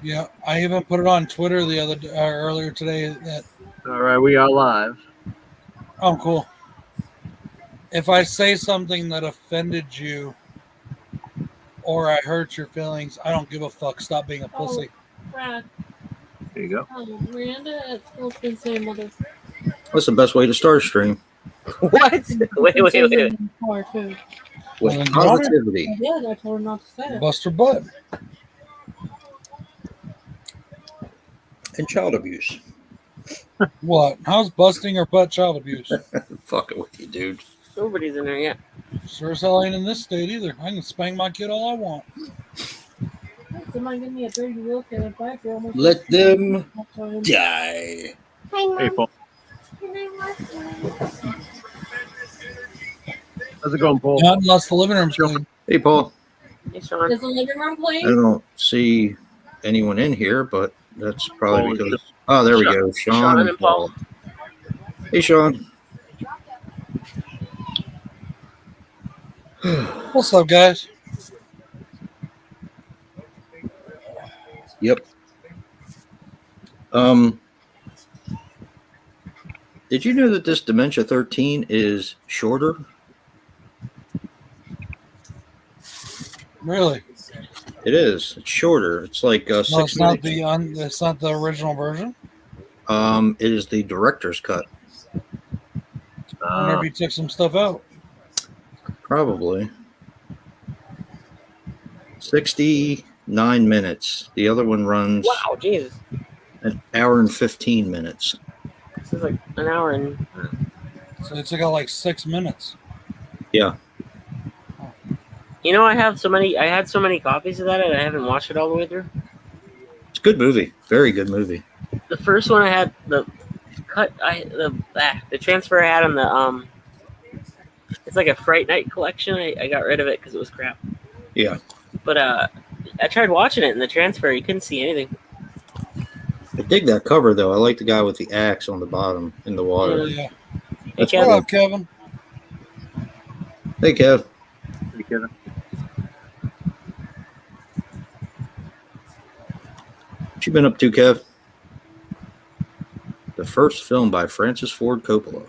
Yeah, I even put it on Twitter earlier today. That All right, we are live. oh, cool. If I say something that offended you or I hurt your feelings, I don't give a fuck. Stop being a pussy. Brad. There you go. Miranda at school's been saying mother. What's the best way to start a stream? What? Wait. Car too. With Well, then, positivity. I did. I told her not to say it. Bust her butt. And child abuse. What? How's busting her butt child abuse? Fuck it with you, dude. Nobody's in there yet. Sure as hell ain't in this state either. I can spank my kid all I want. Somebody give me a dirty look at a bike for almost. Let them die. Hi, Mom. Hey, Paul. Can I watch How's it going, Paul? Not unless the living room's clean. Hey, Paul. Hey, Sean. Is the living room I clean? don't see anyone in here, but that's probably Paul, because. Oh, there we Sean- go. Sean and Paul. Hey, Sean. What's up, guys? Yep. Did you know that this Dementia 13 is shorter? Really? It is. It's shorter. It's like No, 6 it's not minutes. it's not the original version. It is the director's cut. I wonder if you took some stuff out. Probably. 69 minutes. The other one runs Wow, Jesus. an hour and 15 minutes. This is like an hour and. So they took out like 6 minutes. Yeah. You know, I had so many copies of that, and I haven't watched it all the way through. It's a good movie. Very good movie. The first one I had the transfer I had on the it's like a Fright Night collection. I got rid of it because it was crap. Yeah. But I tried watching it in the transfer. You couldn't see anything. I dig that cover, though. I like the guy with the axe on the bottom in the water. Yeah. Hey, What Kevin. up, Kevin? Hey, Kev. Hey, Kevin. What you been up to, Kev? The first film by Francis Ford Coppola.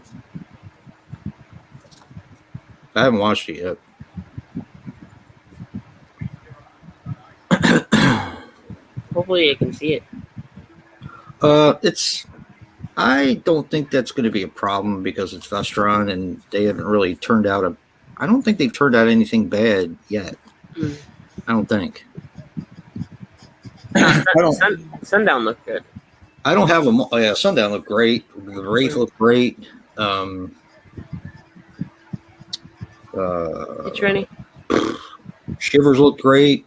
I haven't watched it yet. Hopefully, I can see it. I don't think that's going to be a problem because it's Vestron and they haven't really turned out I don't think they've turned out anything bad yet. Mm. I don't think. Sundown looked good. I don't have them. Oh, yeah, Sundown looked great. The Wraith looked great. Hey, Trini. Shivers looked great.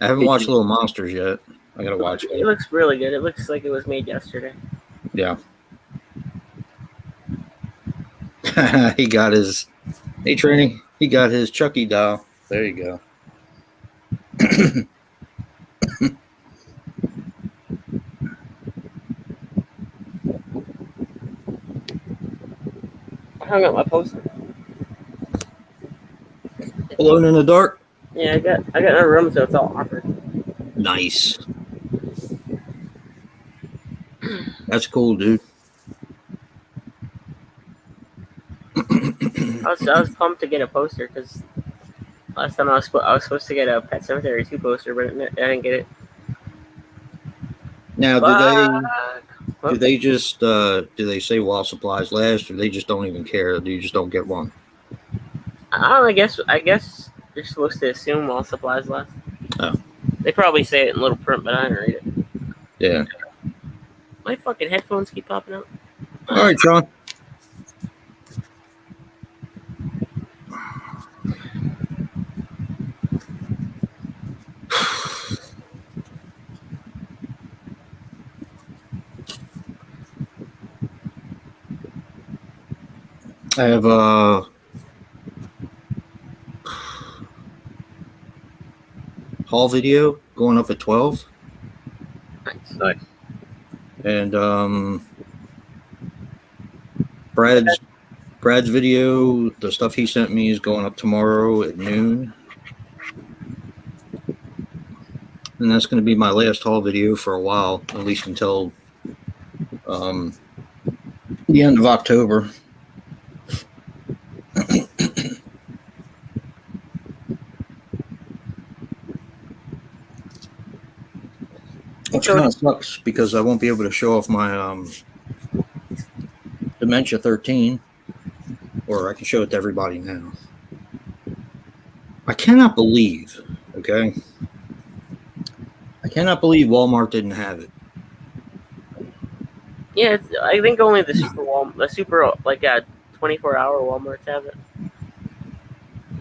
I haven't watched Little Monsters yet. I gotta watch It it. looks really good. It looks like it was made yesterday. Yeah. He got his. Hey, Trini. He got his Chucky doll. There you go. I hung up my poster. Alone in the Dark. Yeah, I got another room, so it's all awkward. Nice. That's cool, dude. I was pumped to get a poster because last time I was supposed to get a Pet Cemetery 2 poster, but I didn't get it. Now, Fuck. do they just do they say while supplies last, or they just don't even care? You just don't get one. I don't know, I guess you're supposed to assume while supplies last. Oh. They probably say it in little print, but I didn't read it. Yeah. My fucking headphones keep popping out. All right, Sean. I have haul video going up at 12. Nice. And Brad's video, the stuff he sent me, is going up tomorrow at noon. and that's going to be my last haul video for a while, at least until the end of October. Which kind of sucks because I won't be able to show off my Dementia 13, or I can show it to everybody now. I cannot believe, okay? I cannot believe Walmart didn't have it. Yeah, I think only the super 24-hour Walmarts have it.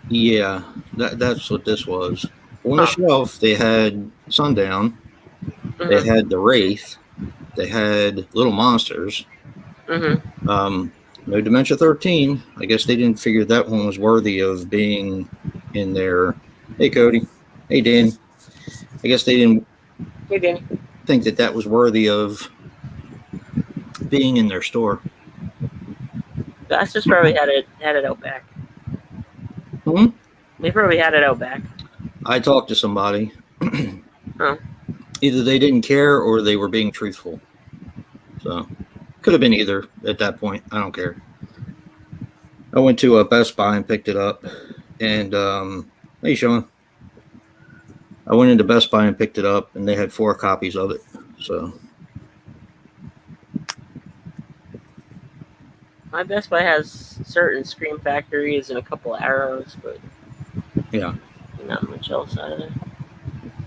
Yeah, that's what this was. On the shelf, they had Sundown, they had the Wraith, they had Little Monsters. No Dementia 13. I guess they didn't figure that one was worthy of being in their. Hey, Cody. Hey, Dan. I guess they didn't think that was worthy of being in their store. That's just probably had it out back. They probably had it out back. I talked to somebody. Huh. Either they didn't care or they were being truthful. So, could have been either at that point. I don't care. I went to a Best Buy and picked it up. And, hey, Sean. I went into Best Buy and picked it up, and they had 4 copies of it. So, My Best Buy has certain Scream Factories and a couple Arrows, but yeah, not much else out of it.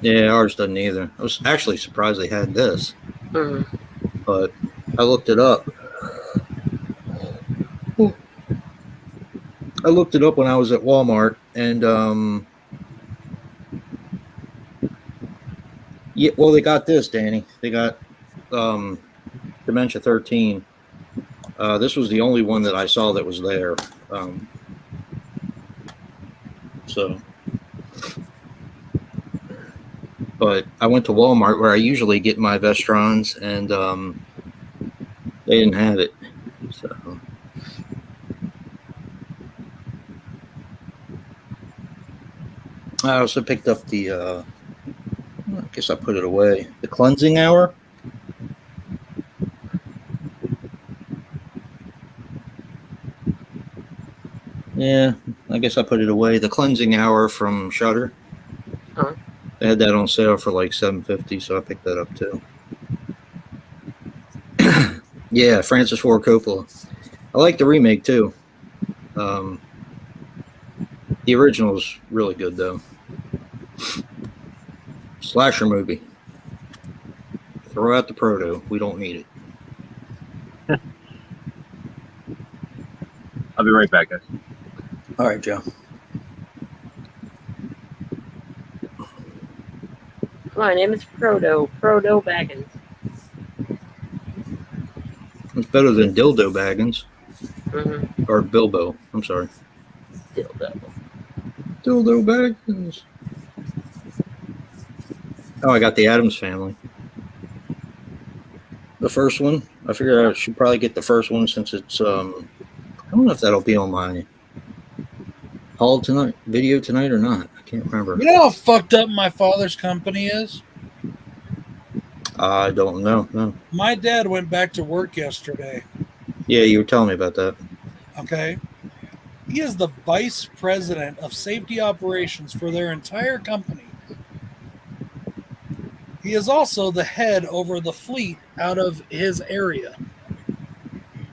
Yeah, ours doesn't either. I was actually surprised they had this, but I looked it up. I looked it up when I was at Walmart, and yeah, well, they got this, Danny. They got Dementia 13. This was the only one that I saw that was there. But I went to Walmart where I usually get my Vestrons, and they didn't have it. So I also picked up the, I guess I put it away, the Cleansing Hour. Yeah, I guess I put it away. The Cleansing Hour from Shudder. They had that on sale for like $7.50, so I picked that up too. Yeah, Francis Ford Coppola. I like the remake too. The original is really good though. Slasher movie. Throw out the proto. We don't need it. I'll be right back, guys. All right, Joe. My name is Proto Baggins. It's better than Dildo Baggins. Or Bilbo. I'm sorry. Dildo Baggins. Oh, I got the Addams Family. The first one. I figured I should probably get the first one since it's I don't know if that'll be on my haul tonight, video tonight or not. I can't remember. You know how fucked up my father's company is? I don't know. No. My dad went back to work yesterday. Yeah, you were telling me about that. Okay. He is the vice president of safety operations for their entire company. He is also the head over the fleet out of his area.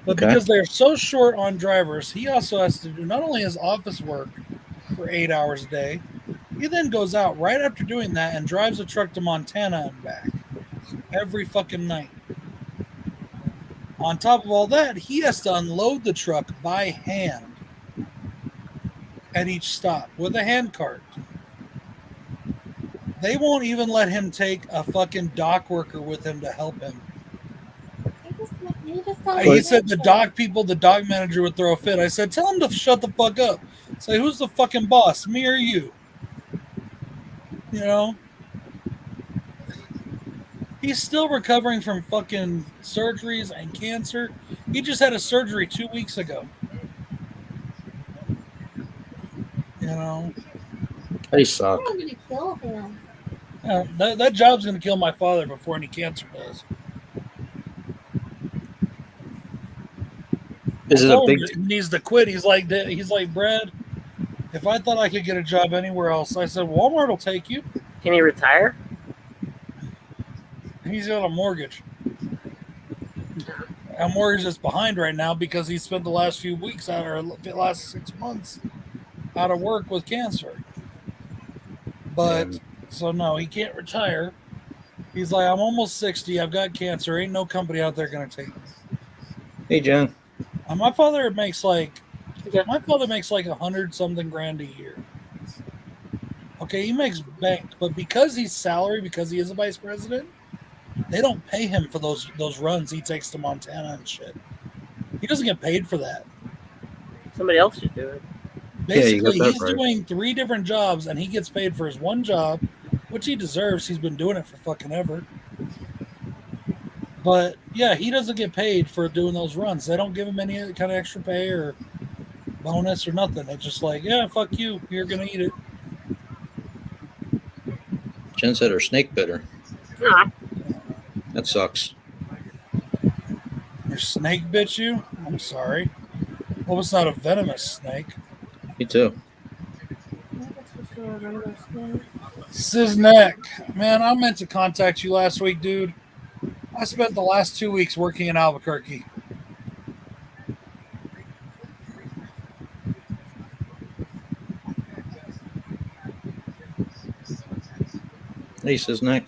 But because they're so short on drivers, he also has to do not only his office work for 8 hours a day, he then goes out right after doing that and drives a truck to Montana and back every fucking night. On top of all that, he has to unload the truck by hand at each stop with a hand cart. They won't even let him take a fucking dock worker with him to help him. He said the dock people, the dock manager would throw a fit. I said, tell him to shut the fuck up. Say, who's the fucking boss, me or you? You know? He's still recovering from fucking surgeries and cancer. He just had a surgery 2 weeks ago. You know? They suck. I'm gonna kill him. That job's going to kill my father before any cancer does. Is I it a told him big? he needs to quit. He's like, Brad, if I thought I could get a job anywhere else, I said, Walmart will take you. Can he retire? He's got a mortgage. Our mortgage is behind right now because he spent the last few weeks out, or the last 6 months out of work with cancer. But, so no, he can't retire. He's like, I'm almost 60. I've got cancer. Ain't no company out there going to take me. Hey, Jen. My father makes like $100-something grand a year. Okay, he makes bank, but because he's salary, because he is a vice president, they don't pay him for those runs he takes to Montana and shit. He doesn't get paid for that. Somebody else should do it. Basically, yeah, he's doing 3 different jobs, and he gets paid for his one job, which he deserves. He's been doing it for fucking ever. But yeah, he doesn't get paid for doing those runs. They don't give him any kind of extra pay or bonus or nothing. It's just like, yeah, fuck you. You're gonna eat it. Jen said her snake bit her. Nah. That sucks. Your snake bit you? I'm sorry. Well, it's not a venomous snake. Me too. Siznek. Man, I meant to contact you last week, dude. I spent the last 2 weeks working in Albuquerque. Hey, Siznek.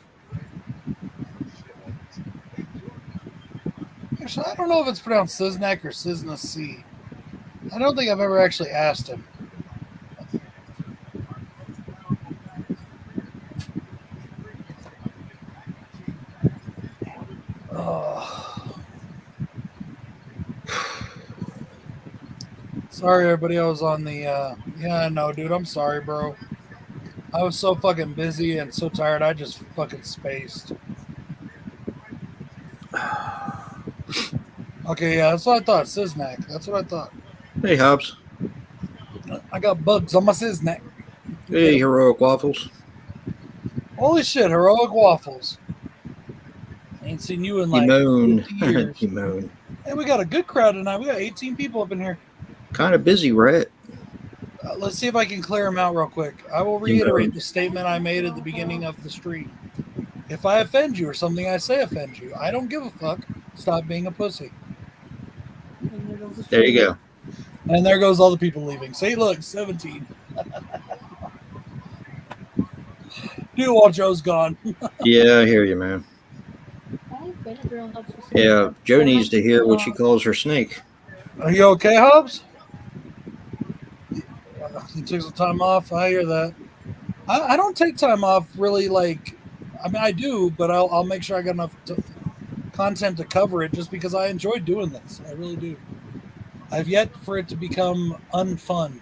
Actually, I don't know if it's pronounced Siznek or Siznek. I don't think I've ever actually asked him. Sorry, everybody. I was on the. Yeah, I know, dude. I'm sorry, bro. I was so fucking busy and so tired. I just fucking spaced. Okay, yeah, that's what I thought. Siznek. That's what I thought. Hey, Hobbs. I got bugs on my Siznek. Hey, Heroic Waffles. Holy shit, Heroic Waffles. Ain't seen you in like 50 years. You moan. Hey, we got a good crowd tonight. We got 18 people up in here. Kind of busy, Rhett. Let's see if I can clear them out real quick. I will reiterate the statement I made at the beginning of the stream. If I offend you or something I say offends you, I don't give a fuck. Stop being a pussy. There you go. And there goes all the people leaving. See, look, 17. Dude, while Joe's gone. Yeah, I hear you, man. Yeah, Joe needs to hear what she calls her snake. Are you okay, Hobbs? He took some time off. I hear that. I don't take time off really. Like, I mean, I do, but I'll make sure I got enough content to cover it just because I enjoy doing this. I really do. I've yet for it to become unfun.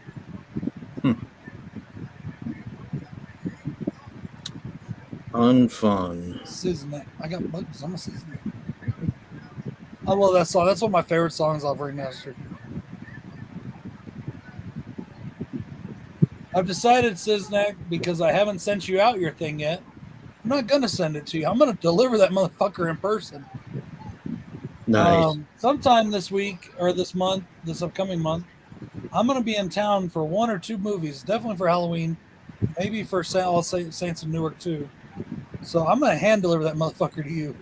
Unfun. Siznek. I got bugs. I'm a Siznek. I love that song. That's one of my favorite songs off Ring Master. I've decided, Siznek, because I haven't sent you out your thing yet, I'm not going to send it to you. I'm going to deliver that motherfucker in person. Nice. Sometime this week or this month, this upcoming month, I'm going to be in town for 1 or 2 movies. Definitely for Halloween. Maybe for Saints of Newark too. So I'm going to hand deliver that motherfucker to you.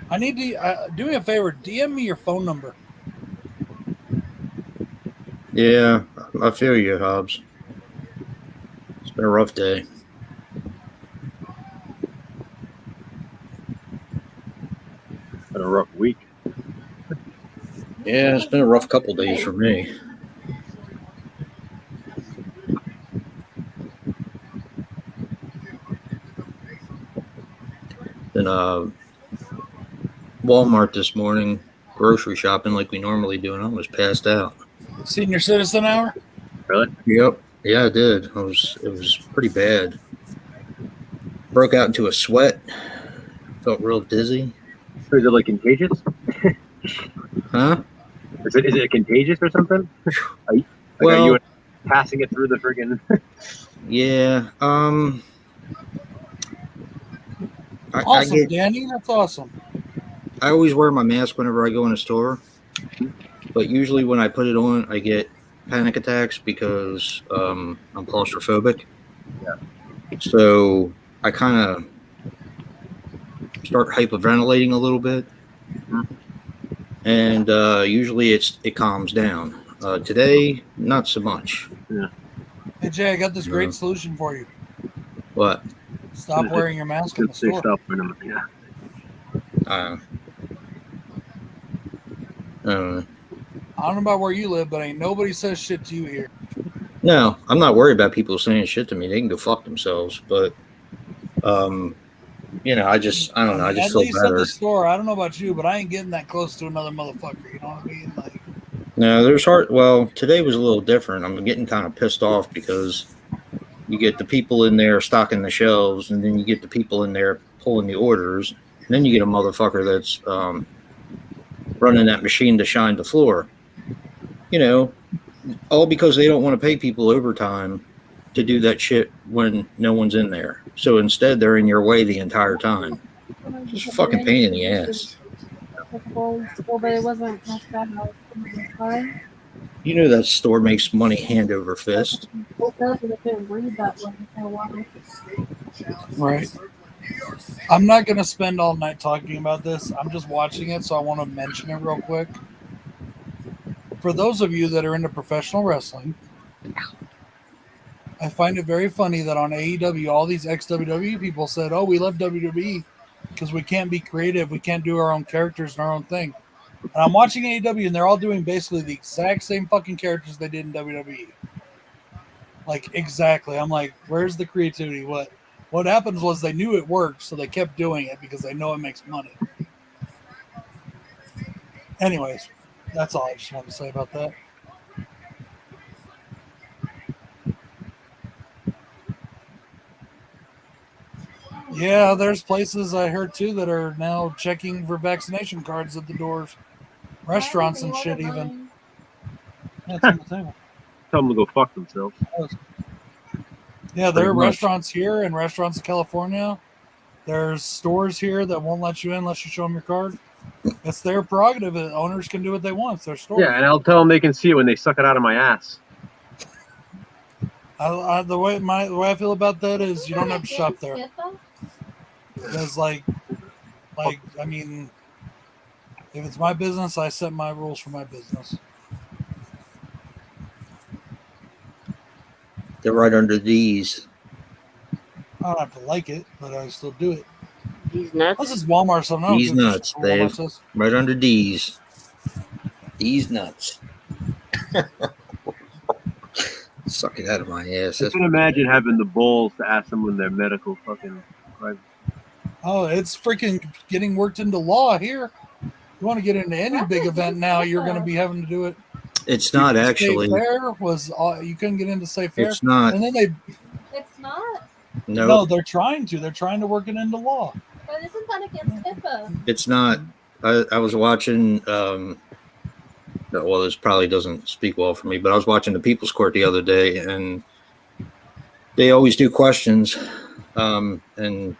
I need to do me a favor. DM me your phone number. Yeah, I feel you, Hobbs. It's been a rough day. Been a rough week. Yeah, it's been a rough couple days for me. Then Walmart this morning, grocery shopping like we normally do, and I almost passed out. Senior Citizen Hour? Really? Yep. Yeah, I did. It was pretty bad. Broke out into a sweat. Felt real dizzy. Is it like contagious? Huh? Is it contagious or something? Are you passing it through the friggin'? Yeah. Awesome, Danny. That's awesome. I always wear my mask whenever I go in a store, but usually when I put it on, I get panic attacks because I'm claustrophobic. Yeah. So I kind of start hyperventilating a little bit, and usually it calms down. Today, not so much. Yeah. Hey, Jay, I got this great solution for you. What? Stop wearing your mask in the store. Stop wearing them. Yeah. I don't know. I don't know about where you live, but ain't nobody says shit to you here. No, I'm not worried about people saying shit to me. They can go fuck themselves. But, you know, I don't know. I just At feel least better. at the store, I don't know about you, but I ain't getting that close to another motherfucker. You know what I mean? Like, No, there's hard. Well, today was a little different. I'm getting kind of pissed off because you get the people in there stocking the shelves, and then you get the people in there pulling the orders, and then you get a motherfucker that's running that machine to shine the floor. You know, all because they don't want to pay people overtime to do that shit when no one's in there. So instead, they're in your way the entire time. Just a fucking pain in the ass. But it wasn't much bad. Fine. You know that store makes money hand over fist. right. I'm not going to spend all night talking about this. I'm just watching it, so I want to mention it real quick. For those of you that are into professional wrestling, I find it very funny that on AEW, all these ex-WWE people said, oh, we love WWE because we can't be creative. We can't do our own characters and our own thing. And I'm watching AEW, and they're all doing basically the exact same fucking characters they did in WWE. Like, exactly. I'm like, where's the creativity? What happened was they knew it worked, so they kept doing it because they know it makes money. Anyways, that's all I just wanted to say about that. Yeah, there's places I heard too that are now checking for vaccination cards at the doors. Restaurants and shit even. Yeah, it's on the table. Tell them to go fuck themselves. Yeah, there are Pretty much. restaurants here and restaurants in California. There's stores here that won't let you in unless you show them your card. It's their prerogative. Owners can do what they want. It's their store. Yeah, and I'll tell them they can see it when they suck it out of my ass. The way I feel about that is you don't have to shop there. Because I mean, if it's my business, I set my rules for my business. They're right under these. I don't have to like it, but I still do it. These nuts. This is Walmart, so no. These nuts, Dave. Right under these. These nuts. Suck it out of my ass. I can imagine having the balls to ask someone their medical fucking. Oh, it's freaking getting worked into law here. You want to get into any big event now, you're going to be having to do it. It's not actually. State Fair was you couldn't get into State Fair. It's not. And then It's not. No, they're trying to. They're trying to work it into law. But isn't that against HIPAA? It's not. I was watching. Well, this probably doesn't speak well for me, but I was watching the People's Court the other day, and they always do questions, and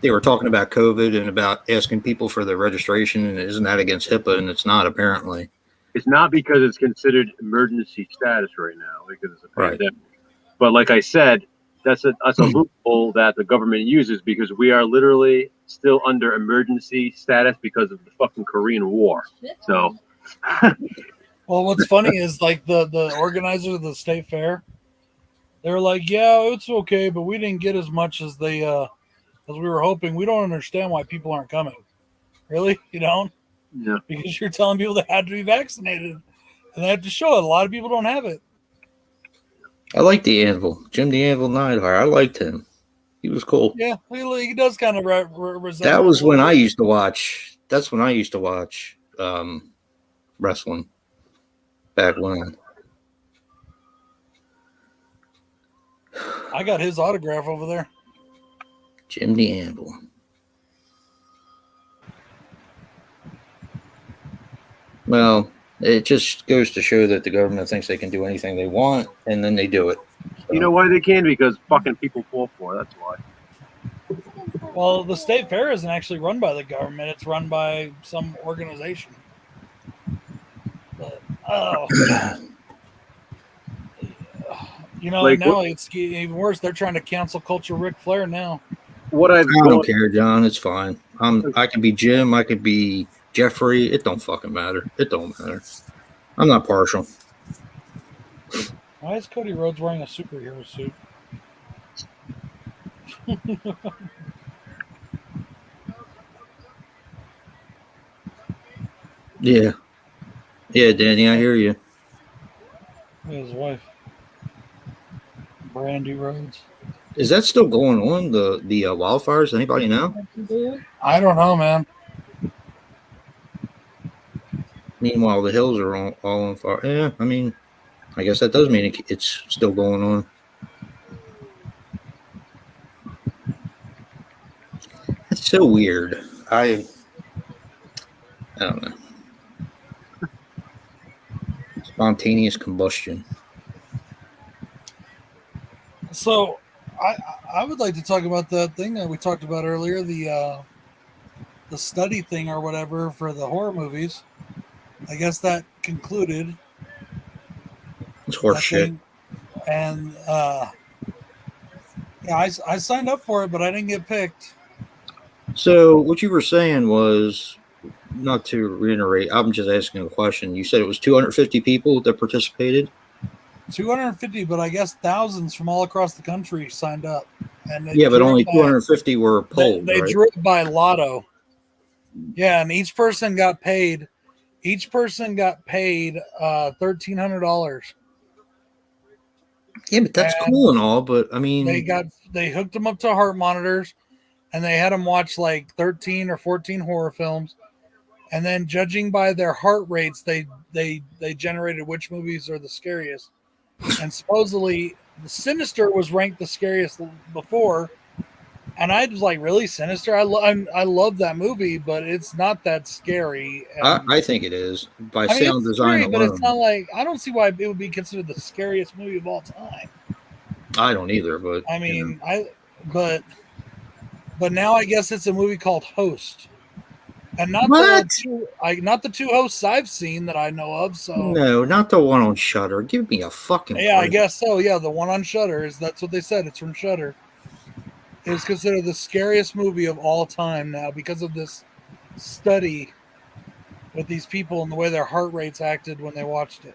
they were talking about COVID and about asking people for their registration, and isn't that against HIPAA? And it's not, apparently. It's not because it's considered emergency status right now because it's a pandemic. Right. But like I said, that's a loophole that the government uses because we are literally still under emergency status because of the fucking Korean War. So. Well, what's funny is like the organizers of the State Fair, they're like, yeah, it's okay, but we didn't get as much as we were hoping. We don't understand why people aren't coming. Really? You don't? Yeah. Because you're telling people they had to be vaccinated, and they have to show it. A lot of people don't have it. I like the Anvil, Jim the Anvil Neidhart. I liked him. He was cool. Yeah, he does kind of resemble. That was when I used to watch. That's when I used to watch wrestling. Back when. I got his autograph over there. Jim the Anvil. Well, it just goes to show that the government thinks they can do anything they want, and then they do it. So. You know why they can? Because fucking people fall for it. That's why. Well, the state fair isn't actually run by the government; it's run by some organization. But Like now it's even worse. They're trying to cancel culture Ric Flair now. what I've I gone, don't care, John. It's fine. I could be Jim. I could be Jeffrey. It don't fucking matter. It don't matter. I'm not partial. Why is Cody Rhodes wearing a superhero suit? Yeah. Yeah, Danny, I hear you. His wife, Brandy Rhodes. Is that still going on? The wildfires? Anybody know? I don't know, man. Meanwhile, the hills are all on fire. Yeah, I mean, I guess that does mean it's still going on. It's so weird. I don't know. Spontaneous combustion. So, I would like to talk about that thing that we talked about earlier, the study thing or whatever for the horror movies. I guess that concluded. It's horse shit. And yeah, I signed up for it, but I didn't get picked. So what you were saying was, not to reiterate, I'm just asking a question. You said it was 250 people that participated? 250, but I guess thousands from all across the country signed up. And Yeah, but only 250 were polled. They right? drew it by lotto. Yeah, and each person got paid $1,300. Yeah, but that's cool and all, but I mean, they hooked them up to heart monitors, and they had them watch like 13 or 14 horror films, and then judging by their heart rates, they generated which movies are the scariest. And supposedly, the Sinister was ranked the scariest before, and I was like, really, Sinister? I love that movie, but it's not that scary. I think it is by sound it's design scary, alone. but it's not like, I don't see why it would be considered the scariest movie of all time. I don't either, but I mean, but now I guess it's a movie called Host, and not the two hosts I've seen that I know of. So no, not the one on Shudder. Give me a fucking yeah, break. I guess so. Yeah, the one on Shudder that's what they said. It's from Shudder. It's considered the scariest movie of all time now because of this study with these people and the way their heart rates acted when they watched it.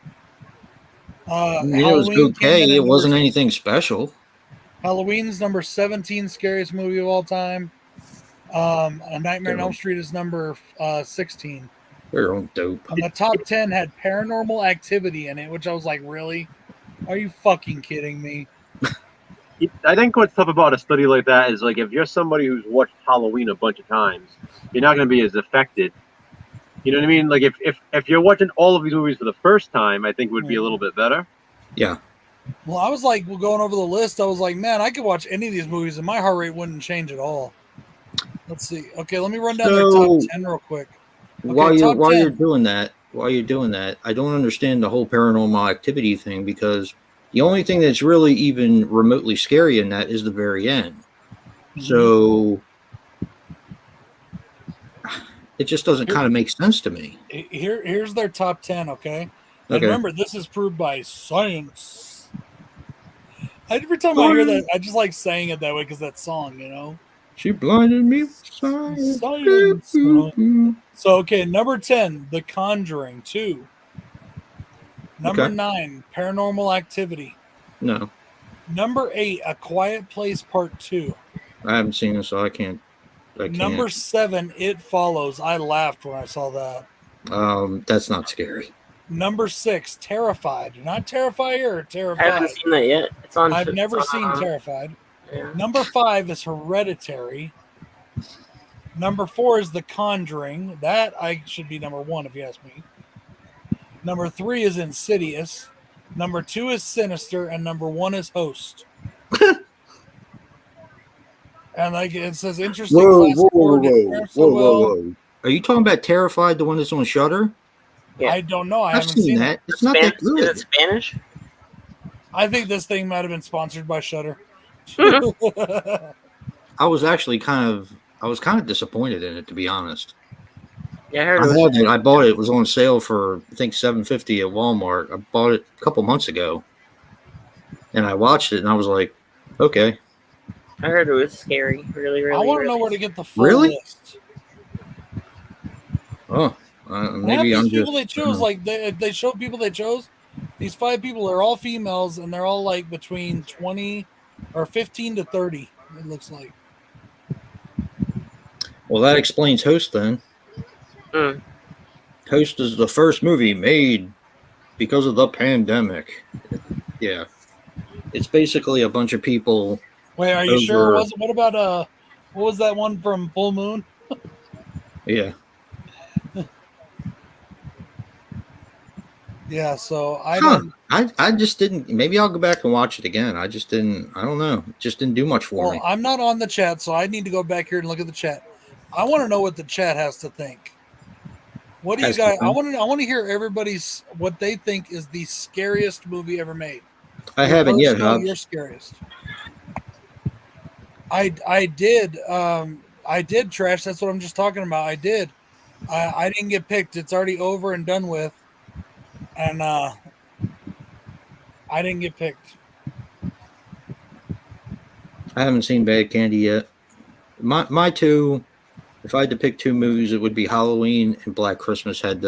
It was okay. It wasn't anything special. Halloween's number 17 scariest movie of all time. A Nightmare on Elm Street is number 16. They're on dope. And the top 10 had Paranormal Activity in it, which I was like, really? Are you fucking kidding me? I think what's tough about a study like that is like if you're somebody who's watched Halloween a bunch of times, you're not going to be as affected. You know what I mean? Like if you're watching all of these movies for the first time, I think it would be a little bit better. Yeah. Well, I was like, going over the list, I was like, man, I could watch any of these movies and my heart rate wouldn't change at all. Let's see. Okay, let me run down their top 10 real quick. Okay, while you're doing that, I don't understand the whole Paranormal Activity thing because the only thing that's really even remotely scary in that is the very end. Mm-hmm. So it just doesn't kind of make sense to me. Here's their top 10, okay? And remember, this is proved by science. Every time I hear that, I just like saying it that way because that song, you know? She blinded me with science. So, okay, number 10, The Conjuring 2. Number 9, Paranormal Activity. No. Number 8, A Quiet Place Part 2. I haven't seen it, so I can't. Number 7, It Follows. I laughed when I saw that. That's not scary. Number 6, Terrified. Not Terrifier or Terrified? I haven't seen that yet. It's on. I've never seen Terrified. Yeah. Number 5 is Hereditary. Number 4 is The Conjuring. That should be number 1 if you ask me. Number 3 is Insidious. Number 2 is Sinister, and number 1 is Host. And like it says, interesting. Whoa. Are you talking about Terrified, the one that's on Shudder? Yeah. I don't know. I haven't seen that. It's not that good. Is it Spanish? I think this thing might have been sponsored by Shudder. I I was actually kind of disappointed in it, to be honest. Yeah, I heard it was. I bought it. It was on sale for I think $7.50 at Walmart. I bought it a couple months ago, and I watched it, and I was like, okay, I heard it was scary. Really, I really, want to know really. where to get the full Really? list. oh, Half maybe these I'm people just. they chose, like they showed people they chose. These 5 people are all females, and they're all like between 20 or 15 to 30. It looks like. Well, that explains Host then. Mm. Host is the first movie made because of the pandemic. Yeah, it's basically a bunch of people. Wait, are you sure? Over- Was it? What about what was that one from Full Moon? Yeah, Yeah. So I huh? don't. I just didn't. Maybe I'll go back and watch it again. I just didn't. I don't know. It just didn't do much for Well, me. I'm not on the chat, so I need to go back here and look at the chat. I want to know what the chat has to think. What do you Has to guys? I think. want to hear everybody's what they think is the scariest movie ever made. I Your haven't yet, personal, Hobbs. your scariest. I did trash. That's what I'm just talking about. I did. I didn't get picked. It's already over and done with, and I didn't get picked. I haven't seen Bad Candy yet. My two, if I had to pick 2 movies, it would be Halloween and Black Christmas. Had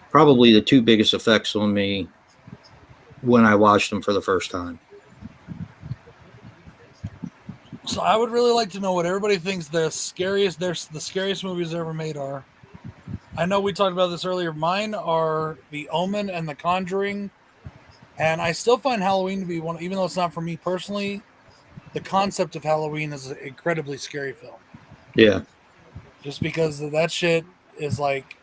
probably the 2 biggest effects on me when I watched them for the first time. So I would really like to know what everybody thinks the scariest movies ever made are. I know we talked about this earlier. Mine are The Omen and The Conjuring, and I still find Halloween to be one. Even though it's not for me personally, the concept of Halloween is an incredibly scary film. Yeah, Just because that shit is like,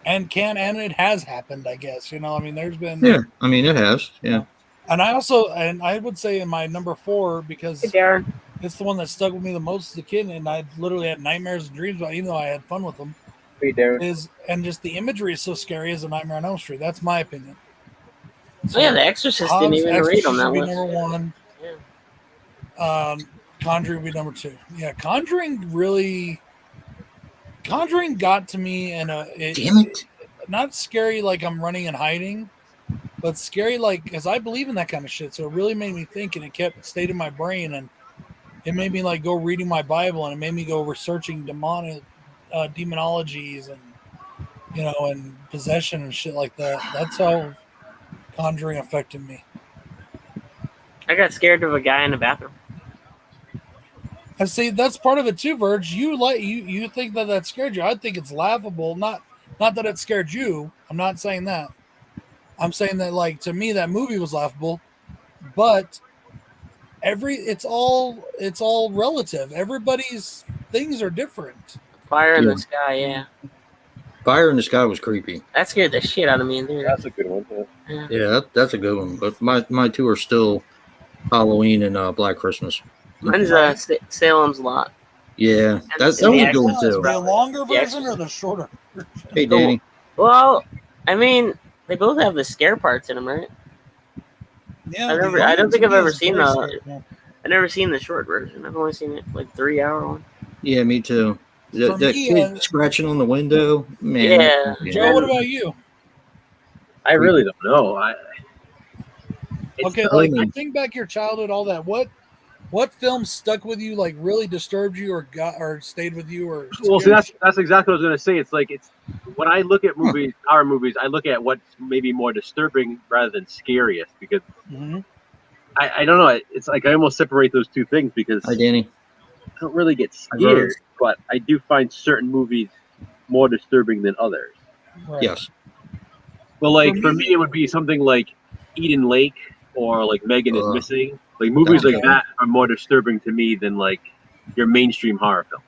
and it has happened. I guess I mean, there's been yeah. I mean, it has. Yeah, and I would say in my number 4 because Hey, Darren. it's the one that stuck with me the most as a kid, and I literally had nightmares and dreams about it, even though I had fun with them. Hey, Darren. And just the imagery is so scary as a Nightmare on Elm Street. That's my opinion. Oh yeah, The Exorcist didn't even read on that should be list. number 1. Yeah. Conjuring would be number 2. Yeah, Conjuring got to me in damn it. not scary like I'm running and hiding, but scary like because I believe in that kind of shit. So it really made me think, and it stayed in my brain, and it made me like go reading my Bible, and it made me go researching demonologies and and possession and shit like that. That's how Conjuring affected me. I got scared of a guy in the bathroom. I see that's part of it too, Verge. You think that scared you? I think it's laughable. Not that it scared you. I'm not saying that. I'm saying that like to me that movie was laughable, but it's all relative. Everybody's things are different. Fire in Yeah. the sky, yeah. Fire in the Sky was creepy. That scared the shit out of me. Dude. That's a good one. Yeah. Yeah, that's a good one. But my 2 are still Halloween and Black Christmas. Mine's Salem's Lot. Yeah, that's And that the was good one Exorcist, too. The longer Yeah. version or the shorter version? Hey, Danny. Well, I mean, they both have the scare parts in them, right? Yeah, I don't think I've ever seen the. I've never seen the short version. I've only seen it like 3-hour one. Yeah, me too. That me, kid scratching on the window, man. Yeah. Joe, what about you? I really don't know. Okay, like think back your childhood, all that. What film stuck with you, like really disturbed you, or stayed with you, or? Well, see, that's exactly what I was gonna say. It's like when I look at movies, horror movies, I look at what's maybe more disturbing rather than scariest because I don't know. It's like I almost separate those 2 things because Hi, Danny. I don't really get scared, but I do find certain movies more disturbing than others. Right. Yes. Well, like for me, it would be something like Eden Lake or like Megan is Missing. Like movies like that are more disturbing to me than like your mainstream horror film.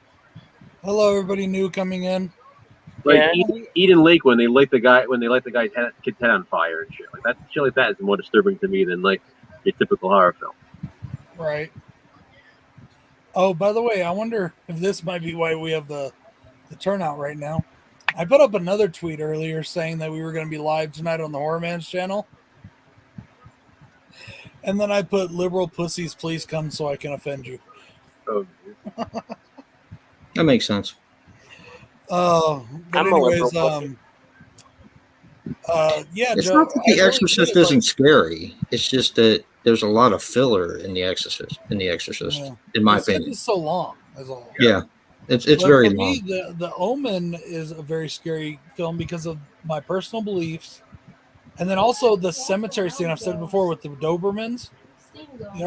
Hello, everybody new coming in. Like Eden Lake when they light the guy's kid's head on fire and shit like that. Shit like that is more disturbing to me than like your typical horror film. Right. Oh, by the way, I wonder if this might be why we have the turnout right now. I put up another tweet earlier saying that we were going to be live tonight on the Horror Man's channel. And then I put liberal pussies, please come so I can offend you. Oh, That makes sense. But I'm a anyways, liberal. yeah, It's Joe, not that I The really Exorcist did, isn't scary. It's just that there's a lot of filler in The Exorcist. yeah. In my It's opinion. just so long, is all. Yeah, it's But very for long. me, the Omen is a very scary film because of my personal beliefs, and then also the cemetery scene I've said before with the Dobermans,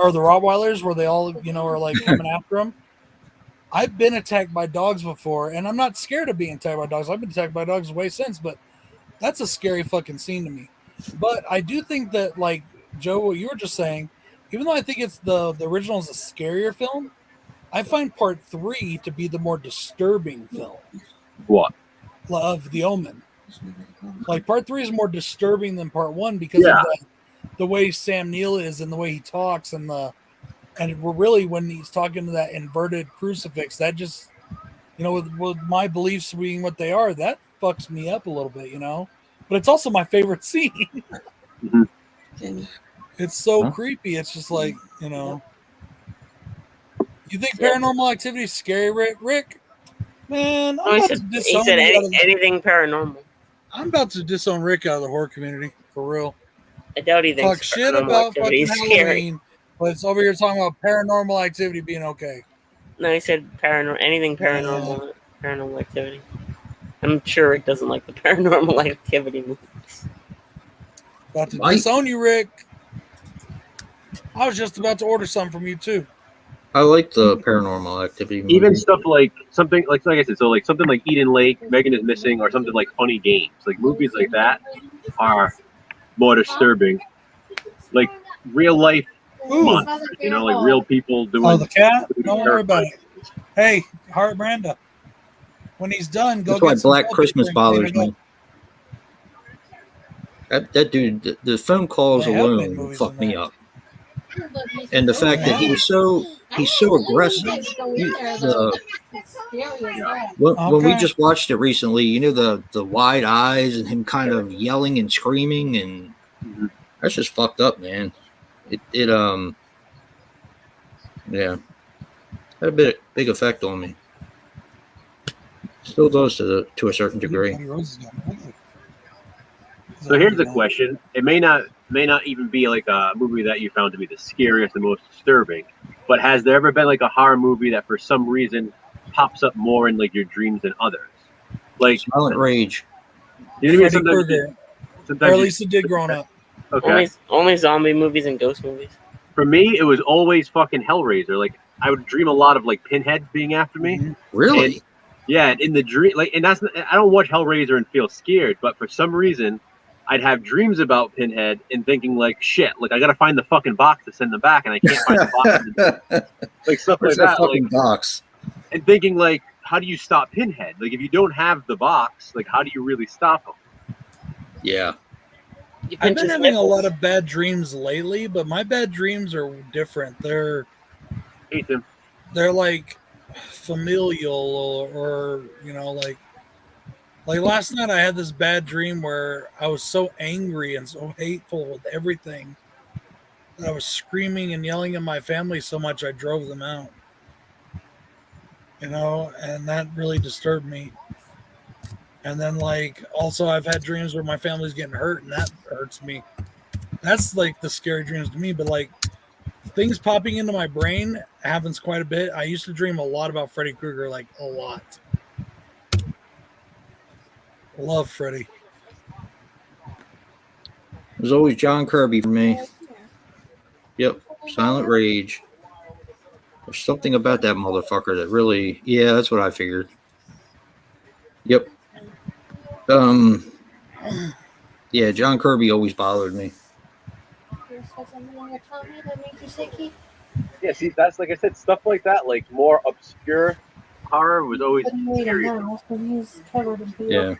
or the Rottweilers, where they all are like coming after him. I've been attacked by dogs before, and I'm not scared of being attacked by dogs. I've been attacked by dogs way since, but that's a scary fucking scene to me. But I do think that, like Joe, what you were just saying, even though I think it's the original is a scarier film, I find part 3 to be the more disturbing film what? of The Omen. Like part 3 is more disturbing than part 1 because of Yeah. the way Sam Neill is and the way he talks and we're really when he's talking to that inverted crucifix, that just with my beliefs being what they are, that fucks me up a little bit, But it's also my favorite scene. Mhm. It's so Huh? creepy. It's just like, You think Yeah. Paranormal Activity is scary, Rick? Rick, man, No, he said anything paranormal. I'm about to disown Rick out of the horror community for real. I doubt he thinks Talk shit paranormal about activity fucking is scary. Halloween, but it's over here talking about Paranormal Activity being okay. No, he said anything paranormal, paranormal activity. I'm sure Rick doesn't like the paranormal activity movies. About to Mike? disown you, Rick. I was just about to order some from you too. I like the Paranormal Activity movie. Even stuff like something like I said, so like something like Eden Lake, Megan is Missing, or something like Funny Games. Like movies like that are more disturbing. Like real life monsters, like real people doing. Oh, the cat? Don't worry terrifying about it. Hey, Heart Miranda. When he's done, go That's why get some Black toilet Christmas paper and clean bothers it up. me. That dude, the phone calls They have made alone movies fucked in me that. up. And the fact that he's so aggressive. When we Okay. just watched it recently, the wide eyes and him kind of yelling and screaming, and that's just fucked up, man. Yeah, had a big effect on me. Still does to a certain degree. So here's the question: it may not even be like a movie that you found to be the scariest and most disturbing, but has there ever been like a horror movie that for some reason pops up more in like your dreams than others? Like Silent Rage. You know what I mean? Freddy Krueger. Or at least it did growing up. Okay. Only zombie movies and ghost movies. For me, it was always fucking Hellraiser. Like I would dream a lot of like pinheads being after me. Mhm. Really? And, yeah, in the dream, like, and that's I don't watch Hellraiser and feel scared, but for some reason, I'd have dreams about Pinhead and thinking like, shit, like I gotta find the fucking box to send them back, and I can't find the box. Like stuff Where's like that that. fucking Like, box? and thinking like, how do you stop Pinhead? Like if you don't have the box, like how do you really stop him? Yeah. I've been having a lot of bad dreams lately, but my bad dreams are different. They're Ethan. They're like familial or like last night I had this bad dream where I was so angry and so hateful with everything that I was screaming and yelling at my family so much I drove them out. And that really disturbed me. And then like also I've had dreams where my family's getting hurt and that hurts me. That's like the scary dreams to me, but like things popping into my brain happens quite a bit. I used to dream a lot about Freddy Krueger, like a lot. Love Freddy. It was always John Kirby for me. Yep. Silent Rage. There's something about that motherfucker that really, yeah, that's what I figured. Yep. Yeah, John Kirby always bothered me. Yeah, see, that's like I said, stuff like that, like more obscure horror was always scary. Yeah.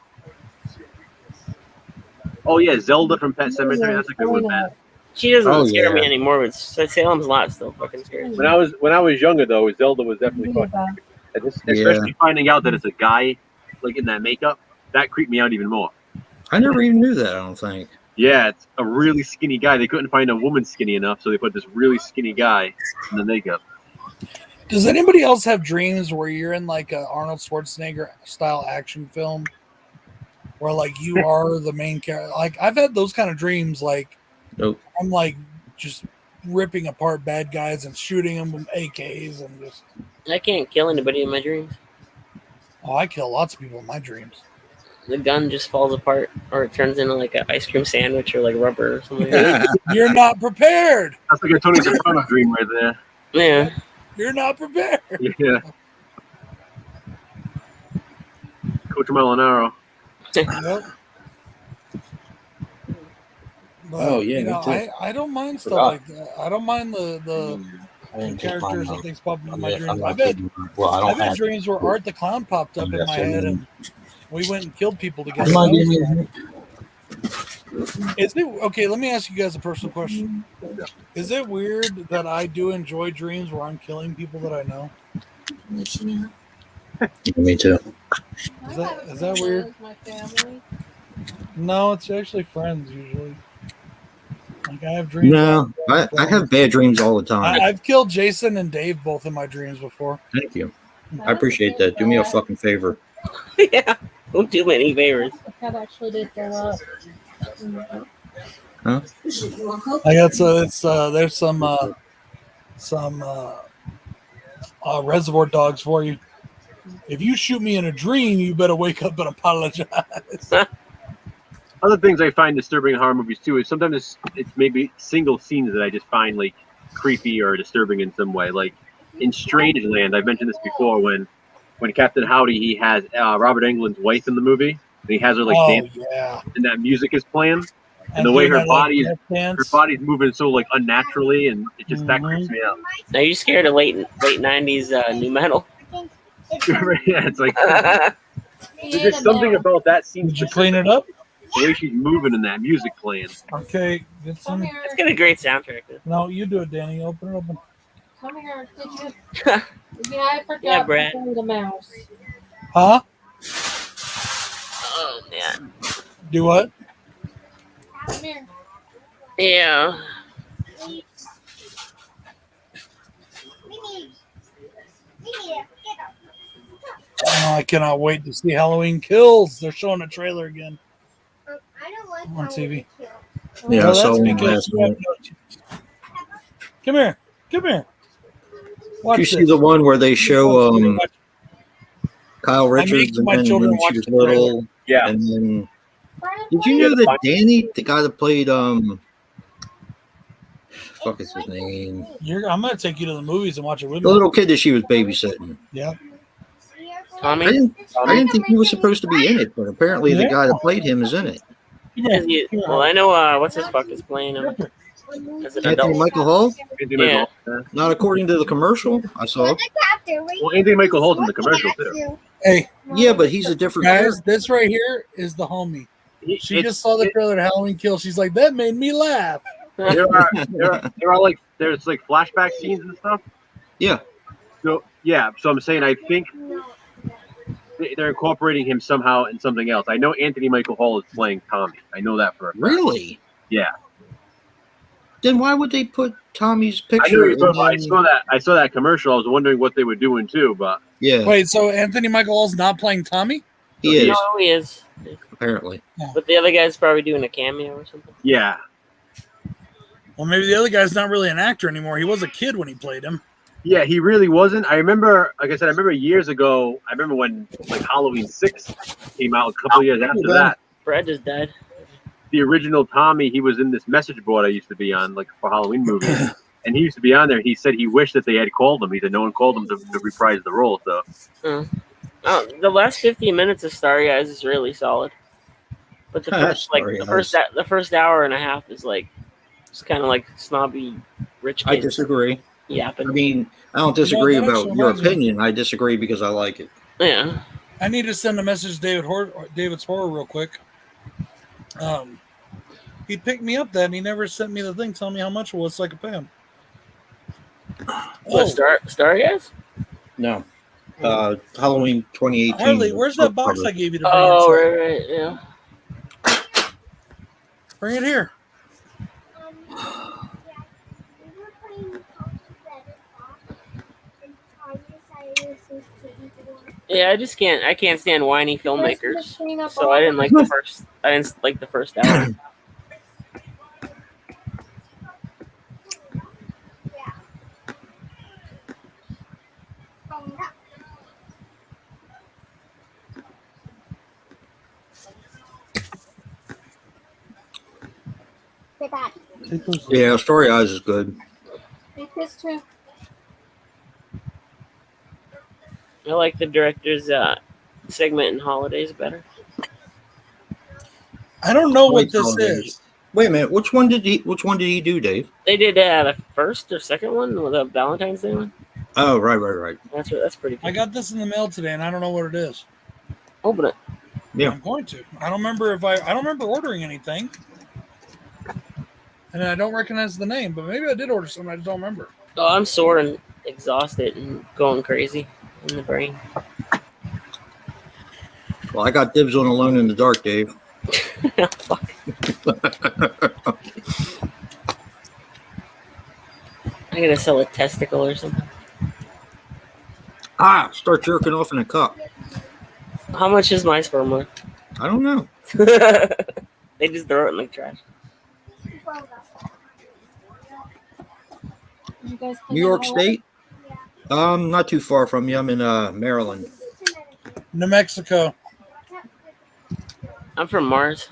Oh yeah, Zelda from Pet Sematary. That's a good one, man. She doesn't scare me anymore. But Salem's Lot still fucking scares me. When I was younger though, Zelda was definitely fucking creepy. Especially finding out that it's a guy like in that makeup, that creeped me out even more. I never even knew that, I don't think. Yeah, it's a really skinny guy. They couldn't find a woman skinny enough, so they put this really skinny guy in the makeup. Does anybody else have dreams where you're in like a Arnold Schwarzenegger style action film, where like you are the main character? Like I've had those kind of dreams. Like Nope. I'm like just ripping apart bad guys and shooting them with AKs and just. I can't kill anybody in my dreams. Oh, I kill lots of people in my dreams. The gun just falls apart, or it turns into like an ice cream sandwich or like rubber or something. You're not prepared. That's like a Tony Soprano dream right there. Yeah. You're not prepared. Yeah. Coach Molinaro. Yep. But, Oh, yeah, you me know, too. I don't mind stuff Forgot. like that. I don't mind the I didn't take characters mine and out. things popping in I'm my not- dreams. I'm not I've had taking mine. Well, I don't I've had have dreams where Art the Clown popped up in Yes, my I head know. and we went and killed people together. Am I That was getting fun. it? Is it okay? Let me ask you guys a personal question. Is it weird that I do enjoy dreams where I'm killing people that I know? Yeah, me too. Is that weird? My family. No, it's actually friends usually. Like I have dreams. No, I have bad dreams all the time. I've killed Jason and Dave both in my dreams before. Thank you. I appreciate that. Do me a fucking favor. Yeah. Don't do me any favors. The cat actually did throw up. Huh? I got there's some reservoir dogs for you. If you shoot me in a dream, you better wake up and apologize. Other things I find disturbing in horror movies too is sometimes it's maybe single scenes that I just find like creepy or disturbing in some way. Like in Strangeland, I've mentioned this before when Captain Howdy he has Robert Englund's wife in the movie and he has her like dancing yeah. and that music is playing and the way doing her that, like, body is death dance. her body's moving so like unnaturally and it just that Mhm. creeps me out. Are you scared of late 90s new metal? Yeah, it's like That's there's just something about that scene. Did you clean it up? The way she's moving and that music playing. Okay, get Come some. here. got a great soundtrack. No, you do it, Danny. Open it open. Come here. Did you? Yeah, I forgot Yeah, Brad. to bring the mouse. Huh? Oh man. Do what? Come here. Yeah. Oh, I cannot wait to see Halloween Kills. They're showing a trailer again on TV. Yeah, Well, I saw that's one because last you have night. no- Come here. Come here. Watch Did you see this. the one where they show Watch- Kyle Richards making and my then children when watch she was the trailer. little? Yeah. And then did you know that Danny, the guy that played fuck is his name? I'm gonna take you to the movies and watch it with The me. little kid that she was babysitting. Yeah. I Tommy? didn't think he was supposed to be in it, but apparently the guy that played him is in it. Is he- well, I know what's his fuck is playing him as an Anthony adult. Michael Hall? Anthony Yeah. Michael, Not according to the commercial I saw. well, Anthony Michael Hall's in the commercial too. Hey, Yeah, but he's a different guys, character. this right here is the homie. She It's- just saw the trailer to Halloween Kills. She's like, that made me laugh. there are like there's like flashback scenes and stuff. Yeah. So I'm saying I think they're incorporating him somehow in something else. I know Anthony Michael Hall is playing Tommy. I know that for a fact. Really? Yeah. Then why would they put Tommy's I knew picture? you were talking about. in- I saw that commercial. I was wondering what they were doing too, but Yeah, Wait, so Anthony Michael Hall's not playing Tommy? he is, No, he is. apparently. But the other guy's probably doing a cameo or something. yeah. Well, maybe the other guy's not really an actor anymore. He was a kid when he played him. Yeah, he really wasn't. I remember, like I said, I remember years ago. I remember when like Halloween 6 came out a couple years after that. Brad just died. The original Tommy, he was in this message board I used to be on, like for Halloween movies, and he used to be on there. He said he wished that they had called him. He said no one called him to reprise the role. So Oh, the last 15 minutes of Starry Eyes is really solid. But the first Starry the first hour and a half is like it's kind of like snobby rich I kids disagree. yapping. I mean, I don't disagree that about actually your reminds me. opinion. I disagree because I like it. Yeah. I need to send a message to David's Horror real quick. He picked me up that and he never sent me the thing telling me how much it was so I could pay him. What, Starry Eyes? No. Halloween 2018. Harley, where's that box I gave you to bring Oh, inside? right, yeah. Bring it here. Yeah, I can't stand whiny filmmakers. Let's clean up So all I didn't the- like the first hour. Say that. Take those. Yeah, Story Eyes is good. Take this too. I like the director's segment in Holidays better. I don't know what Wait, this Holidays. is. Wait a minute. Which one did he do, Dave? They did the first or second one with the Valentine's Day one. Oh, right. That's pretty I cool. got this in the mail today, and I don't know what it is. Open it. Yeah. I'm going to. I don't remember ordering anything, and I don't recognize the name. But maybe I did order something. I just don't remember. Oh, I'm sore and exhausted and going crazy in the brain. Well, I got dibs on Alone in the Dark, Dave. Fuck. I gotta sell a testicle or something. Start jerking off in a cup. How much is my sperm worth? I don't know. They just throw it in the trash. You guys clean New York up all State? Not too far from you. I'm in Maryland. New Mexico. I'm from Mars.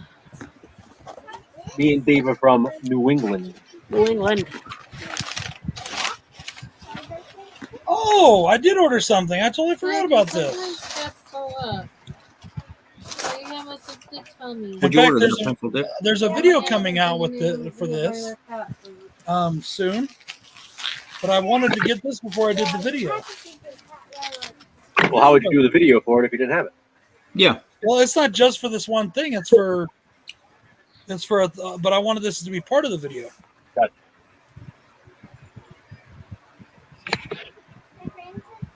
Me and Dave are from New England. New England. Oh, I did order something. I totally forgot about this. What'd In you fact, order there, Pencil Dick? there's a video coming out with for this soon, but I wanted to get this before I did the video. Well, how would you do the video for it if you didn't have it? Yeah. Well, it's not just for this one thing. It's for but I wanted this to be part of the video.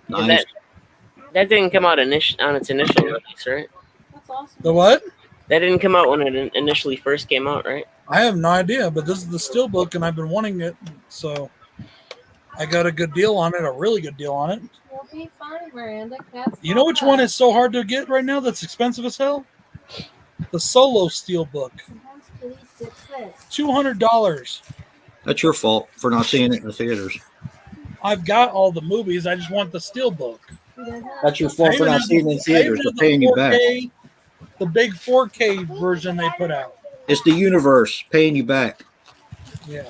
Nice. That didn't come out on its initial release, right? That's awesome. The what? That didn't come out when it initially first came out, right? I have no idea, but this is the steelbook, and I've been wanting it, so I got a good deal on it, a really good deal on it. We'll be fine, Miranda. That's You know which one is so hard to get right now that's expensive as hell? The Solo steelbook. $200. That's your fault for not seeing it in the theaters. I've got all the movies. I just want the steelbook. That's your I fault for even not have seeing it in theaters. I They're even paying you have back. the 4K, the big 4K version they put out. It's the universe paying you back Yeah.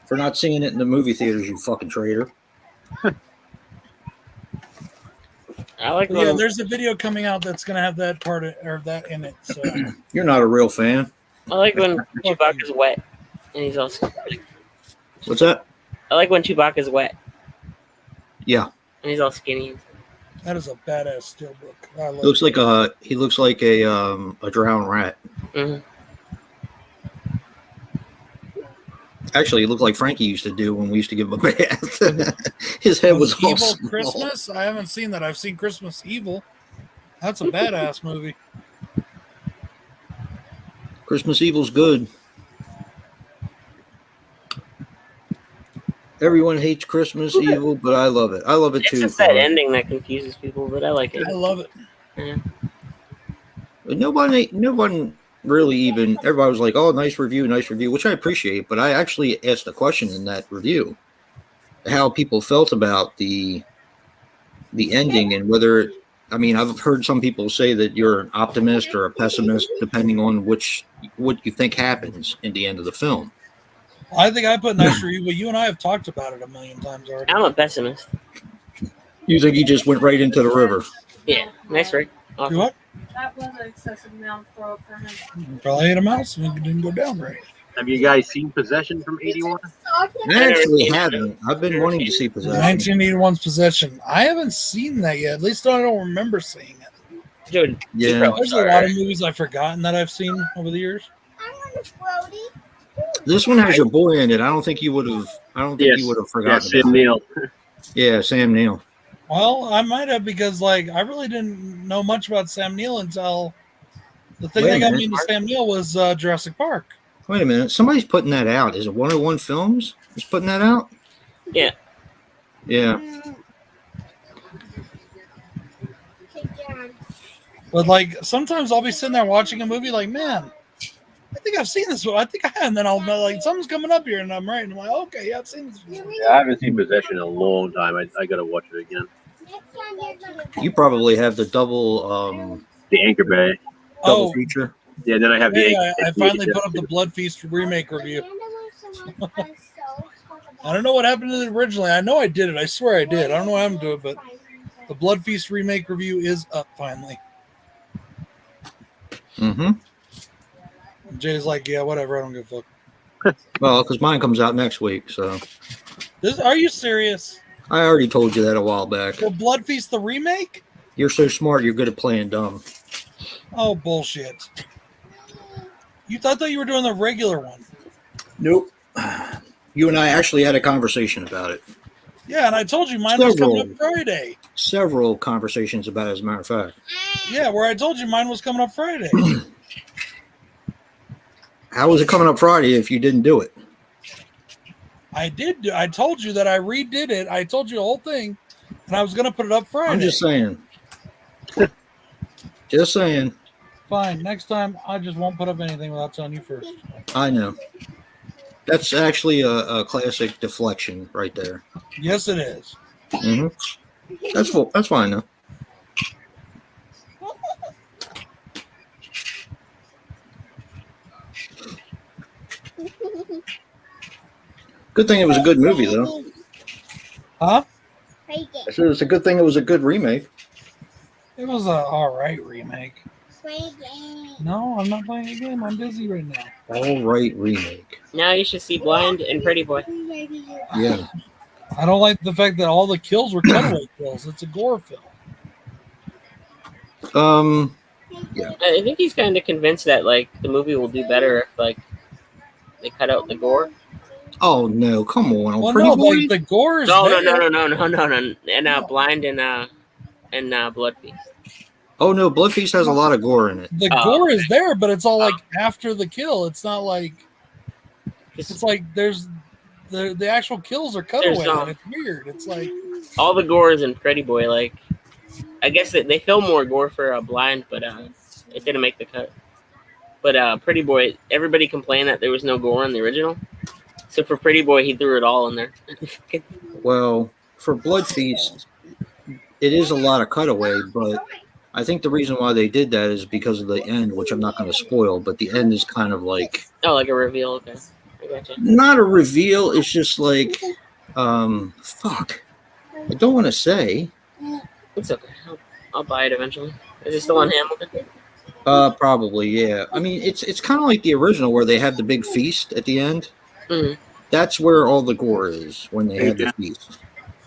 for not seeing it in the movie theaters, you fucking traitor. I like But yeah, when, there's a video coming out that's gonna have that part or that in it. So You're not a real fan. I like when Chewbacca's wet and he's also. What's that? I like when Chewbacca's wet Yeah. and he's all skinny. that is a badass steelbook. I love Looks like he looks like a drowned rat. Mm-hmm. Actually, he looked like Frankie used to do when we used to give him a bath. His head was all Evil small. Christmas. I haven't seen that. I've seen Christmas Evil. That's a badass movie. Christmas Evil's good. Everyone hates Christmas Evil, but I love it. I love it It's too. just that ending that confuses people, but I like it. I love it. Yeah. But no one really even. Everybody was like, "Oh, nice review," which I appreciate. But I actually asked a question in that review, how people felt about the ending and whether. I mean, I've heard some people say that you're an optimist or a pessimist, depending on what you think happens in the end of the film. I think I put nice review, but you and I have talked about it a million times already. I'm a pessimist. You think he just went right into the river? Yeah, nice, Rick. You Awesome. what? That was an excessive amount of throw for him. You probably ate a mouse and it didn't go down right. Have you guys seen Possession from '81? I actually haven't. I've been wanting to see Possession. 1981's Possession. I haven't seen that yet. At least I don't remember seeing it. Dude, Yeah. There's a lot of movies I've forgotten that I've seen over the years. This one has your boy in it. I don't think you would have. I don't think you would have forgotten. Yes, Sid about it. Neal. Yeah, Sam Neill. Well, I might have because I really didn't know much about Sam Neill until the thing Wait a that got minute. me into Sam Neill was Jurassic Park. Wait a minute. Somebody's putting that out. Is it 101 Films? Is putting that out? Yeah. Yeah. But like sometimes I'll be sitting there watching a movie, like, man, I think I've seen this one. I think I have, and then I'll be like, something's coming up here, and I'm right, and I'm like, okay, yeah, I've seen this before. Yeah, I haven't seen Possession in a long time. I gotta watch it again. You probably have the double The Anchor Bay. double Oh, feature. Yeah, then I have the hey, Anchor I finally put up the Blood Feast remake review. I don't know what happened to it originally. I know I did it. I swear I did. I don't know what happened to it, but the Blood Feast remake review is up finally. Mm-hmm. Jay's like, yeah, whatever. I don't give a fuck. Well, because mine comes out next week, so Are you serious? I already told you that a while back. For Blood Feast the remake? You're so smart, you're good at playing dumb. Oh, bullshit. I thought you were doing the regular one. Nope. You and I actually had a conversation about it. Yeah, and I told you mine was coming up Friday. Several conversations about it, as a matter of fact. Yeah, where I told you mine was coming up Friday. How was it coming up Friday if you didn't do it? I did. I told you that I redid it. I told you the whole thing, and I was going to put it up Friday. I'm just saying. Just saying. Fine. Next time, I just won't put up anything without telling you first. I know. That's actually a classic deflection right there. Yes, it is. Mm-hmm. That's fine, though. Good thing it was a good movie, though. Huh? I said it's a good thing it was a good remake. It was a all right remake. No, I'm not playing a game. I'm busy right now. All right remake. Now you should see Blind and Pretty Boy. Yeah. I don't like the fact that all the kills were cutaway kills. It's a gore film. Yeah. I think he's kind of convinced that like the movie will do better if like they cut out the gore. Oh no! Come on, Well, Pretty no, Boy. like the gore is No, there. and Blind and Blood Feast. Oh no, Blood Feast has a lot of gore in it. The gore is there, but it's all like after the kill. It's not like it's like there's the actual kills are cutaway. And it's weird. It's like all the gore is in Pretty Boy. Like I guess they filmed more gore for Blind, but it didn't make the cut. But Pretty Boy, everybody complained that there was no gore in the original. So for Pretty Boy, he threw it all in there. Well, for Blood Feast, it is a lot of cutaway, but I think the reason why they did that is because of the end, which I'm not going to spoil, but the end is kind of like... Oh, like a reveal, okay. I gotcha. Not a reveal, it's just like... fuck. I don't want to say. It's okay. I'll buy it eventually. Is it still on Hamilton? Probably, yeah. I mean, it's kind of like the original where they have the big feast at the end. Mm-hmm. That's where all the gore is, when they have the feast.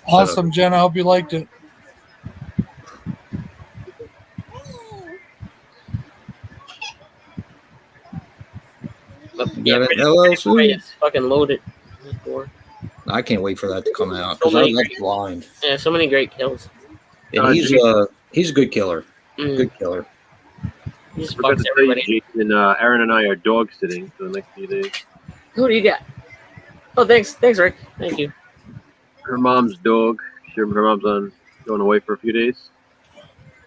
awesome, Jen. I hope you liked it. Yeah, LLC? it's fucking loaded with gore. I can't wait for that to come out because I like Blind. Yeah, so many great kills. And he's a good killer. Good killer. He just Forgot fucks to tell you, everybody. Jason, Aaron and I are dog sitting for the next few days. Who do you got? Oh, thanks, Rick. Thank you. Her mom's dog. Her mom's going away for a few days.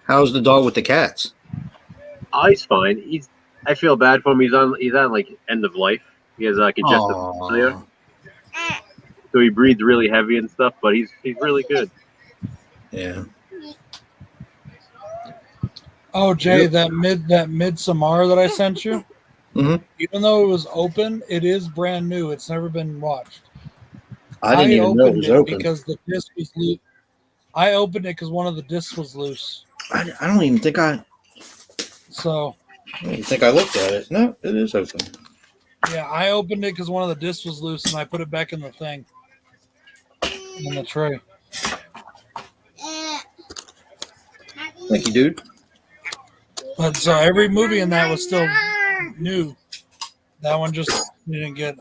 How's the dog with the cats? Oh, he's fine. I feel bad for him. He's on like end of life. He has congestive failure. So he breathes really heavy and stuff, but he's really good. Yeah. Oh, Jay, that Midsommar that I sent you, even though it was open, it is brand new. It's never been watched. I didn't even know it was open because the disc was loose. I opened it because one of the discs was loose. I don't even think I looked at it. No, it is open. Yeah, I opened it because one of the discs was loose, and I put it back in the thing, in the tray. Thank you, dude. But so every movie in that was still new. That one just didn't get.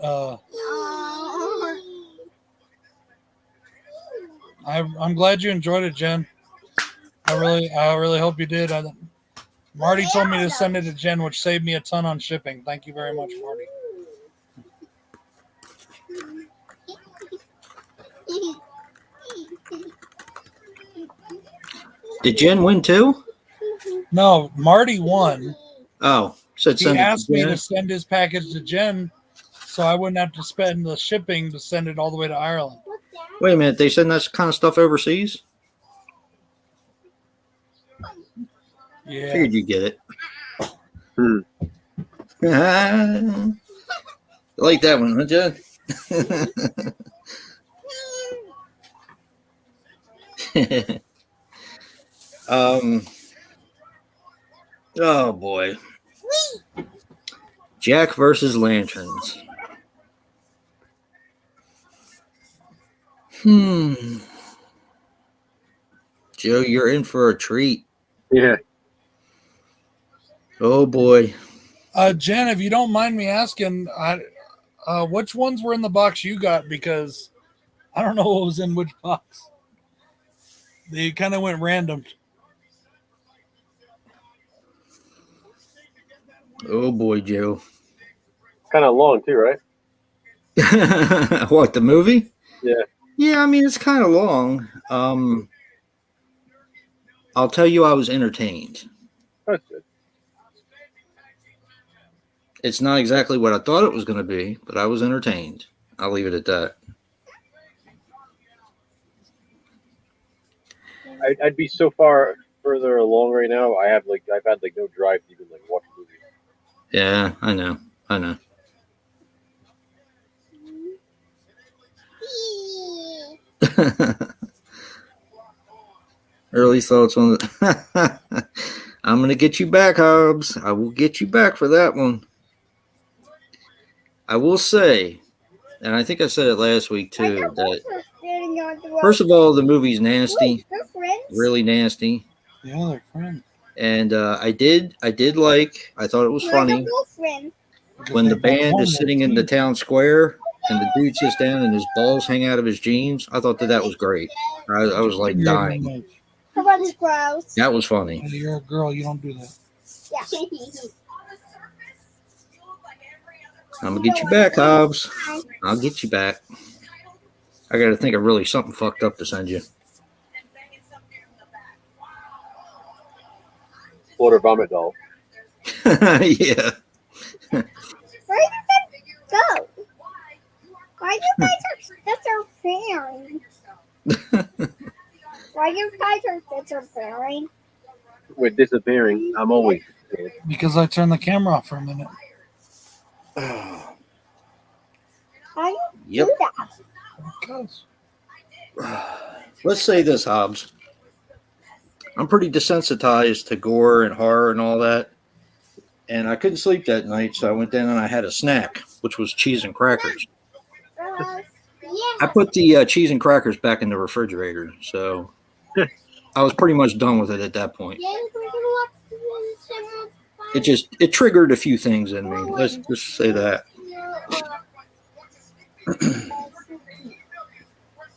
I'm glad you enjoyed it, Jen. I really hope you did. Marty told me to send it to Jen, which saved me a ton on shipping. Thank you very much, Marty. Did Jen win too? No, Marty won. Oh, said He send it asked to me Jen. to send his package to Jen, so I wouldn't have to spend the shipping to send it all the way to Ireland. Wait a minute, they send that kind of stuff overseas? Yeah. Figured you get it. Hmm. I like that one, huh, Jen? Oh boy. Jack versus Lanterns. Joe, you're in for a treat. Yeah. Oh boy. Jen, if you don't mind me asking, which ones were in the box you got? Because I don't know what was in which box. They kind of went random. Oh boy, Joe. Kind of long too, right? What, the movie? Yeah. Yeah, I mean it's kind of long. I'll tell you, I was entertained. That's good. It's not exactly what I thought it was going to be, but I was entertained. I'll leave it at that. I'd be so far further along right now. I've had no drive to even like watch movies. Yeah, I know. Early thoughts on the. I'm going to get you back, Hobbs. I will get you back for that one. I will say, and I think I said it last week too, that first of all, the movie's nasty, really nasty. Yeah, they're friends. And I thought it was funny when the band is sitting in the town square and the dude sits down and his balls hang out of his jeans. I thought that was great. I was like dying. That was funny. You're a girl. You don't do that. I'm going to get you back, Hobbs. I'll get you back. I got to think of really something fucked up to send you. Water vomit doll. Yeah. Where did that go? Why you guys are disappearing? Why you guys are disappearing? We're disappearing. I'm always disappearing. Because I turned the camera off for a minute. Why you Yep. do that? Because. Let's say this, Hobbs. I'm pretty desensitized to gore and horror and all that. And I couldn't sleep that night, so I went down and I had a snack, which was cheese and crackers. Yeah. I put the cheese and crackers back in the refrigerator, so I was pretty much done with it at that point. It triggered a few things in me. Let's just say that.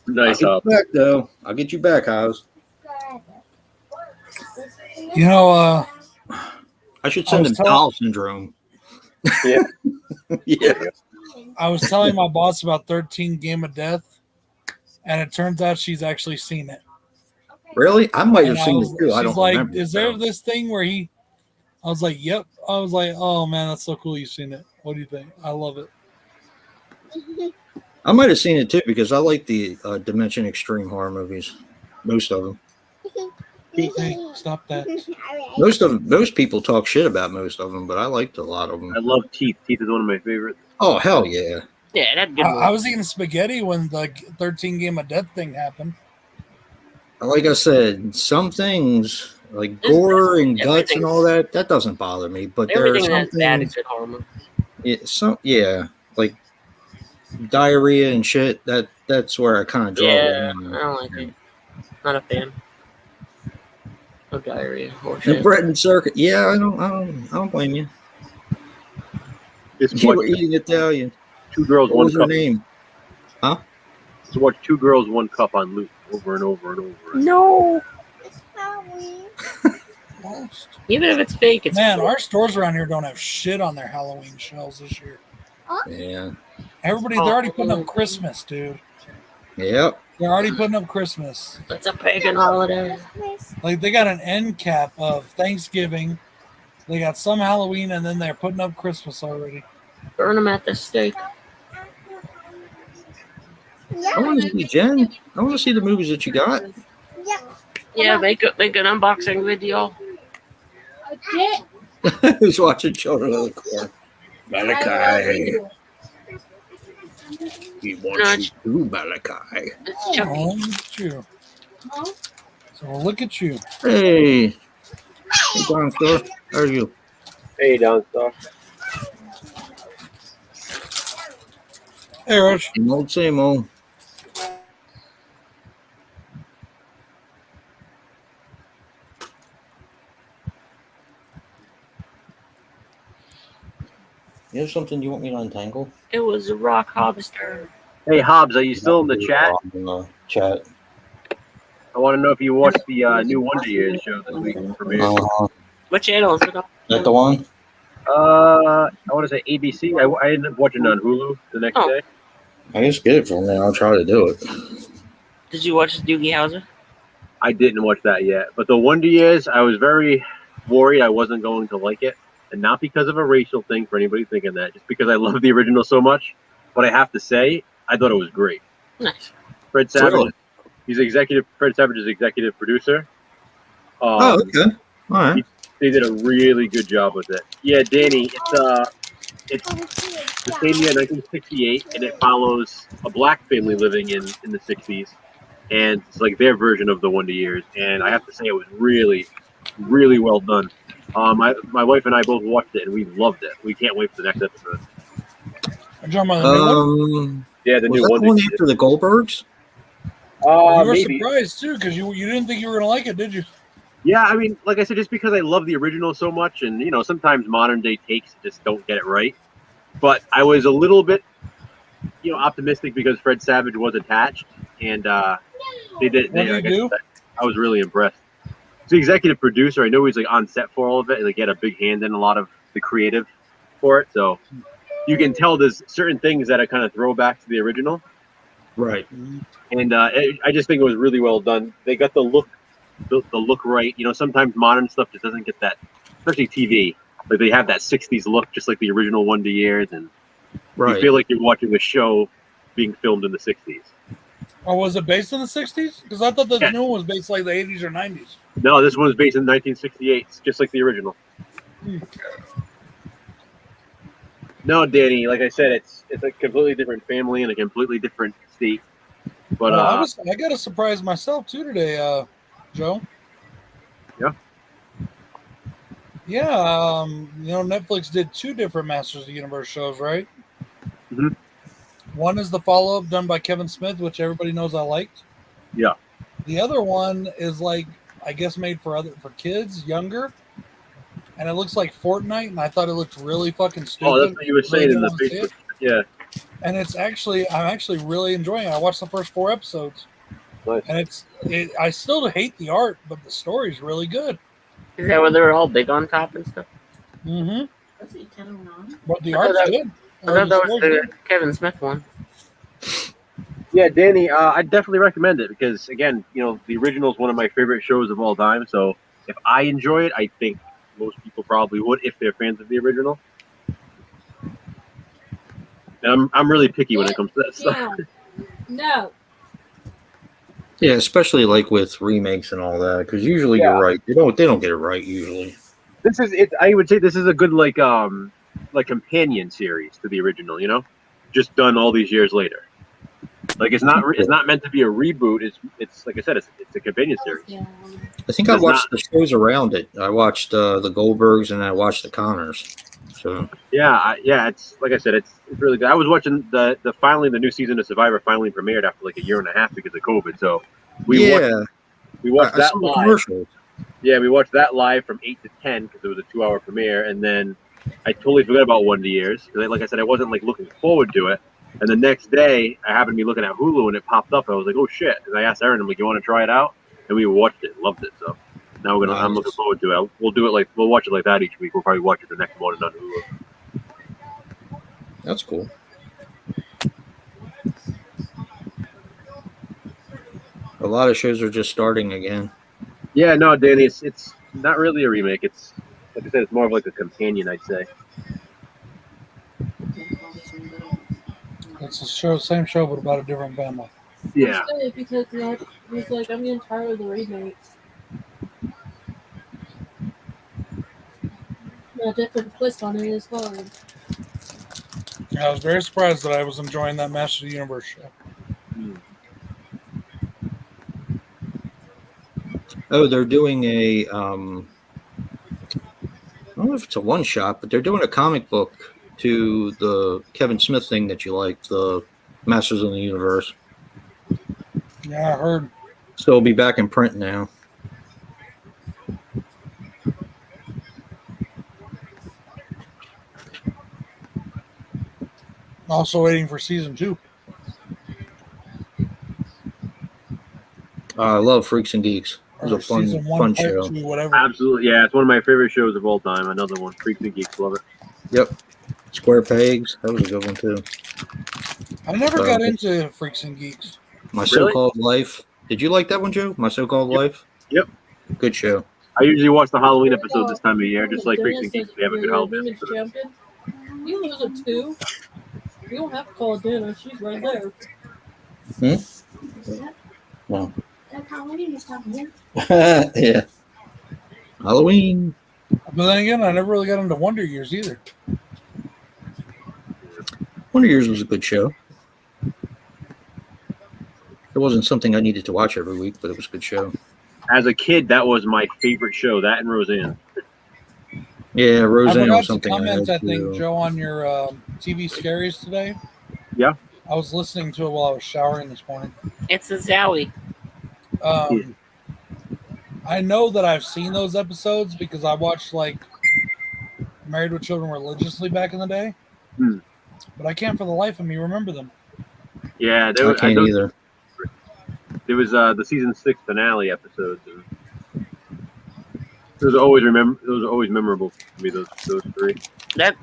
Nice I'll up. get you back, though. I'll get you back, Hobbs. You know, I should send him Doll Syndrome. Yeah. Yeah. I was telling my boss about 13 Game of Death, and it turns out she's actually seen it. Really? I might have And seen it too. I she's don't like, remember. is there this thing where he? I was like, yep. I was like, oh man, that's so cool. You've seen it. What do you think? I love it. I might have seen it too because I like the Dimension Extreme horror movies. Most of them. Hey, stop that. Most people talk shit about most of them, but I liked a lot of them. I love Teeth. Teeth is one of my favorites. Oh hell yeah! Yeah, that's good. I was eating spaghetti when the 13 Game of Death thing happened. Like I said, some things like gore and guts and all that doesn't bother me. But there are Everything some that's bad things, is horror movie. like diarrhea and shit. That's where I kind of draw the Yeah, line. I don't like it. Not a fan. No diarrhea or The shit. bread and circuit. Yeah, I don't blame you. Just You watch were eating Italian. Two girls, What one was her cup. name? Just watch Two Girls, One Cup on loop over and over and over. No. It's Halloween. Even if it's fake, it's Man, fake. our stores around here don't have shit on their Halloween shelves this year. Yeah. Everybody, they're already putting up Christmas, dude. Yep. They're already putting up Christmas. It's a pagan holiday. Like they got an end cap of Thanksgiving. They got some Halloween, and then they're putting up Christmas already. Burn them at the stake. I want to see Jen. I want to see the movies that you got. Yeah, make an unboxing video. Who's watching Children of the Corn? Malachi. We want you to, Malachi. It's Chucky. Oh, look at you. So look at you. Hey. Hey, Donstar. How are you? Hey, Downstar. Hey, Rush. Same old, same old. You have something you want me to untangle? It was a rock Hobbster. Hey, Hobbs, are you still in the chat? Chat. I want to know if you watched the new Wonder Years show this week. Premiere. What channel is it on? Is that the one? I want to say ABC. I ended up watching it on Hulu the next day. I just get it from there. I'll try to do it. Did you watch Doogie Howser? I didn't watch that yet. But the Wonder Years, I was very worried I wasn't going to like it. And not because of a racial thing for anybody thinking that, just because I love the original so much. But I have to say, I thought it was great. Nice. Fred Savage, Really? Fred Savage is executive producer. Oh, okay. All right. They did a really good job with it. Yeah, Danny, it's the same year, 1968, and it follows a black family living in the 60s. And it's like their version of the Wonder Years. And I have to say, it was really, really well done. My wife and I both watched it, and we loved it. We can't wait for the next episode. Yeah, the was new that Wonder one Years. after the Goldbergs? You were Maybe. surprised too because you didn't think you were gonna like it, did you? Yeah, I mean, like I said, just because I love the original so much, and sometimes modern day takes just don't get it right. But I was a little bit, optimistic because Fred Savage was attached, and they did. What did he do? I was really impressed. He's the executive producer. I know he's like on set for all of it, and like he had a big hand in a lot of the creative for it. So you can tell there's certain things that are kind of throwbacks to the original. Right. And I just think it was really well done. They got the look right. Sometimes modern stuff just doesn't get that, especially TV. Like they have that 60s look, just like the original Wonder Years, and you feel like you're watching a show being filmed in the 60s. Or was it based in the 60s? Because I thought the new one was based like the 80s or 90s. No, this one was based in 1968, just like the original. No, Danny, like I said, it's a completely different family and a completely different state. But I got a surprise myself too today, Joe. Yeah. Yeah, Netflix did 2 different Masters of the Universe shows, right? Mm-hmm. One is the follow-up done by Kevin Smith, which everybody knows I liked. Yeah. The other one is like, I guess made for kids, younger. And it looks like Fortnite, and I thought it looked really fucking stupid. Oh, that's what you were saying in the Facebook. Yeah. And I'm actually really enjoying it. I watched the first 4 episodes. Nice. And I still hate the art, but the story's really good. Is that where they're all big on top and stuff? Mm-hmm. But the I art's thought good. I thought that was the Kevin Smith one. Yeah, Danny, I definitely recommend it because, again, the original is one of my favorite shows of all time. So if I enjoy it, I think most people probably would if they're fans of the original. And I'm really picky when it comes to that stuff. No. Yeah, especially like with remakes and all that, because usually you're right. They don't get it right usually. This is it. I would say this is a good like companion series to the original. Just done all these years later. Like it's not meant to be a reboot. It's like I said, it's a companion series. Yeah. I think I watched the shows around it. I watched the Goldbergs and I watched the Connors. So yeah. It's like I said, it's really good. I was watching the new season of Survivor finally premiered after like a year and a half because of COVID. So we watched that live. Commercials. Yeah, we watched that live from 8 to 10 because it was a 2-hour premiere, and then I totally forgot about Wonder Years because, like I said, I wasn't like looking forward to it. And the next day, I happened to be looking at Hulu and it popped up. I was like, "Oh shit!" And I asked Aaron, "I'm like, you want to try it out?" And we watched it, loved it. So now I'm looking forward to it. We'll watch it like that each week. We'll probably watch it the next morning on Hulu. That's cool. A lot of shows are just starting again. Yeah, no, Danny, it's not really a remake. It's like I said, it's more of like a companion, I'd say. It's a show, same show, but about a different family. Yeah. Because he's like, I'm getting tired of the remakes. A different twist on it is hard. I was very surprised that I was enjoying that Master of the Universe show. Oh, they're doing a I don't know if it's a one shot, but they're doing a comic book to the Kevin Smith thing that you like, the Masters of the Universe. Yeah, I heard. So it'll be back in print now. Also waiting for season 2. I love Freaks and Geeks. It was Or a fun, season 1, fun part show. 2, whatever. Absolutely, yeah. It's one of my favorite shows of all time. Another one, Freaks and Geeks, love it. Yep. Square Pegs. That was a good one too. I never got into Freaks and Geeks. My Really? So-Called Life. Did you like that one, Joe? My So-Called Life? Yep. Good show. I usually watch the Halloween episodes this time of year, just like Freaks and Geeks. We have a good Halloween episode. Champion. You lose a 2. You don't have to call it dinner. She's right there. Well. That's Halloween is coming. Yeah. Halloween. But then again, I never really got into Wonder Years either. Wonder Years was a good show. It wasn't something I needed to watch every week, but it was a good show. As a kid, that was my favorite show. That and Roseanne. Yeah, I Roseanne forgot was to something comment, I had think, to- Joe, on your TV Scaries today. Yeah. I was listening to it while I was showering this morning. It's a Zowie. I know that I've seen those episodes because I watched like Married with Children religiously back in the day. But I can't for the life of me remember them. Yeah, I can't either. There was the season 6 finale episodes. And those are always memorable to me. Those 3. That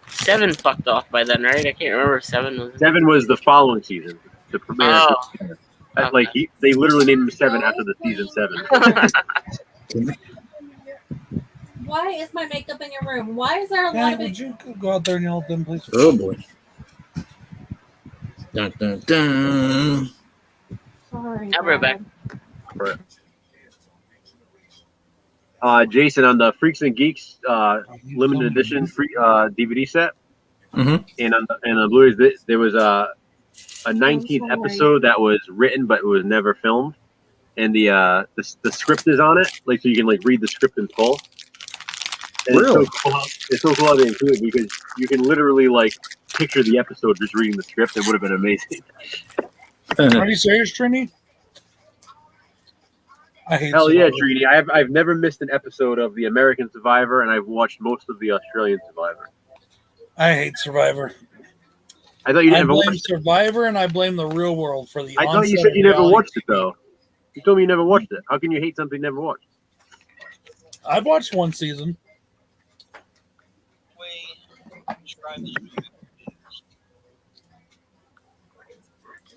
7 fucked off by then, right? I can't remember if 7 was. 7 was the following season. The premiere. Oh. That's like they literally named him 7 after the season 7. Why is my makeup in your room? Why is there a lot Danny, of would you go out there and yell at them, please? Oh boy. Dun, dun, dun. Sorry. I'll be right back. Jason, on the Freaks and Geeks limited edition free DVD set, Mhm. and on the Blu-rays, there was a 19th episode that was written but it was never filmed, and the script is on it, like so you can like read the script in full. And Really? It's so cool how they include it because you can literally like picture the episode just reading the script. It would have been amazing. Are you serious, Trini? I hate Hell yeah, Survivor. Trini! I've never missed an episode of the American Survivor, and I've watched most of the Australian Survivor. I hate Survivor. I thought you I never blame watched it. Survivor and I blame the real world for the I thought you onset said of you never reality watched it TV. though. You told me you never watched it. How can you hate something you never watched? I've watched one season.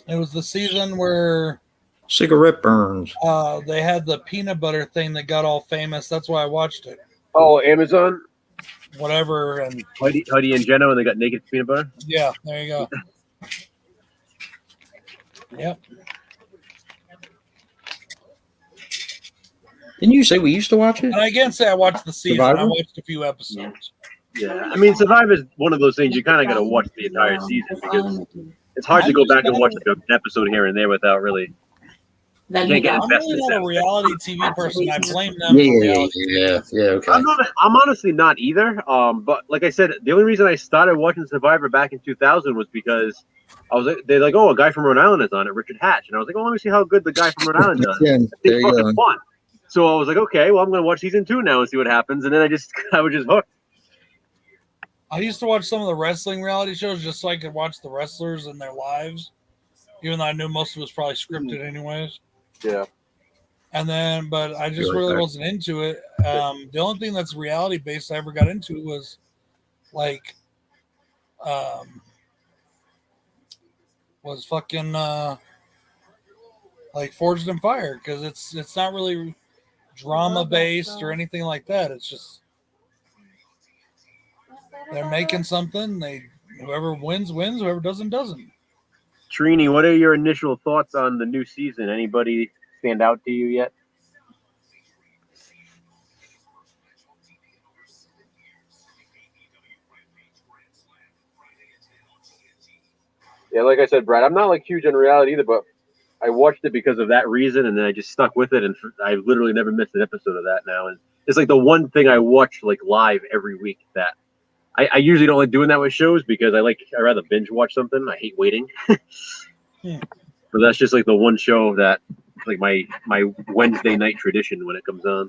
It was the season where Cigarette burns. they had the peanut butter thing that got all famous. That's why I watched it. Oh, Amazon, Whatever, and Heidi and Jenna, and they got naked peanut butter. yeah, there you go. Yep. Didn't you say we used to watch it? And I can't say I watched the season. I Survivor? watched a few episodes. Yeah, I mean, Survivor is one of those things you kind of got to watch the entire season because it's hard to go back and watch like an episode here and there without really. Then Can't get I'm invested really in not a that. reality TV person. I blame them for reality. Yeah. Okay. I'm honestly not either. But like I said, the only reason I started watching Survivor back in 2000 was because they're like, oh, a guy from Rhode Island is on it, Richard Hatch, and I was like, oh, let me see how good the guy from Rhode Island does. Yeah, there It's you fucking go. fun. So I was like, okay, well, I'm going to watch season 2 now and see what happens. And then I was just hooked. I used to watch some of the wrestling reality shows just so I could watch the wrestlers and their lives, even though I knew most of it was probably scripted anyways. Yeah. And then, but I just Really really fair. wasn't into it. The only thing that's reality based I ever got into was like, was fucking like Forged in Fire, because it's not really drama based or anything like that. It's just they're making something. Whoever wins wins. Whoever doesn't. Trini, what are your initial thoughts on the new season? Anybody stand out to you yet? Yeah, like I said, Brad, I'm not like huge on reality either, but I watched it because of that reason, and then I just stuck with it, and I literally never missed an episode of that now. And it's like the one thing I watch like live every week that I usually don't like doing that with shows because I rather binge watch something. I hate waiting. But that's just like the one show that like my Wednesday night tradition when it comes on.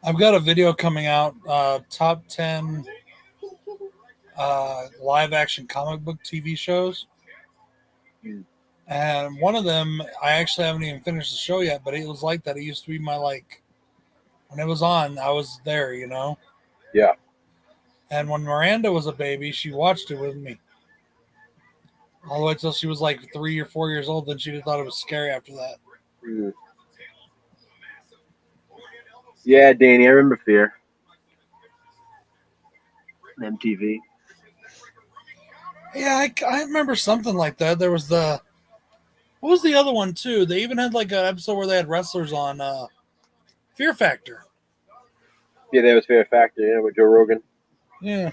I've got a video coming out, top 10 live action comic book TV shows. And one of them, I actually haven't even finished the show yet, but it was like that. It used to be my, when it was on, I was there, you know? Yeah. And when Miranda was a baby, she watched it with me. All the way until she was like 3 or 4 years old. Then she thought it was scary after that. Mm. Yeah, Danny, I remember Fear. MTV. Yeah, I remember something like that. There was what was the other one too? They even had like an episode where they had wrestlers on Fear Factor. Yeah, that was Fear Factor, yeah, with Joe Rogan. Yeah.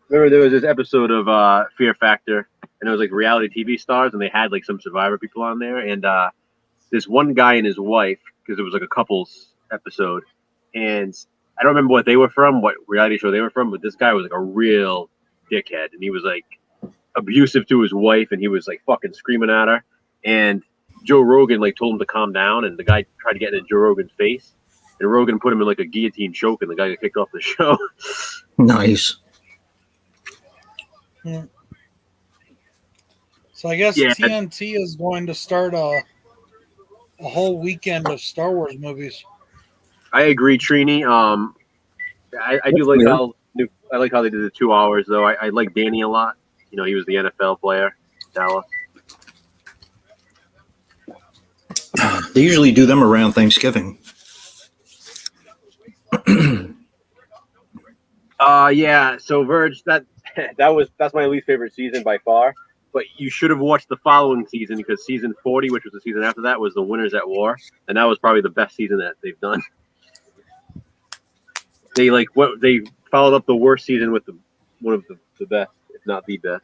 Remember there was this episode of Fear Factor, and it was like reality TV stars, and they had like some Survivor people on there, and this one guy and his wife, because it was like a couples episode, and I don't remember what they were from, what reality show they were from, but this guy was like a real dickhead, and he was like abusive to his wife, and he was like fucking screaming at her, and Joe Rogan like told him to calm down, and the guy tried to get in Joe Rogan's face, and Rogan put him in like a guillotine choke, and the guy got kicked off the show. Nice. Yeah. So I guess TNT is going to start a whole weekend of Star Wars movies. I agree, Trini. I do like I like how they did the 2 hours though. I like Danny a lot. You know, he was the NFL player, Dallas. They usually do them around Thanksgiving. Yeah. So Verge, that's my least favorite season by far. But you should have watched the following season because season 40, which was the season after that, was the Winners at War, and that was probably the best season that they've done. They followed up the worst season with one of the best, if not the best.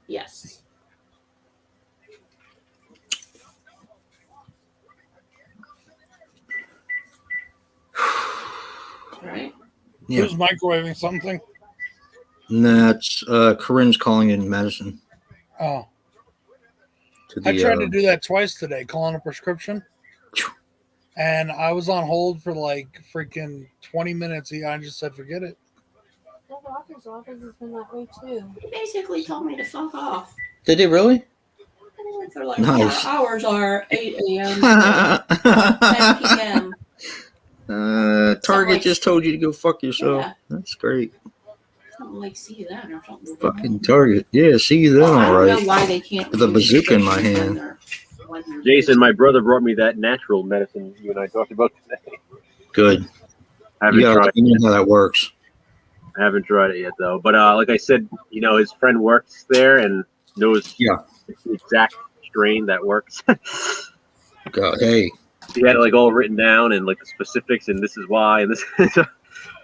Yes. Right. Yeah. Who's microwaving something? That's Corinne's calling in medicine. Oh. I tried to do that twice today, calling a prescription. And I was on hold for like freaking 20 minutes. I just said, forget it. The doctor's office has been that way too. He basically told me to fuck off. Did they really? They're like, nice. Our hours are 8 a.m. to 10 p.m. Target just told you to go fuck yourself. Yeah. That's great. Something like see you then or something. Fucking Target. Yeah, see you then, all right. I don't know why they can't. With a bazooka in my hand. Jason, my brother brought me that natural medicine you and I talked about today. Good. I haven't tried it. How that works. I haven't tried it yet, though. But like I said, you know, his friend works there and knows the exact strain that works. God, hey. He had it like all written down and like the specifics and this is why and this.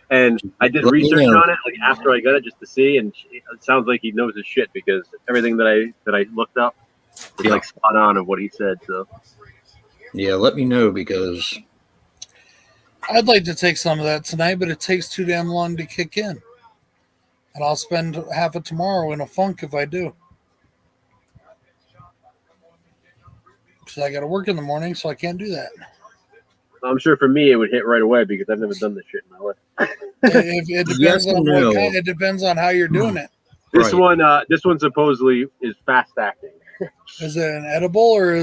And I did research on it like after I got it just to see, and it sounds like he knows his shit because everything that I looked up was like spot on of what he said. So yeah, let me know because I'd like to take some of that tonight, but it takes too damn long to kick in, and I'll spend half of tomorrow in a funk if I do. Because I got to work in the morning, so I can't do that. I'm sure for me it would hit right away because I've never done this shit in my life. It depends Yes on and what no. kind. It depends on how you're doing it. This Right. this one supposedly is fast acting. Is it an edible or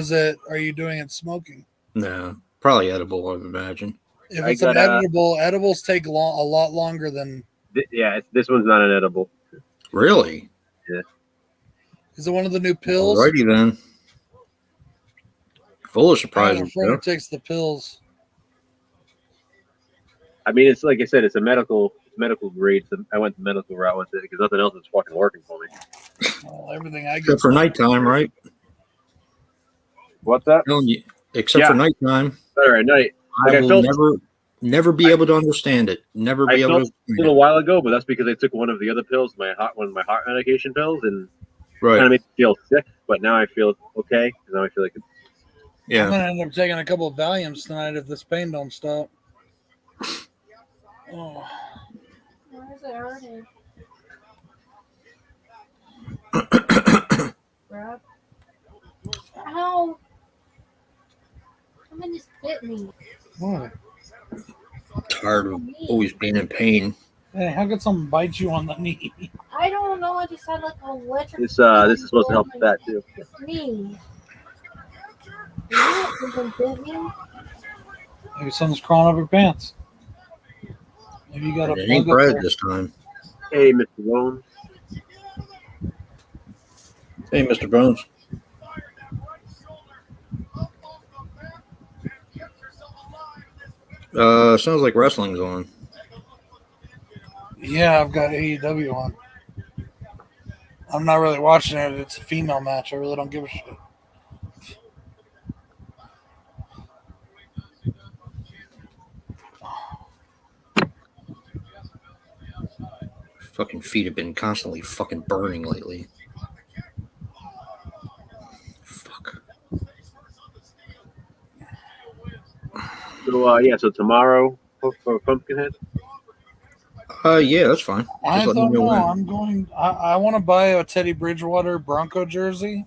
are you doing it smoking? No, probably edible, I would imagine. If I it's an got a- edible, edibles take a lot longer than. This one's not an edible. Really? Is it one of the new pills? Alrighty then. Full of I have a surprises, friend bro. who takes the pills. I mean, it's like I said, it's a medical grade. So I went the medical route with it because nothing else is fucking working for me. Well, everything I get. Except for nighttime, right? What's that? Except for nighttime. Better at night. Like, I I will felt never be able to understand it. Never I be able felt to a understand little it. while ago, but that's because I took one of the other pills, one of my heart medication pills, and kind of Right. made me feel sick. But now I feel okay. Now I feel like I'm Yeah. gonna end up taking a couple of Valiums tonight if this pain don't stop. Oh. Where is it hurting? Grab. Ow! Someone just bit me. What? Tired of always being in pain. Hey, how could someone bite you on the knee? I don't know. I just had like an electric. this is supposed to help with that too. It's me. Someone bit me. Maybe someone's crawling up your pants. Maybe you got a It plug ain't up bread there. this time. Hey, Mr. Bones. Hey, Mr. Bones. Sounds like wrestling's on. Yeah, I've got AEW on. I'm not really watching it. It's a female match. I really don't give a shit. Fucking feet have been constantly fucking burning lately. Fuck. So so tomorrow for Pumpkinhead. Yeah, that's fine. I Just let me don't know know. when. I'm going. I want to buy a Teddy Bridgewater Bronco jersey,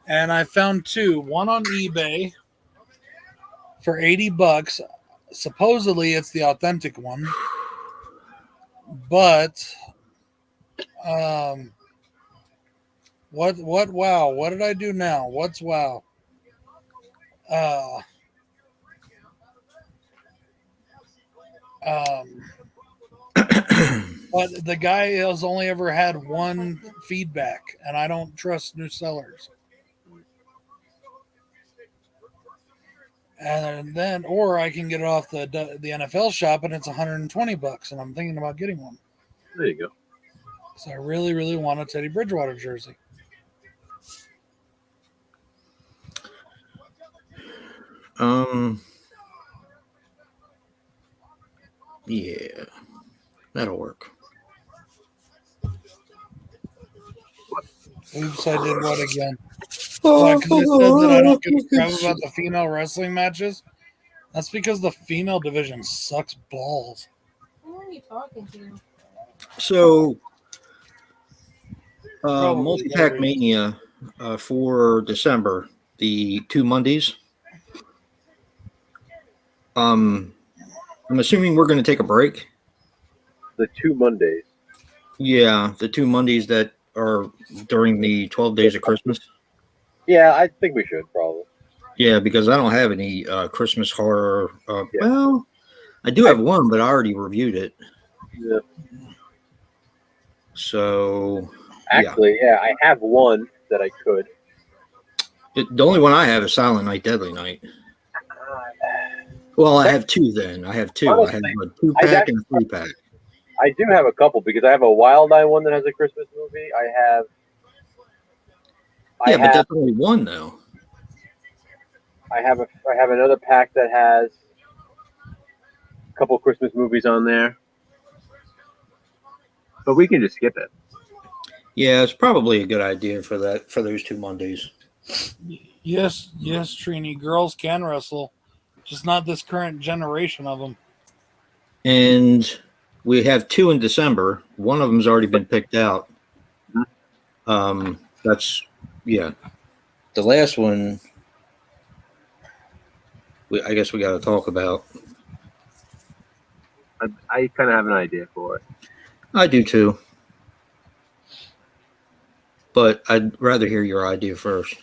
and I found two. One on eBay for $80. Supposedly, it's the authentic one, but what? Wow! What did I do now? What's wow? But the guy has only ever had one feedback, and I don't trust new sellers. And then, or I can get it off the NFL shop, and it's $120, and I'm thinking about getting one. There you go. So I really, really want a Teddy Bridgewater jersey. Yeah, that'll work. Oops, I did what again? Why? Because I said that I don't give a crap about the female wrestling matches. That's because the female division sucks balls. Who are you talking to? So, Probably multi-pack Larry. mania for December, the 2 Mondays. I'm assuming we're going to take a break. The 2 Mondays. Yeah, the 2 Mondays that are during the 12 days of Christmas. Yeah, I think we should probably. Yeah, because I don't have any Christmas horror. Yeah. Well, I do have one, but I already reviewed it. Yeah. So, Actually, yeah, I have one that I could. the only one I have is Silent Night, Deadly Night. Well, I have two then. I have two. I have a 2-pack and a 3-pack. I do have a couple because I have a Wild Eye one that has a Christmas movie. But that's only one though. I have another pack that has a couple Christmas movies on there. But we can just skip it. Yeah, it's probably a good idea for those 2 Mondays. Yes, Trini. Girls can wrestle, just not this current generation of them. And we have 2 in December. One of them's already been picked out. The last one I guess we got to talk about. I kind of have an idea for it. I do too, but I'd rather hear your idea first.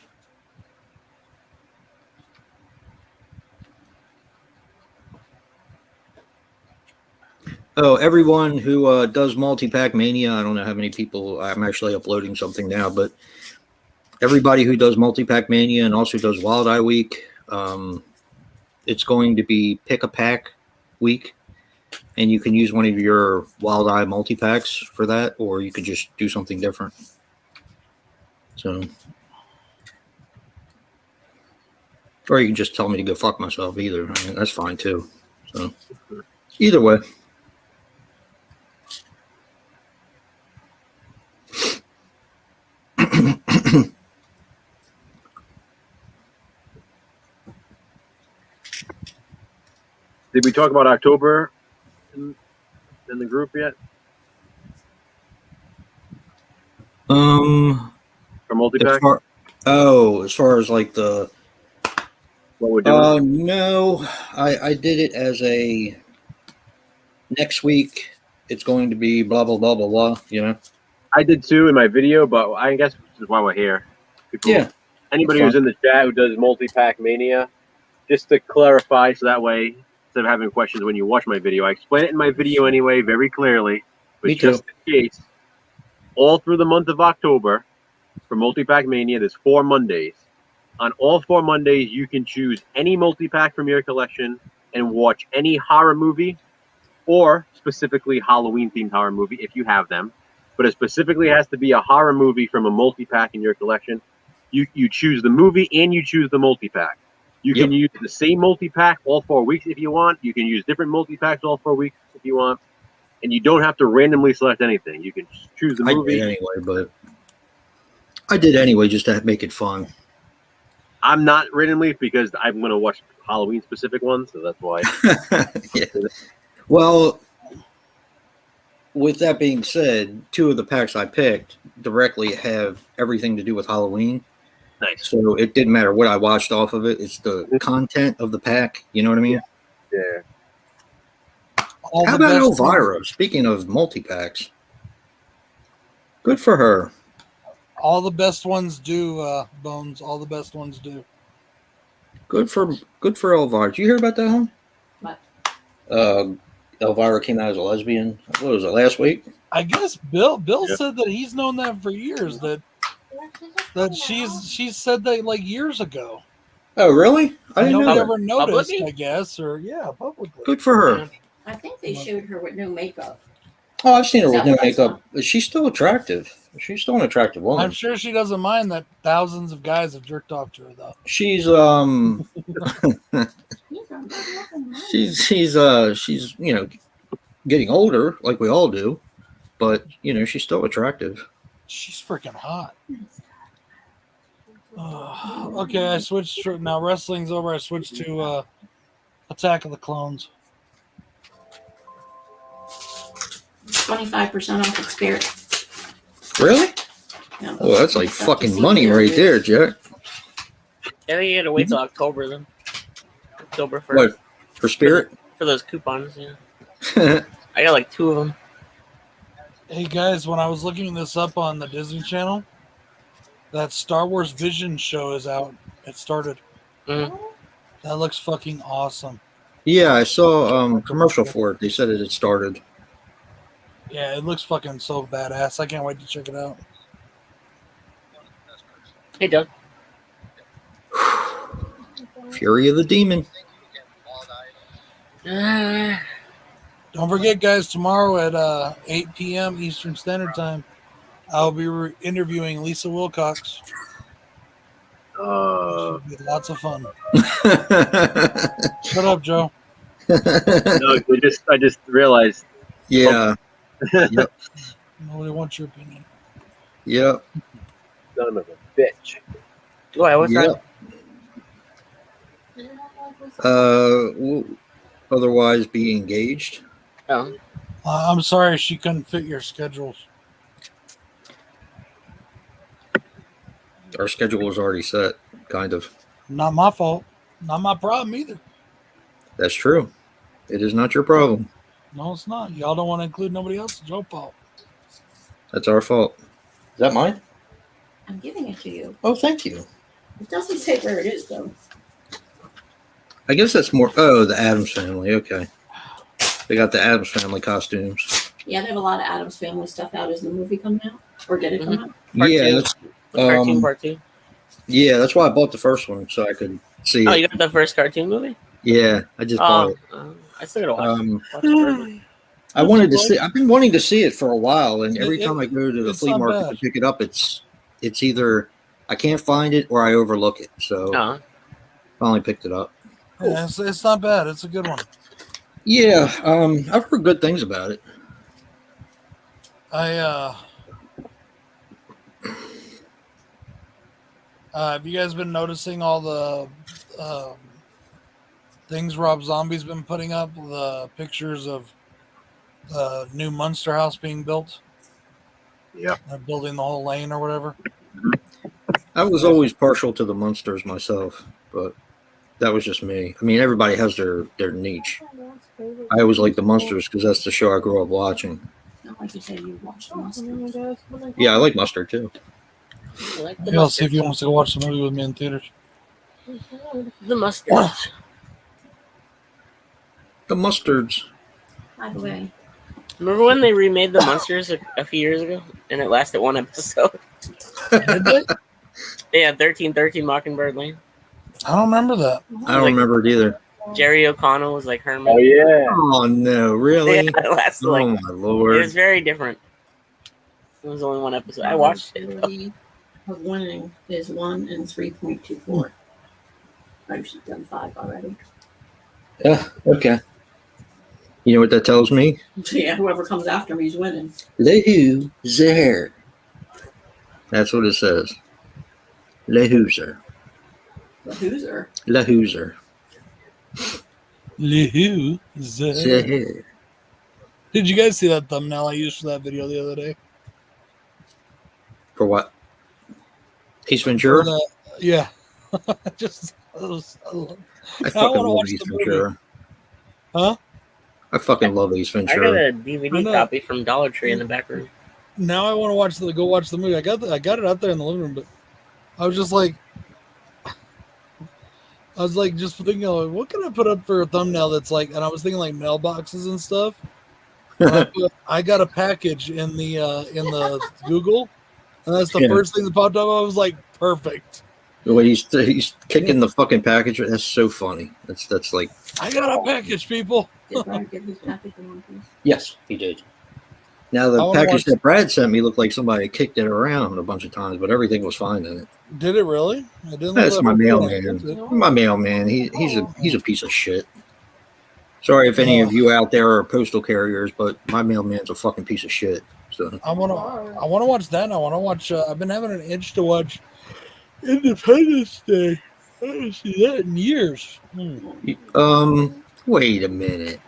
Oh, everyone who does multi-pack mania, I don't know how many people. I'm actually uploading something now, but everybody who does multi-pack mania and also does Wild Eye Week, it's going to be pick a pack week, and you can use one of your Wild Eye multi-packs for that, or you could just do something different. So, or you can just tell me to go fuck myself. Either, I mean, that's fine too. So, either way. Did we talk about October in the group yet? For multi-pack? As far as like the What we're doing? no, I did it as a next week. It's going to be blah blah blah blah blah. You know. I did too in my video, but I guess this is why we're here. People, Yeah. Anybody who's in the chat who does multi-pack mania, just to clarify, so that way instead of having questions when you watch my video, I explain it in my video anyway, very clearly. But Me too. just in case, all through the month of October for multi-pack mania, there's 4 Mondays. On all 4 Mondays, you can choose any multi-pack from your collection and watch any horror movie, or specifically Halloween-themed horror movie if you have them. But it specifically has to be a horror movie from a multi-pack in your collection. You choose the movie and you choose the multi-pack. You can use the same multi-pack all 4 weeks if you want. You can use different multi-packs all 4 weeks if you want. And you don't have to randomly select anything. You can choose the movie. I did anyway just to make it fun. I'm not randomly because I'm going to watch Halloween-specific ones, so that's why. Yeah. Well, with that being said, 2 of the packs I picked directly have everything to do with Halloween. Nice. So it didn't matter what I watched off of it. It's the content of the pack. You know what I mean? Yeah. How about Elvira? Speaking of multi-packs. Good for her. All the best ones do, Bones. All the best ones do. Good for Elvira. Did you hear about that, huh? What? Elvira came out as a lesbian. What was it, last week? I guess Bill said that he's known that for years. That she's said that like years ago. Oh, really? I didn't know Nobody that. ever noticed, Publicly? I guess, or publicly. Good for her. I think they showed her with no makeup. Oh, I've seen her with no Is that what I makeup. But she's still attractive. She's still an attractive woman. I'm sure she doesn't mind that thousands of guys have jerked off to her, though. She's she's getting older like we all do, but she's still attractive. She's freaking hot. Okay, I switched now. Wrestling's over. I switched to Attack of the Clones. 25% off at Spirit. Really? Yeah, Oh, that's like stuff to fucking see money here, right dude. there, Jack. I think you had to wait till October then. October 1st. What, for Spirit? For those coupons, yeah. I got like 2 of them. Hey guys, when I was looking this up on the Disney Channel, that Star Wars Vision show is out. It started. Mhm. That looks fucking awesome. Yeah, I saw a commercial for it. They said it had started. Yeah, it looks fucking so badass. I can't wait to check it out. Hey, Doug. Fury of the Demon. Don't forget, guys, tomorrow at 8 p.m. Eastern Standard Time, I'll be interviewing Lisa Wilcox. It'll be lots of fun. Shut up, Joe. No, I just realized. Yeah. Yep. Nobody wants your opinion. Yep. Son of a bitch. Why? What's Yep. We'll otherwise be engaged. that? Oh. I'm sorry she couldn't fit your schedules. Our schedule was already set, kind of. Not my fault. Not my problem either. That's true. It is not your problem. No, it's not. Y'all don't want to include nobody else. It's your fault. That's our fault. Is that mine? I'm giving it to you. Oh, thank you. It doesn't say where it is, though. I guess that's more. Oh, the Addams Family. Okay. They got the Addams Family costumes. Yeah, they have a lot of Addams Family stuff out. Is the movie coming out? Or did it come out? Part Yeah, two. that's, The cartoon part 2. yeah, that's why I bought the first one so I could see Oh, it. you got the first cartoon movie? Yeah, I just bought it. I still gotta watch Um, it. Watch it forever. I wanted to see. I've been wanting to see it for a while, and every It- time I go to the it's flea not market bad. to pick it up, it's either I can't find it or I overlook it. So Uh-huh. finally picked it up. Yeah, it's not bad. It's a good one. Yeah, I've heard good things about it. Have you guys been noticing all the things Rob Zombie's been putting up? The pictures of the new Munster house being built? Yeah. They're building the whole lane or whatever. I was always partial to the Munsters myself, but that was just me. I mean, everybody has their niche. I always like the Munsters because that's the show I grew up watching. Not like you said you watched the Mustard. Yeah, I like Mustard too. I like the Maybe I'll see if mustard. he wants to go watch the movie with me in theaters. The mustards. The Mustards. By the way, Remember when they remade the Munsters a few years ago, and it lasted one episode? Did they? Yeah, 1313 Mockingbird Lane. I don't remember that. I don't remember it either. Jerry O'Connell was like Herman. Oh yeah. Oh no, really? Yeah, it lasted Oh like my it lord. was very different. It was only one episode. I watched it. Probability of winning is 1 in 3.24. I've done 5 already. Yeah, okay. You know what that tells me? So yeah, whoever comes after me is winning. Loser. That's what it says. Loser. The Hooser. Loser. Did Zahir. you guys see that thumbnail I used for that video the other day? For what? Ace Ventura? Yeah. I I fucking wanna love watch Ace the movie. Ventura. Huh? I fucking love Ace I got Ventura. a I DVD know. copy from Dollar Tree in the back room. Now I want to go watch the movie. I got it out there in the living room, but I was just like, just thinking, like, what can I put up for a thumbnail that's like, and I was thinking like mailboxes and stuff. And I got a package in the Google, and that's the Yeah. first thing that popped up. I was like, perfect. The way he's kicking the fucking package. That's so funny. That's like, I got a package, people. Did Brad give his package in one piece? yes, he did. Now I the wanna package watch- that Brad sent me looked like somebody kicked it around a bunch of times, but everything was fine in it. Did it really? It didn't. That's look my like a mailman. photo. My mailman. He's a piece of shit. Sorry if any of you out there are postal carriers, but my mailman's a fucking piece of shit. So I want to watch that. And I want to watch. I've been having an itch to watch Independence Day. I haven't seen that in years. wait a minute.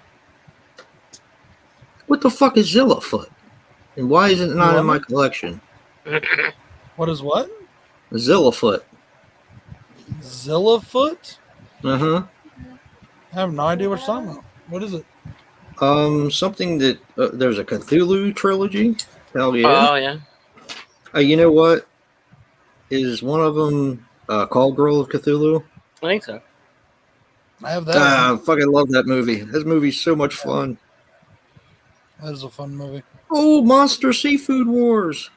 What the fuck is Zillafoot? And why is it not in my collection? What is what? Zillafoot. Zillafoot? Uh-huh. I have no idea what you're talking about. What is it? Something that there's a Cthulhu trilogy. Hell yeah. Oh yeah. You know what? Is one of them called Girl of Cthulhu? I think so. I have that. I fucking love that movie. This movie's so much fun. That is a fun movie. Oh, Monster Seafood Wars.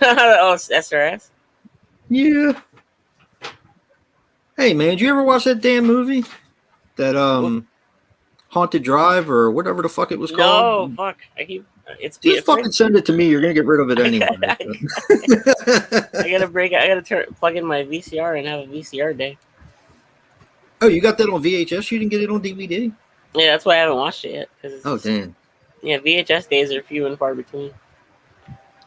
Oh, it's SRS. Yeah. Hey man, did you ever watch that damn movie? That Haunted Drive or whatever the fuck it was No, called? fuck. It's Just fucking send it to me. You're gonna get rid of it anyway. I gotta plug in my VCR and have a VCR day. Oh, you got that on VHS? You didn't get it on DVD? Yeah, that's why I haven't watched it yet. 'Cause Oh damn. Yeah, VHS days are few and far between.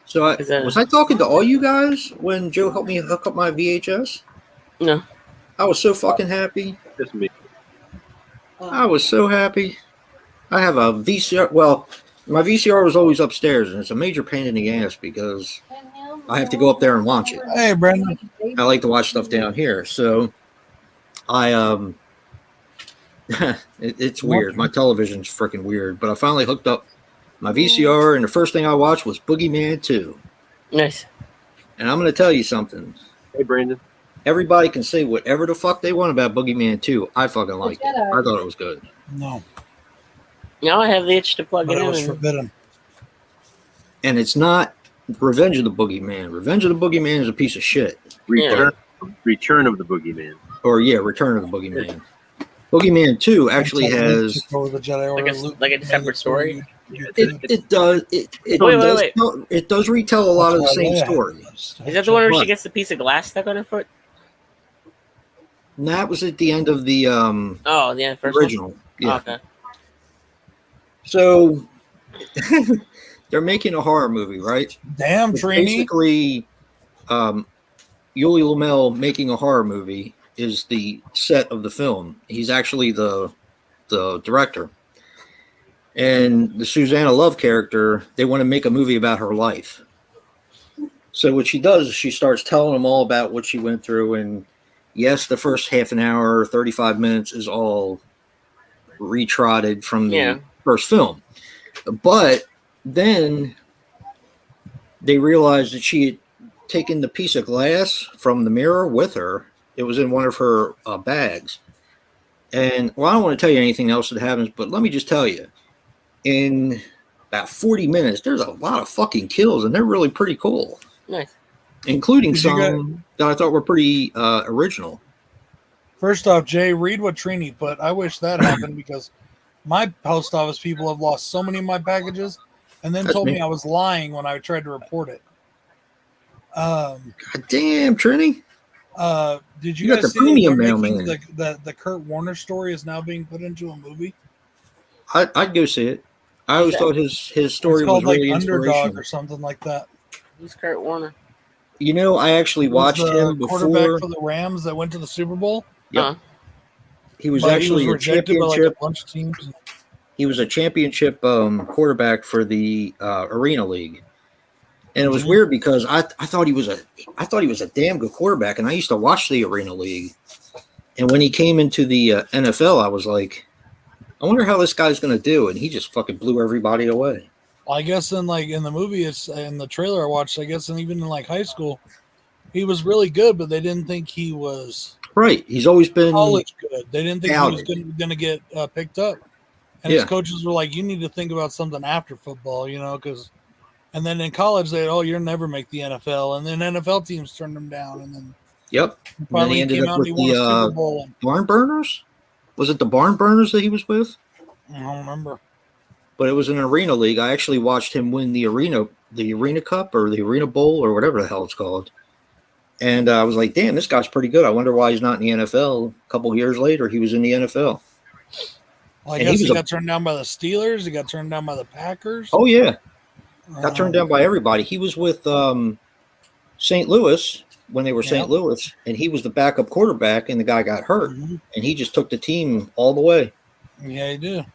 So was I talking to all you guys when Joe helped me hook up my VHS? No. I was so fucking happy. Just me. I was so happy. I have a VCR. Well, my VCR was always upstairs, and it's a major pain in the ass because I have to go up there and watch it. Hey, Brandon. I like to watch stuff down here. So I It's weird. My television's freaking weird. But I finally hooked up my VCR, and the first thing I watched was Boogeyman 2. Nice. And I'm going to tell you something. Hey, Brandon. Everybody can say whatever the fuck they want about Boogeyman 2. I fucking liked it. I thought it was good. No. Now I have the itch to plug But it it in. was and- forbidden. And it's not Revenge of the Boogeyman. Revenge of the Boogeyman is a piece of shit. Return of the Boogeyman. Or, Return of the Boogeyman. Boogeyman 2 actually has... Like a separate story? It does. It does retell a lot of the same story. Is that the one where she gets the piece of glass stuck on her foot? And that was at the end of the First original. One? Yeah. Oh, okay. So they're making a horror movie, right? Damn, It's Trini. basically, Yuli Lamel making a horror movie is the set of the film. He's actually the director. And the Susanna Love character, they want to make a movie about her life. So what she does is she starts telling them all about what she went through. And yes, the first half an hour, 35 minutes is all retrotted from the first film. But then they realized that she had taken the piece of glass from the mirror with her. It was in one of her bags. And, well, I don't want to tell you anything else that happens, but let me just tell you. In about 40 minutes, there's a lot of fucking kills, and they're really pretty cool. Nice. Including some that I thought were pretty original. First off, Jay, read what Trini put. I wish that happened because my post office people have lost so many of my packages and then told me I was lying when I tried to report it. God damn, Trini. Did you got guys the premium mail, making man. the Kurt Warner story is now being put into a movie? I'd go see it. I always thought his story was really Underdog or something like that. Who's Kurt Warner? You know, I actually watched him before. Quarterback for the Rams that went to the Super Bowl. Yeah, he was actually a championship. A bunch of teams. He was a championship quarterback for the Arena League, and it was weird because I thought he was a damn good quarterback, and I used to watch the Arena League. And when he came into the NFL, I was like, I wonder how this guy's going to do, and he just fucking blew everybody away. Well, I guess in the movie, it's in the trailer I watched. I guess, and even in high school, he was really good, but they didn't think he was right. He's always been college good. They didn't think he was going to get picked up, and his coaches were like, "You need to think about something after football, because." And then in college, you'll never make the NFL, and then NFL teams turned him down, and then finally he ended up with the Barn Burners. Was it the Barn Burners that he was with? I don't remember. But it was an Arena League. I actually watched him win the Arena Cup or the Arena Bowl or whatever the hell it's called. And I was like, damn, this guy's pretty good. I wonder why he's not in the NFL. A couple of years later, he was in the NFL. Well, I guess he got turned down by the Steelers. He got turned down by the Packers. Oh, yeah. Got turned down by everybody. He was with St. Louis when they were St. Louis, and he was the backup quarterback, and the guy got hurt, and he just took the team all the way. Yeah, he did.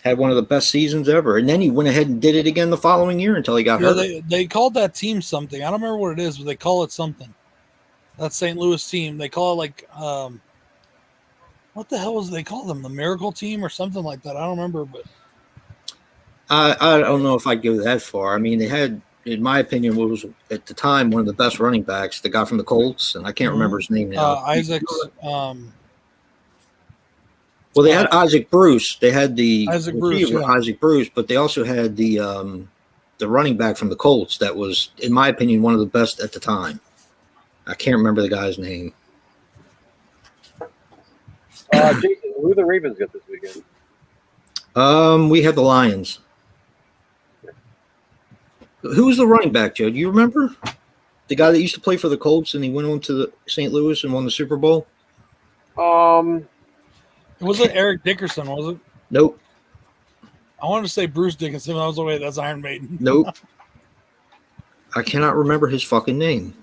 Had one of the best seasons ever, and then he went ahead and did it again the following year until he got hurt. They called that team something. I don't remember what it is, but they call it something. That St. Louis team, they call it like what the hell was they call them? The Miracle Team or something like that. I don't remember, but I don't know if I'd go that far. I mean, they had, in my opinion, what was at the time one of the best running backs, the guy from the Colts, and I can't remember his name now. Isaac's. Well, they had Isaac Bruce. They had the Isaac Bruce, but they also had the running back from the Colts that was, in my opinion, one of the best at the time. I can't remember the guy's name. Jason, who the Ravens got this weekend? We had the Lions. Who was the running back, Joe? Do you remember? The guy that used to play for the Colts and he went on to the St. Louis and won the Super Bowl? Was it Eric Dickerson, was it? Nope. I wanted to say Bruce Dickinson. I was like, wait, that's Iron Maiden. Nope. I cannot remember his fucking name.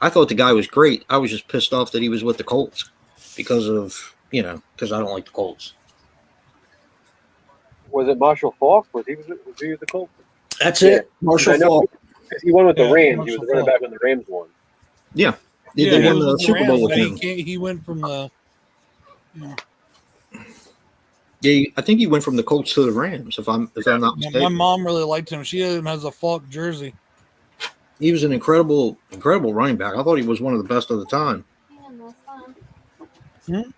I thought the guy was great. I was just pissed off that he was with the Colts because I don't like the Colts. Was it Marshall Faulk? Was he with the Colts? That's it. Marshall Faulk. He won with the Rams. He was the running back when the Rams won. Yeah. They won the Super Bowl with him. He went from the Yeah, I think he went from the Colts to the Rams. If I'm not Yeah, mistaken. my mom really liked him. She even has a Falk jersey. He was an incredible running back. I thought he was one of the best of the time. You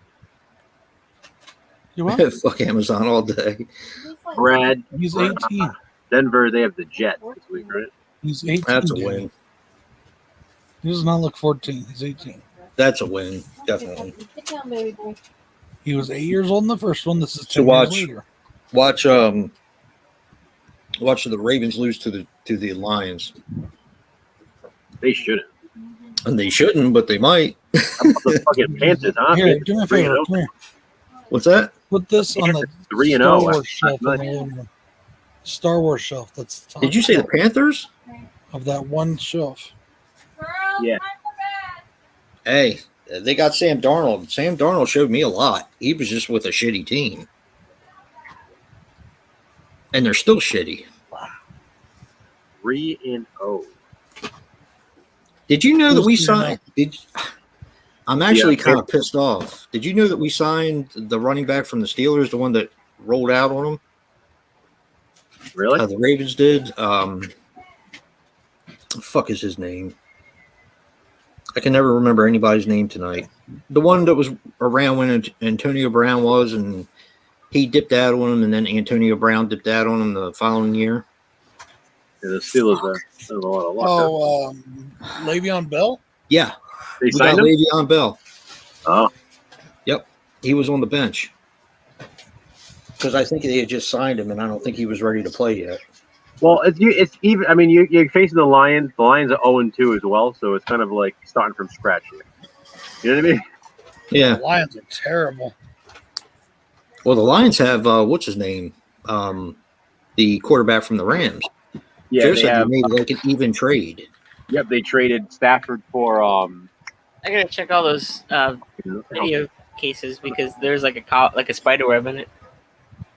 what? Fuck Amazon all day. Brad, He's 18. Denver, they have the Jets this week, right? He's 18. That's a dude. win. He does not look 14. He's 18. That's a win, definitely. Sit down, baby boy. He was 8 years old in the first one. This is 10 So years watch- later. Watch the Ravens lose to the Lions. They shouldn't. And they shouldn't, but they might. How about the fucking Panthers, huh? Here, do me a favor. 3-0. Come here. What's that? Put this on the 3-0. Star Wars That's shelf. nice. In the living room. Star Wars shelf. That's the top Did you say the Panthers? of that one shelf. Yeah. Hey, they got Sam Darnold. Sam Darnold showed me a lot. He was just with a shitty team. And they're still shitty. 3-0. Did you know that we Who's signed? I'm actually Yeah. kind of pissed off. Did you know that we signed the running back from the Steelers, the one that rolled out on them? Really? The Ravens did. Fuck is his name? I can never remember anybody's name tonight. The one that was around when Antonio Brown was, and he dipped out on him, and then Antonio Brown dipped out on him the following year. Yeah, the Steelers have a lot of luck. Oh, Le'Veon Bell? Yeah, They we got signed him? Le'Veon Bell. Oh, Yep, he was on the bench because I think they had just signed him, and I don't think he was ready to play yet. well, it's even. I mean, you're facing the Lions. The Lions are 0-2 as well, so it's kind of like starting from scratch here. You know what I mean? Yeah. The Lions are terrible. Well, the Lions have what's his name, the quarterback from the Rams. Yeah, Joe they said have. they made like an even trade. Yep, they traded Stafford for I gotta check all those video cases because there's like a spider web in it.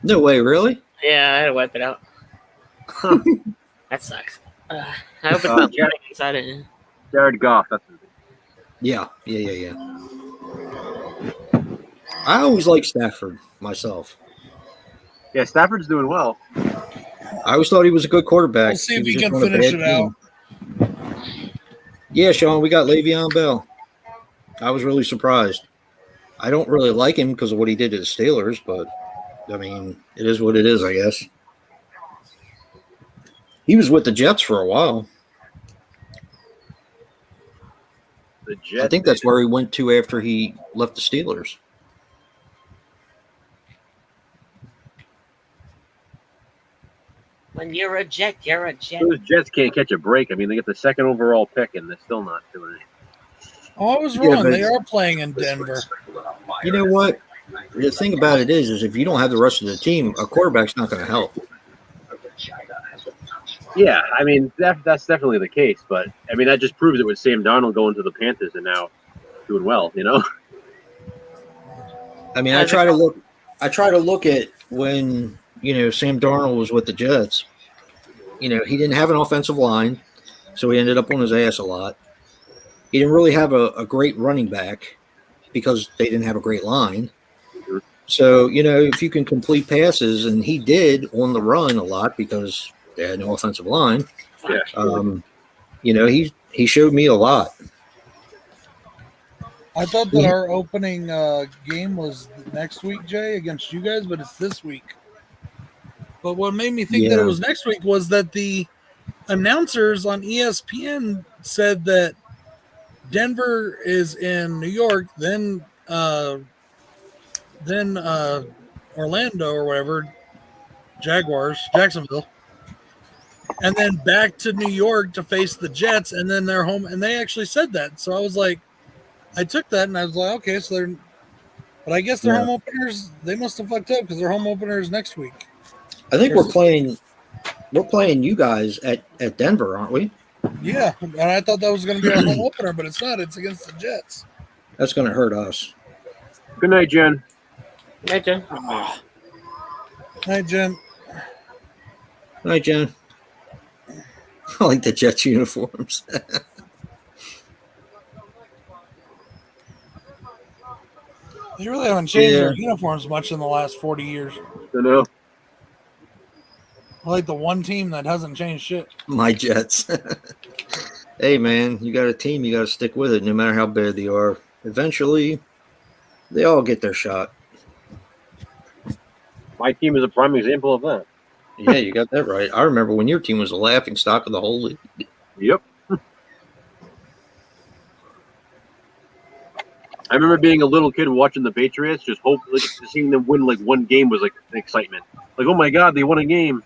No way, really? Yeah, I had to wipe it out. That sucks. I hope it's not drowning inside it. Jared Goff. That's his name. Yeah. I always liked Stafford myself. Yeah, Stafford's doing well. I always thought he was a good quarterback. We'll see if was we just can on a finish bad it out. team. Yeah, Sean, we got Le'Veon Bell. I was really surprised. I don't really like him because of what he did to the Steelers, but I mean, it is what it is, I guess. He was with the Jets for a while. The Jets. I think that's where he went to after he left the Steelers. When you're a jet, you're a jet. Those Jets can't catch a break. I mean, they get the second overall pick, and they're still not doing anything. Oh, I was Yeah, wrong. but- They are playing in Denver. You know what? The thing about it is if you don't have the rest of the team, a quarterback's not going to help. Yeah, I mean that's definitely the case, but I mean that just proves it with Sam Darnold going to the Panthers and now doing well. You know, I mean, I try to look at when Sam Darnold was with the Jets. He didn't have an offensive line, so he ended up on his ass a lot. He didn't really have a great running back because they didn't have a great line. So if you can complete passes, and he did on the run a lot because they had no offensive line. yeah. He showed me a lot. I thought that our opening game was next week, Jay, against you guys, but it's this week. But what made me think that it was next week was that the announcers on ESPN said that Denver is in New York, then Orlando or whatever, Jacksonville, and then back to New York to face the Jets, and then they're home. And they actually said that, so I was like, I took that and I was like, okay, so they're, but I guess their home openers, they must have fucked up because their home opener is next week. I think we're playing you guys at Denver, aren't we? Yeah, and I thought that was going to be our home opener, but it's not. It's against the Jets. That's going to hurt us. Good night, Jen. Hey, Jen. Hi, Jen. All right, Jen. I like the Jets uniforms. They really haven't changed their Yeah. uniforms much in the last 40 years. I know. I like the one team that hasn't changed shit. My Jets. Hey, man, you got a team, you got to stick with it no matter how bad they are. Eventually, they all get their shot. My team is a prime example of that. Yeah, you got that right. I remember when your team was the laughing stock of the whole league. Yep. I remember being a little kid watching the Patriots, just hoping, seeing them win like one game was like an excitement. Like, oh my god, they won a game.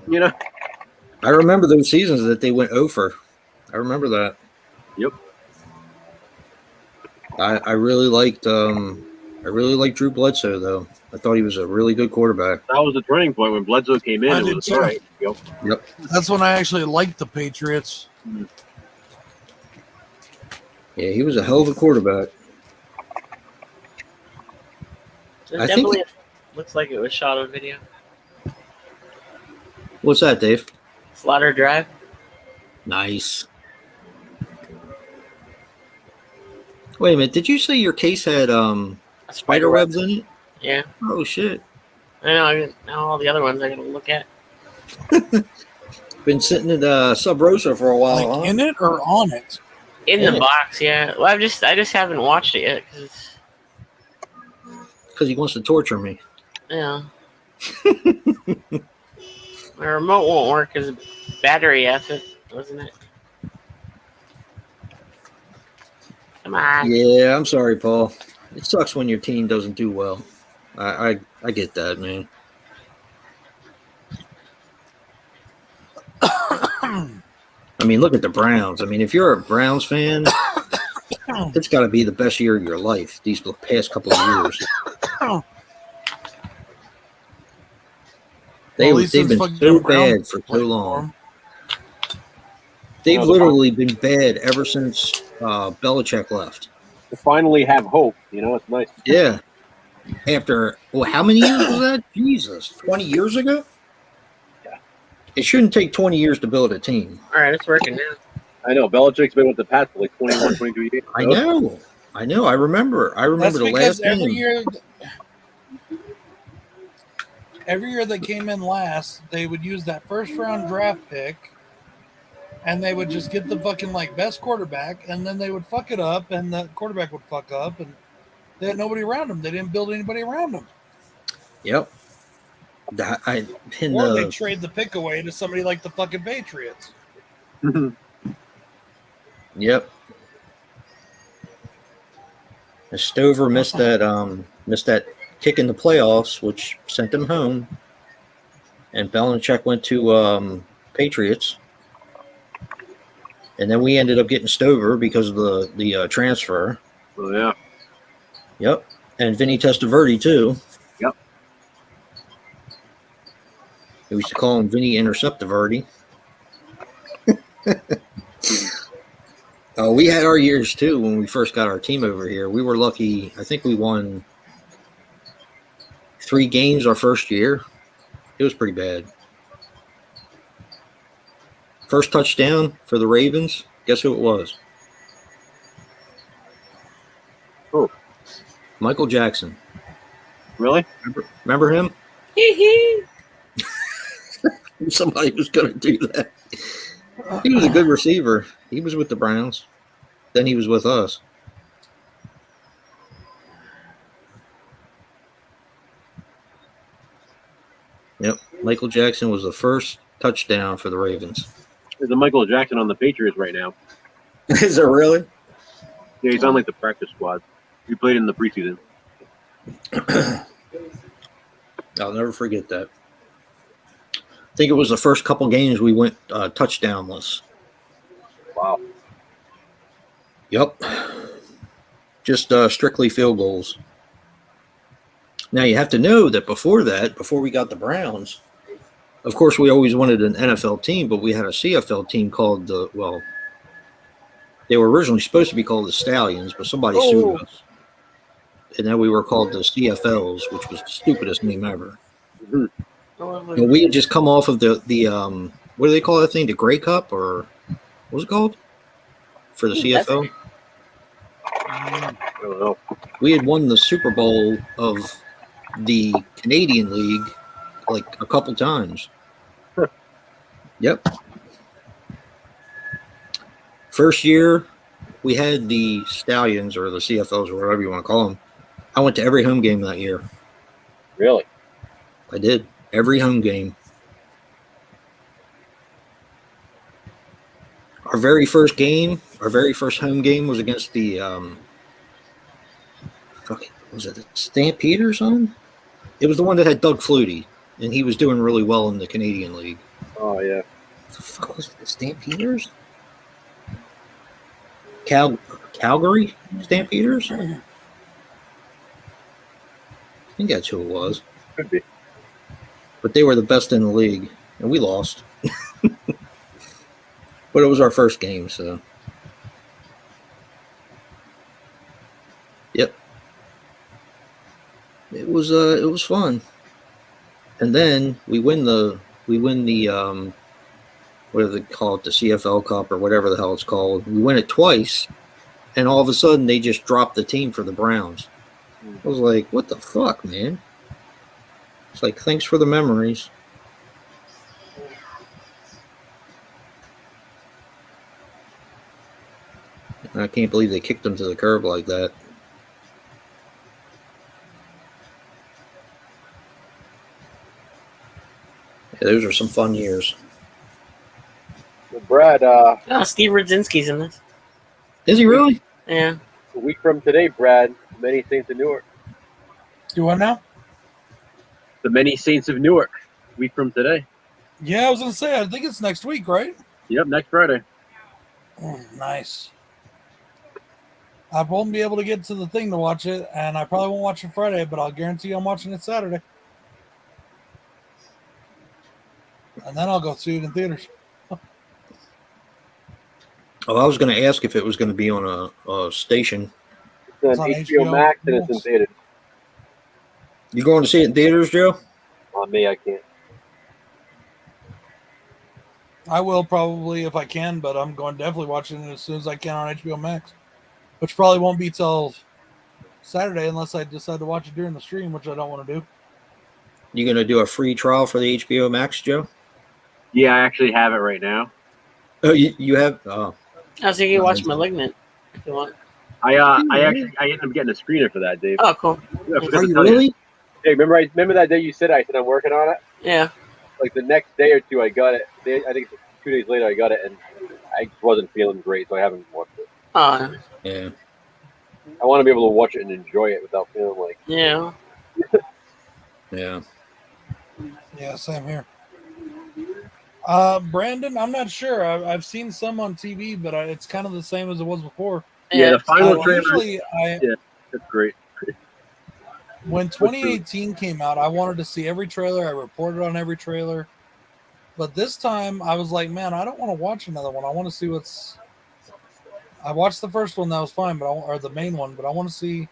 You know? I remember those seasons that they went over. I remember that. Yep. I really liked Drew Bledsoe though. I thought he was a really good quarterback. That was the turning point when Bledsoe came in. I It did was too. all right. Yep. That's when I actually liked the Patriots. Yeah, he was a hell of a quarterback. It I think- definitely looks like it was shot on video. What's that, Dave? Slaughter Drive. Nice. Wait a minute. Did you say your case had spider webs in it? Yeah. Oh shit. I know. Now all the other ones I gotta look at. Been sitting at Sub Rosa for a while. Like huh? in it or on it? In Yeah. the box, yeah. Well, I just haven't watched it yet because Because he wants to torture me. yeah. My remote won't work because battery acid, wasn't it? Come on. Yeah, I'm sorry, Paul. It sucks when your team doesn't do well. I get that, man. I mean, look at the Browns. I mean, if you're a Browns fan, it's got to be the best year of your life these past couple of years. Well, at least They've it's been fucking so Browns bad for so playing for long. 'em. They've Well, literally been bad ever since Belichick left. To finally have hope, you know, it's nice. Yeah. After, how many years was that? Jesus, 20 years ago? Yeah. It shouldn't take 20 years to build a team. All right, it's working now. I know. Belichick's been with the Pats for like 21, 22 years. I know. I remember. That's the because last every year they came in last, they would use that first round draft pick, and they would just get the fucking like best quarterback, and then they would fuck it up, and the quarterback would fuck up, and they had nobody around them. They didn't build anybody around them. Yep. Or they trade the pick away to somebody like the fucking Patriots. Yep. Stover missed that kick in the playoffs, which sent them home. And Belichick went to Patriots. And then we ended up getting Stover because of the transfer. Oh, yeah. Yep. And Vinny Testaverde, too. Yep. We used to call him Vinny Interceptiverde. We had our years, too, when we first got our team over here. We were lucky. I think we won 3 games our first year. It was pretty bad. First touchdown for the Ravens. Guess who it was? Who? Michael Jackson. Really? Remember him? Hee Somebody was going to do that. He was a good receiver. He was with the Browns. Then he was with us. Yep. Michael Jackson was the first touchdown for the Ravens. There's a Michael Jackson on the Patriots right now. Is it really? Yeah, he's on like the practice squad. He played in the preseason. I'll never forget that. I think it was the first couple games we went touchdownless. Wow. Yep. Just strictly field goals. Now, you have to know that before we got the Browns, of course, we always wanted an NFL team, but we had a CFL team called they were originally supposed to be called the Stallions, but somebody sued us. And then we were called the CFLs, which was the stupidest name ever. Mm-hmm. And we had just come off of the what do they call that thing? The Grey Cup, or what was it called? For the CFL? I don't know. We had won the Super Bowl of the Canadian League like a couple times. Yep. First year, we had the Stallions or the CFLs or whatever you want to call them. I went to every home game that year. Really? I did. Every home game. Our very first home game was against the was it the Stampede or something? It was the one that had Doug Flutie, and he was doing really well in the Canadian League. Oh yeah. What the fuck was it? The Stampeders? Calgary Stampeders? I think that's who it was. Could be. But they were the best in the league, and we lost. But it was our first game, so. Yep. It was fun. And then we win the what do they call it, the CFL Cup or whatever the hell it's called. We win it twice, and all of a sudden they just dropped the team for the Browns. I was like, what the fuck, man? It's like, thanks for the memories. I can't believe they kicked them to the curb like that. Yeah, those are some fun years. Well, Brad, Oh, Steve Radzinski's in this. Is he really? Yeah. a week from today, Brad, many saints of Newark. Do what now? The many saints of Newark. A week from today. Yeah, I was gonna say. I think it's next week, right? Yep, next Friday. Nice. I won't be able to get to the thing to watch it, and I probably won't watch it Friday, but I'll guarantee I'm watching it Saturday. And then I'll go see it in theaters. Oh, I was going to ask if it was going to be on a station. It's on HBO Max and it's in theaters. You going to see it in theaters, Joe? On me, I can't. I will probably if I can, but I'm going to definitely watching it as soon as I can on HBO Max, which probably won't be till Saturday unless I decide to watch it during the stream, which I don't want to do. You going to do a free trial for the HBO Max, Joe? Yeah, I actually have it right now. Oh, you have? Oh. Oh, so you can watch Malignant if you want. I ended up getting a screener for that, Dave. Oh, cool. Yeah, I forgot Are to you tell really? Hey, remember that day you said I said I'm working on it? Yeah. Like the next day or two, I got it. I think 2 days later, I got it, and I just wasn't feeling great, so I haven't watched it. Oh, Yeah. I want to be able to watch it and enjoy it without feeling like. yeah. Yeah. Yeah, same here. Brandon, I'm not sure. I've seen some on TV, but it's kind of the same as it was before. Yeah, the final trailer. Usually, That's great. when 2018 came out, I wanted to see every trailer. I reported on every trailer. But this time, I was like, man, I don't want to watch another one. I want to see what's. I watched the first one, that was fine, but or the main one, but I want to see.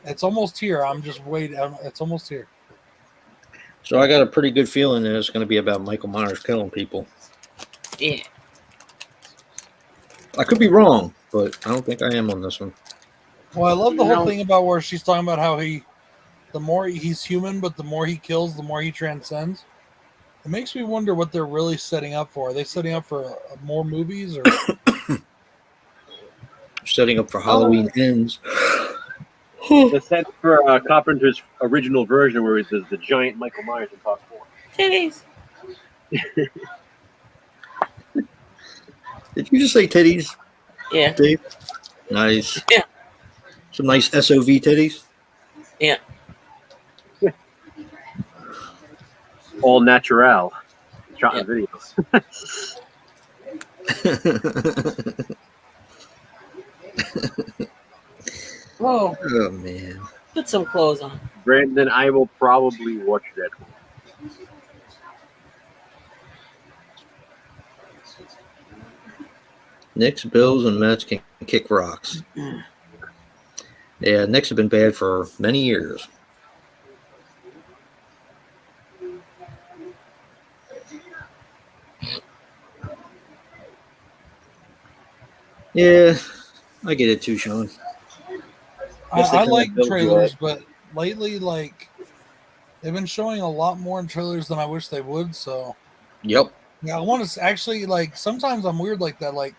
It's almost here. I'm just waiting. It's almost here. So I got a pretty good feeling that it's going to be about Michael Myers killing people. Yeah. I could be wrong, but I don't think I am on this one. Well, I love the whole thing about where she's talking about how the more he's human, but the more he kills, the more he transcends. It makes me wonder what they're really setting up for. Are they setting up for more movies, or setting up for Halloween Ends? The set for Carpenter's original version, where he says the giant Michael Myers in part 4. Titties. Did you just say titties? Yeah. Dave? Nice. Yeah. Some nice SOV titties. Yeah. All natural. Shot in video. Whoa. Oh, man. Put some clothes on. Brandon, I will probably watch that one. Knicks, Bills, and Mets can kick rocks. Yeah, Knicks have been bad for many years. Yeah, I get it too, Sean. I like trailers, but lately, like, they've been showing a lot more in trailers than I wish they would. So, Yep. yeah, I want to actually, like, sometimes I'm weird like that. Like,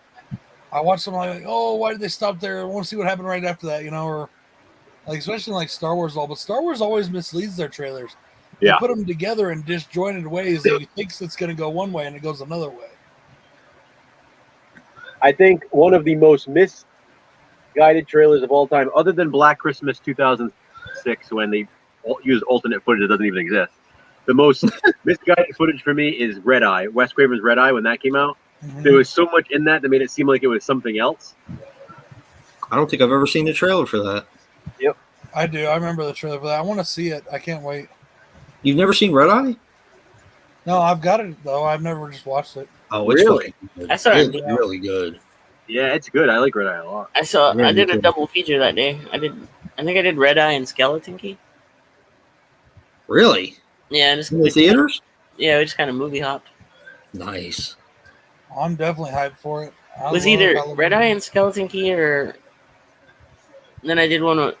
I watch something like, oh, why did they stop there? I want to see what happened right after that, or like, especially like Star Wars, but Star Wars always misleads their trailers. They Yeah. put them together in disjointed ways that you think it's going to go one way and it goes another way. I think one of the most misguided trailers of all time, other than Black Christmas 2006, when they used alternate footage that doesn't even exist. The most misguided footage for me is Red Eye, Wes Craven's Red Eye, when that came out. Mm-hmm. There was so much in that made it seem like it was something else. I don't think I've ever seen the trailer for that. Yep. I do. I remember the trailer for that. I want to see it. I can't wait. You've never seen Red Eye? No, I've got it though. I've never just watched it. Oh, it's Really? fucking good. I saw it. It's really good. Yeah, it's good. I like Red Eye a lot. Yeah, I did me a too. double feature that day. I think I did Red Eye and Skeleton Key. Really? Yeah, just In the theaters? Yeah, we just kind of movie hopped. Nice. I'm definitely hyped for it. It was either Red Eye and Skeleton Key, or then I did one with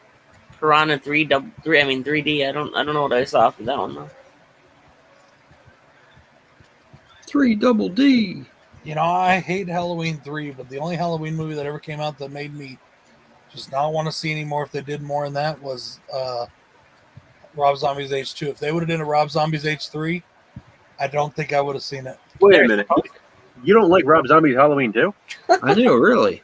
Piranha 3D. I don't know what I saw after that one though. 3 Double D. I hate Halloween 3, but the only Halloween movie that ever came out that made me just not want to see anymore if they did more in that was Rob Zombie's H2. If they would have done a Rob Zombie's H3, I don't think I would have seen it. Wait a minute. You don't like Rob Zombie's Halloween too? I do, really.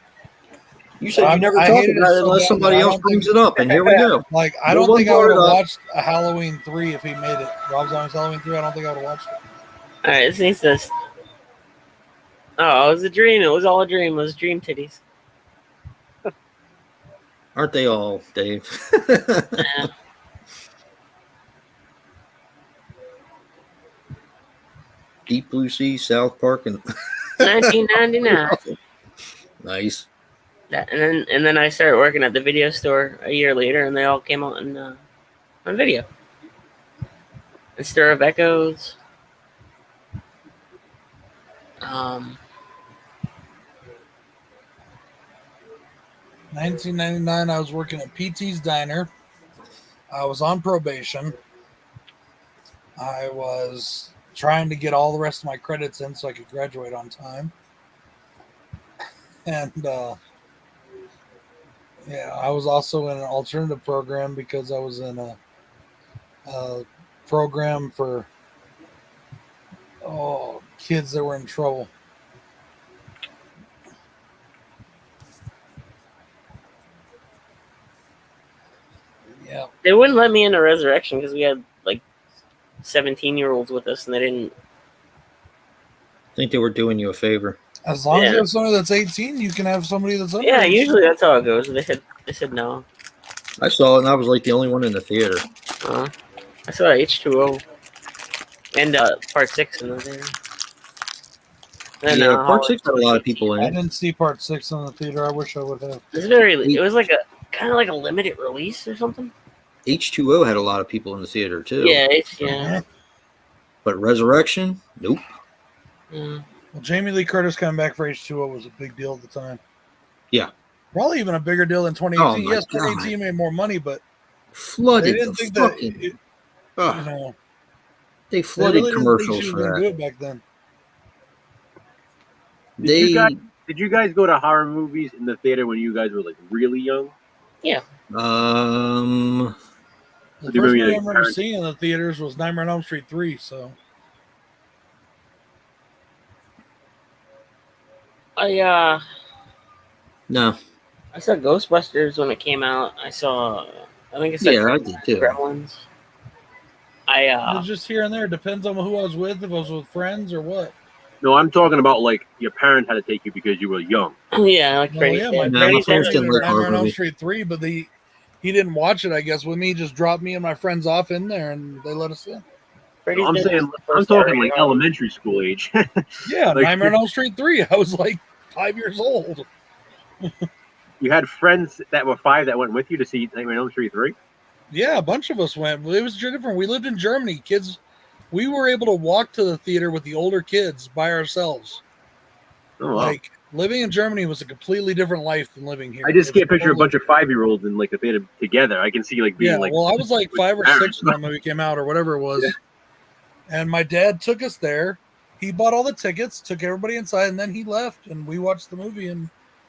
You said you never I talk hated it about it so unless bad somebody that I else don't brings think- it up, and here we go. Like, I No don't one think I brought would it have up. watched a Halloween 3 if he made it. Rob Zombie's Halloween 3, I don't think I would have watched it. All right, this this. Oh, it was a dream. It was all a dream. It was dream titties. Aren't they all, Dave? Yeah. Deep Blue Sea, South Park, and 1999. nice. And then I started working at the video store a year later, and they all came out on video. And Stir of Echoes. 1999, I was working at PT's Diner. I was on probation. I was trying to get all the rest of my credits in so I could graduate on time. And I was also in an alternative program because I was in a program for kids that were in trouble. Yeah. They wouldn't let me into Resurrection because we had like 17-year-olds with us, and they didn't. I think they were doing you a favor. As long as Yeah. you have somebody that's 18, you can have somebody that's under. Yeah, usually that's how it goes. They said no. I saw it, and I was like the only one in the theater. I saw H2O and Part 6 in the theater. Then, Yeah, Part 6 had a lot of people in I it. didn't see Part 6 in the theater. I wish I would have. It was like a kind of like a limited release or something. H2O had a lot of people in the theater, too. Yeah. But Resurrection? Nope. Yeah. Well, Jamie Lee Curtis coming back for H2O was a big deal at the time. Yeah. Probably even a bigger deal than 2018. Oh, my Yes, 2018 made more money, but they Flooded didn't the think that fucking... they They flooded really didn't think commercials she was for going to do that. it back then. Did you guys go to horror movies in the theater when you guys were like really young? The Did you first maybe, movie I like, remember parents- seeing in the theaters was Nightmare on Elm Street 3. So I No. saw Ghostbusters when it came out. I think it's Yeah, I did too. Gremlins. it was just here and there. Depends on who I was with, if I was with friends or what. No, I'm talking about like your parent had to take you because you were young. Yeah, like Well, Freddy's yeah, Dead. my No, parents my parents were didn't in like Nightmare horror on Elm movies. Street 3, but he didn't watch it, I guess, with me. Just dropped me and my friends off in there, and they let us in. Freddy's I'm Dead saying, was the I'm first talking horror like movie. elementary school age. Yeah, Like- Nightmare on Elm Street 3. I was like 5 years old. You had friends that were 5 that went with you to see Nightmare on Elm Street 3? Yeah, a bunch of us went. It was different. We lived in Germany. Kids, we were able to walk to the theater with the older kids by ourselves. Oh, wow. Like, living in Germany was a completely different life than living here. I just It was can't picture a totally- bunch of 5-year-olds in like the theater together. I can see like being Yeah, like. well, I was like 5 or 6 when that movie came out, or whatever it was. Yeah. And my dad took us there. He bought all the tickets, took everybody inside, and then he left. And we watched the movie, and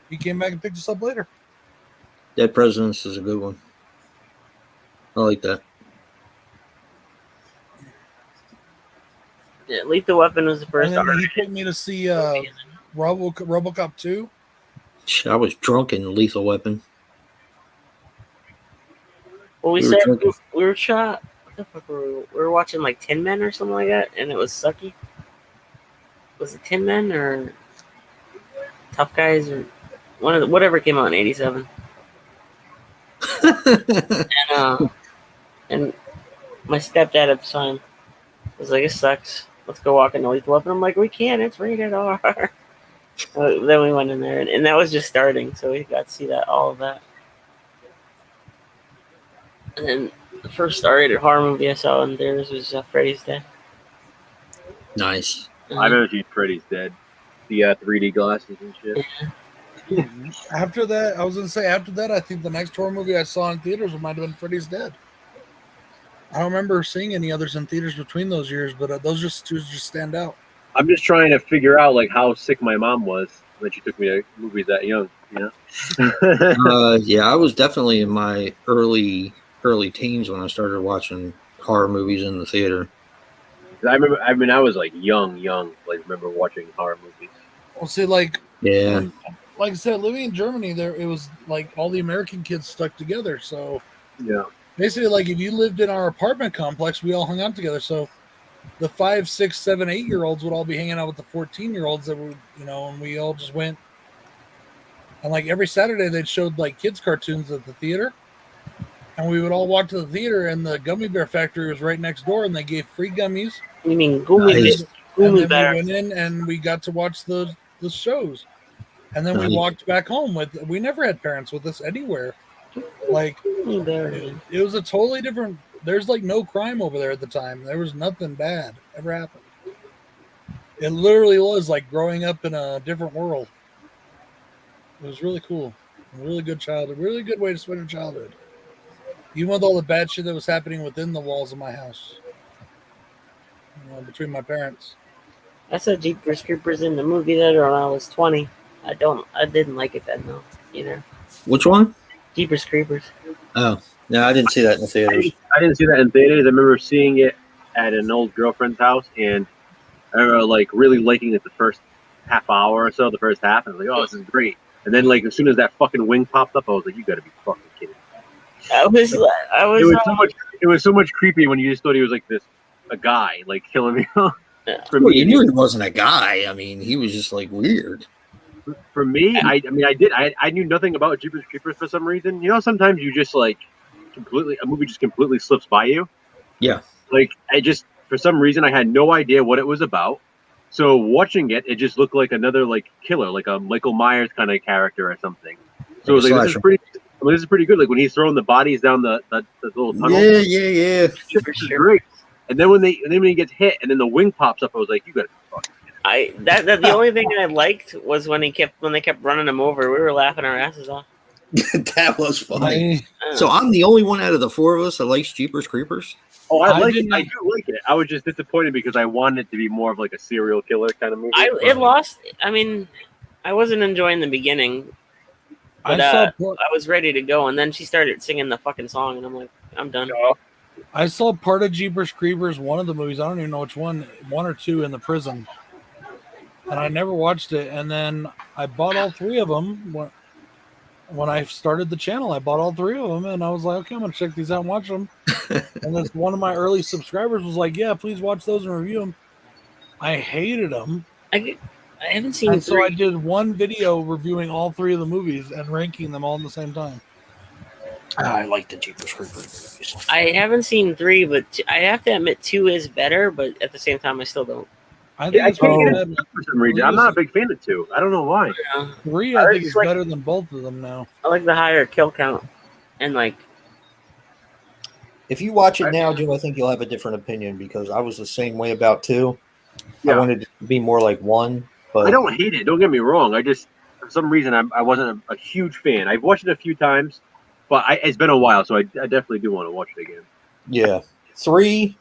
he came back and picked us up later. Dead Presidents is a good one. I like that. Yeah, Lethal Weapon was the first. And then he took me to see RoboCop 2. I was drunk in Lethal Weapon. Well, We were drinking. we were shot. What the fuck were we? We were watching like Tin Men or something like that, and it was sucky. Was it Tin Men or Tough Guys or one of the, whatever came out in '87? And my stepdad at the time was like, "It sucks. Let's go walk into Lethal Weapon." I'm like, "We can't. It's rated R." Then we went in there, and that was just starting, so we got to see all of that. And then the first R-rated horror movie I saw in theaters was Freddy's Dead. Nice. I've never seen Freddy's Dead. The 3D glasses and shit. After that, I was going to say, after that, I think the next horror movie I saw in theaters might have been Freddy's Dead. I don't remember seeing any others in theaters between those years, but those two just stand out. I'm just trying to figure out like how sick my mom was when she took me to movies that young. You know? Yeah, I was definitely in my early teens when I started watching horror movies in the theater. I remember. I mean, I was like young. Like remember watching horror movies. Well, see, like Yeah. like I said, living in Germany, it was like all the American kids stuck together. So Yeah. basically, like if you lived in our apartment complex, we all hung out together. So the 5, 6, 7, 8-year-olds would all be hanging out with the 14-year-olds that were, and we all just went. And like every Saturday, they'd showed like kids' cartoons at the theater. And we would all walk to the theater, and the gummy bear factory was right next door, and they gave free gummies. You mean Gummy Nice. And Gummy then Bear? we went in and we got to watch the shows. And then we Nice. walked back home we never had parents with us anywhere. Like Gummy Bear. it was a totally different. There's like no crime over there at the time. There was nothing bad ever happened. It literally was like growing up in a different world. It was really cool. A really good childhood. Really good way to spend your childhood. Even with all the bad shit that was happening within the walls of my house. Between my parents. I saw Jeepers Creepers in the movie theater when I was 20. I didn't like it then though. Which one? Jeepers Creepers. Oh, no, I didn't see that in the theaters. I didn't see that in theaters. I remember seeing it at an old girlfriend's house, and I remember like really liking it the first half hour or so. The first half, and I was like, "Oh, this is great." And then like as soon as that fucking wing popped up, I was like, "You got to be fucking kidding me." It was so much creepy when you just thought he was like a guy like killing me. For Well, me, you knew he wasn't a guy. I mean, he was just like weird. For me, I knew nothing about Jeepers Creepers for some reason. Sometimes you just like a movie just completely slips by you. Yeah. Like for some reason I had no idea what it was about. So watching it just looked like another like killer, like a Michael Myers kind of character or something. So it was like, this is pretty good. Like when he's throwing the bodies down the little tunnel. Yeah. This is great. And then when he gets hit and then the wing pops up, I was like, you gotta be fucking the only thing I liked was when they kept running him over. We were laughing our asses off. That was funny. So I'm the only one out of the four of us that likes Jeepers Creepers? Oh, I like it. I do like it. I was just disappointed because I wanted it to be more of like a serial killer kind of movie. I mean, I wasn't enjoying the beginning, but I was ready to go, and then she started singing the fucking song, and I'm like, I'm done. I saw part of Jeepers Creepers, one of the movies. I don't even know which one or two in the prison, and I never watched it. And then I bought all three of them when I started the channel. I bought all three of them, and I was like, okay, I'm gonna check these out and watch them. And then one of my early subscribers was like, yeah, please watch those and review them. I hated them. I haven't seen so I did one video reviewing all three of the movies and ranking them all at the same time. I like the Jeepers Creepers movies. I haven't seen 3, but I have to admit 2 is better, but at the same time, I still don't. I think it's can't get it for some reason. I'm not a big fan of 2. I don't know why. 3, I think, is better than both of them now. I like the higher kill count. And like, if you watch it now, Jim, I think you'll have a different opinion because I was the same way about 2. Yeah. I wanted it to be more like 1. But I don't hate it. Don't get me wrong. I just, for some reason, I wasn't a huge fan. I've watched it a few times, but it's been a while, so I definitely do want to watch it again. yeah, three's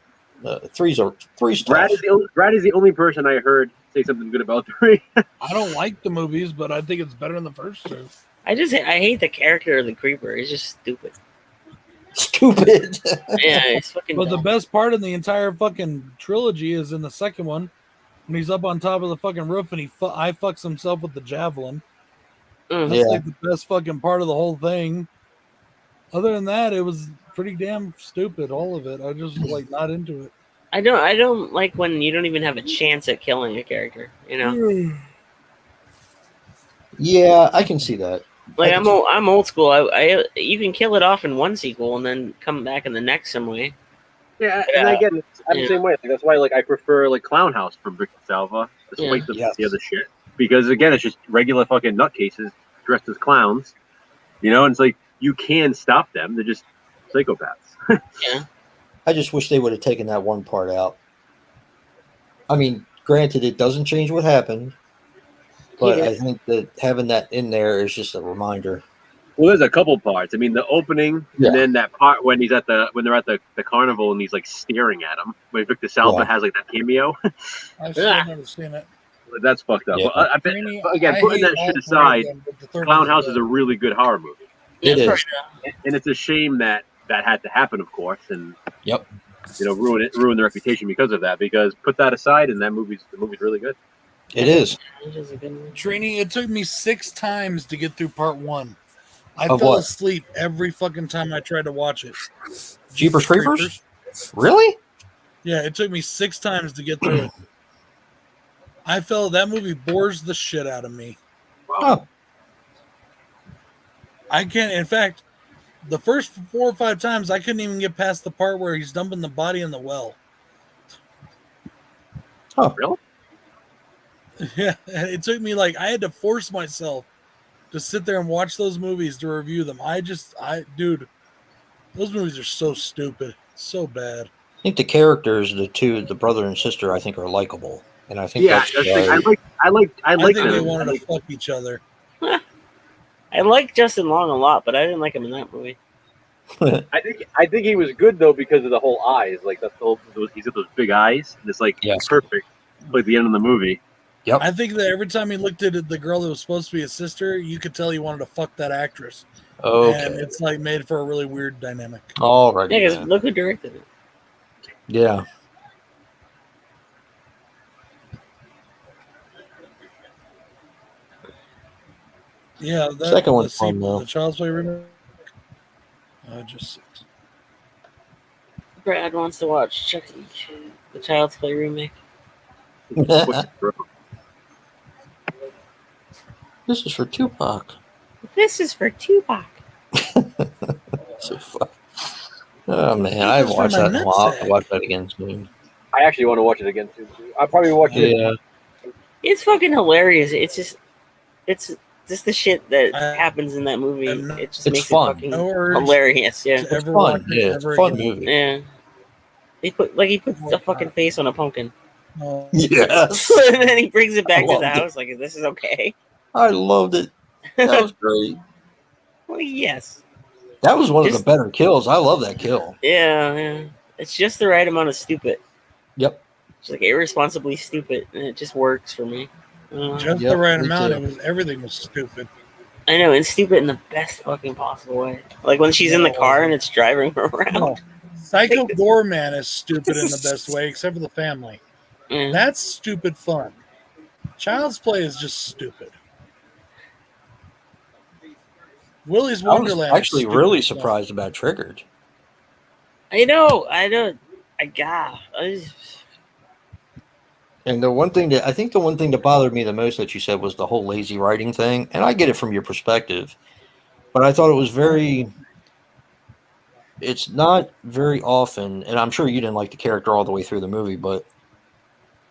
Brad tough. is the only person I heard say something good about 3. I don't like the movies, but I think it's better than the first two. I hate the character of the creeper. He's just stupid. Stupid. Yeah, it's fucking. But the dumb. best part in the entire fucking trilogy is in the second one when he's up on top of the fucking roof and I fucks himself with the javelin. That's Yeah. like the best fucking part of the whole thing. Other than that, it was pretty damn stupid. All of it. I just like not into it. I don't like when you don't even have a chance at killing a character. You know, Yeah, I can see that. like I'm old school. I you can kill it off in one sequel and then come back in the next some way. Yeah, and again, I'm the same way. Like, that's why I prefer Clown House from Victor Salva, despite the other shit. Because again, it's just regular fucking nutcases dressed as clowns. You know, and it's like you can stop them. They're just psychopaths. Yeah. I just wish they would have taken that one part out. I mean, granted, it doesn't change what happened, but I think that having that in there is just a reminder. Well, there's a couple parts. I mean, the opening, and then that part when they're at the carnival and he's like staring at him. When Victor Salva has like that cameo. I've still never seen it. That's fucked up. Yeah. But again, putting that shit aside, Clown House is a really good horror movie. It is, and it's a shame that had to happen, of course, and ruin the reputation because of that. Because put that aside, and the movie's really good. It is. Trini, it took me 6 times to get through part 1. I Of fell what? asleep every fucking time I tried to watch it. Jeepers Creepers? Really? Yeah, it took me 6 times to get through it. I felt that movie bores the shit out of me. Oh. I can't. In fact, the first 4 or 5 times I couldn't even get past the part where he's dumping the body in the well. Oh, really? Yeah, it took me I had to force myself to sit there and watch those movies to review them. Dude, those movies are so stupid, so bad. I think the characters, the brother and sister, I think are likable, and I think I like think they them. wanted to fuck each other. I like Justin Long a lot, but I didn't like him in that movie. I think he was good though because of the whole eyes. Like that's he's got those big eyes. And it's perfect. Like the end of the movie. Yep. I think that every time he looked at the girl that was supposed to be his sister, you could tell he wanted to fuck that actress. Okay. And it's made for a really weird dynamic. All right. Yeah, because look who directed it. Yeah. Yeah, that Second one's fun though. The Child's Play remake. Just Brad wants to watch Chucky, the Child's Play remake. This is for Tupac. This is for Tupac. So fun. Oh man, I haven't watched that in a while. I'll have to watch that again soon. I actually want to watch it again too. I'll probably watch it. Yeah. It's fucking hilarious. It's just the shit that happens in that movie. It just makes fun. it fucking hilarious. Yeah, It's fun. Yeah, it's a fun movie. Yeah. He puts a fucking face on a pumpkin. Oh. Yes. And then he brings it back to the house. Like, this is okay. I loved it. That was great. Well, yes. That was one of the better kills. I love that kill. Yeah. It's just the right amount of stupid. Yep. It's irresponsibly stupid, and it just works for me. Just the right amount. Everything was stupid. I know, and stupid in the best fucking possible way. Like when she's in the car and it's driving her around. No. Psycho Gorman is stupid in the best way, except for the family. That's stupid fun. Child's Play is just stupid. Willy's Wonderland. I was actually really surprised about Triggered. I know. And the one thing that bothered me the most that you said was the whole lazy writing thing. And I get it from your perspective, but I thought it was it's not very often, and I'm sure you didn't like the character all the way through the movie, but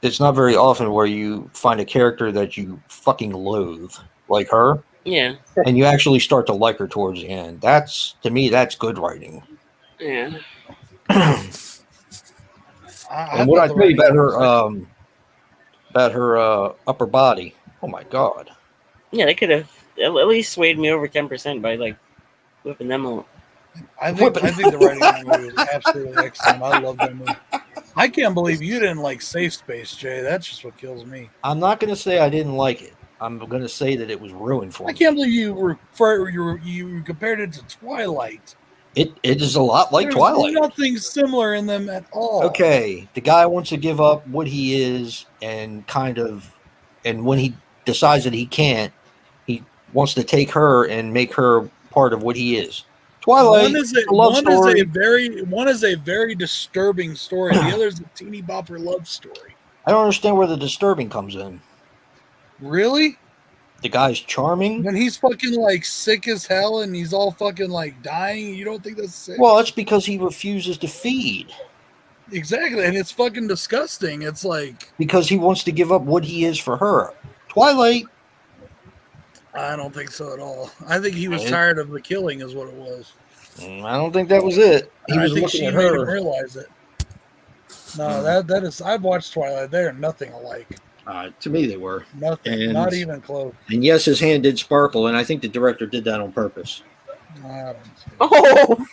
it's not very often where you find a character that you fucking loathe, like her. Yeah. And you actually start to like her towards the end. To me, that's good writing. Yeah. And what I tell you about her, about her upper body. Oh my god! Yeah, they could have at least swayed me over 10% by like whipping them along. I think the writing in that movie was absolutely excellent. I love that movie. I can't believe you didn't like Safe Space, Jay. That's just what kills me. I'm not going to say I didn't like it. I'm going to say that it was ruined for me. I can't believe you compared it to Twilight. It is a lot like There's Twilight. nothing similar in them at all. Okay, the guy wants to give up what he is, and when he decides that he can't, he wants to take her and make her part of what he is. Twilight. One is a very disturbing story. The other is a teeny bopper love story. I don't understand where the disturbing comes in. Really? The guy's charming. When he's fucking like sick as hell and he's all fucking like dying, you don't think that's sick? Well, that's because he refuses to feed. Exactly, and it's fucking disgusting. It's like because he wants to give up what he is for her. Twilight. I don't think so at all. I think he was tired of the killing, is what it was. I don't think that was it. I think she made him realize it. No, that is. I've watched Twilight. They are nothing alike. To me, they were nothing, not even close. And yes, his hand did sparkle, and I think the director did that on purpose. I didn't see Oh,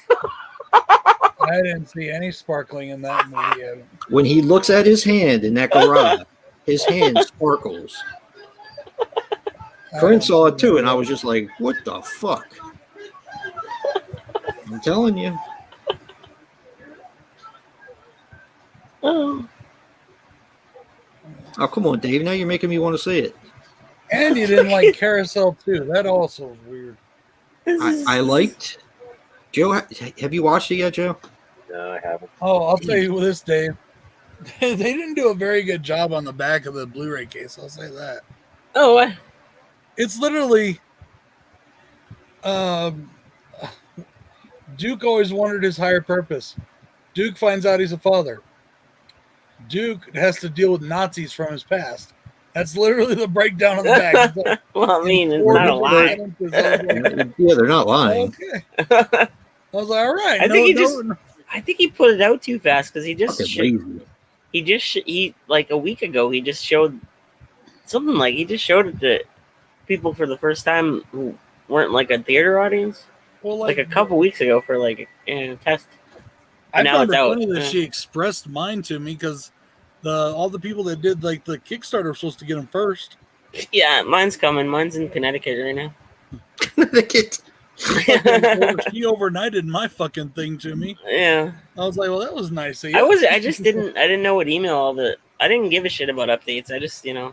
I didn't see any sparkling in that movie yet. When he looks at his hand in that garage, his hand sparkles. Corinne saw it too, and I was just like, what the fuck? I'm telling you. oh. Oh, come on, Dave. Now you're making me want to see it. And you didn't like Carousel 2. That also was weird. I liked... Joe, have you watched it yet, Joe? No, I haven't. Oh, I'll tell you this, Dave. They didn't do a very good job on the back of the Blu-ray case. I'll say that. Oh, what? It's literally... Duke always wondered his higher purpose. Duke finds out he's a father. Duke has to deal with Nazis from his past. That's literally the breakdown on the back. Like, well, I mean, it's not a lie. Yeah, they're not lying. Okay. I was like, all right. I think he put it out too fast because he like a week ago he just showed something like he just showed it to people for the first time who weren't like a theater audience. Well, like a couple weeks ago for like a test. I found it funny that she expressed mine to me because all the people that did like the Kickstarter were supposed to get them first. Yeah, mine's coming. Mine's in Connecticut right now. Connecticut. She overnighted my fucking thing to me. Yeah. I was like, well, that was nice. I didn't know what email all the. I didn't give a shit about updates. I just I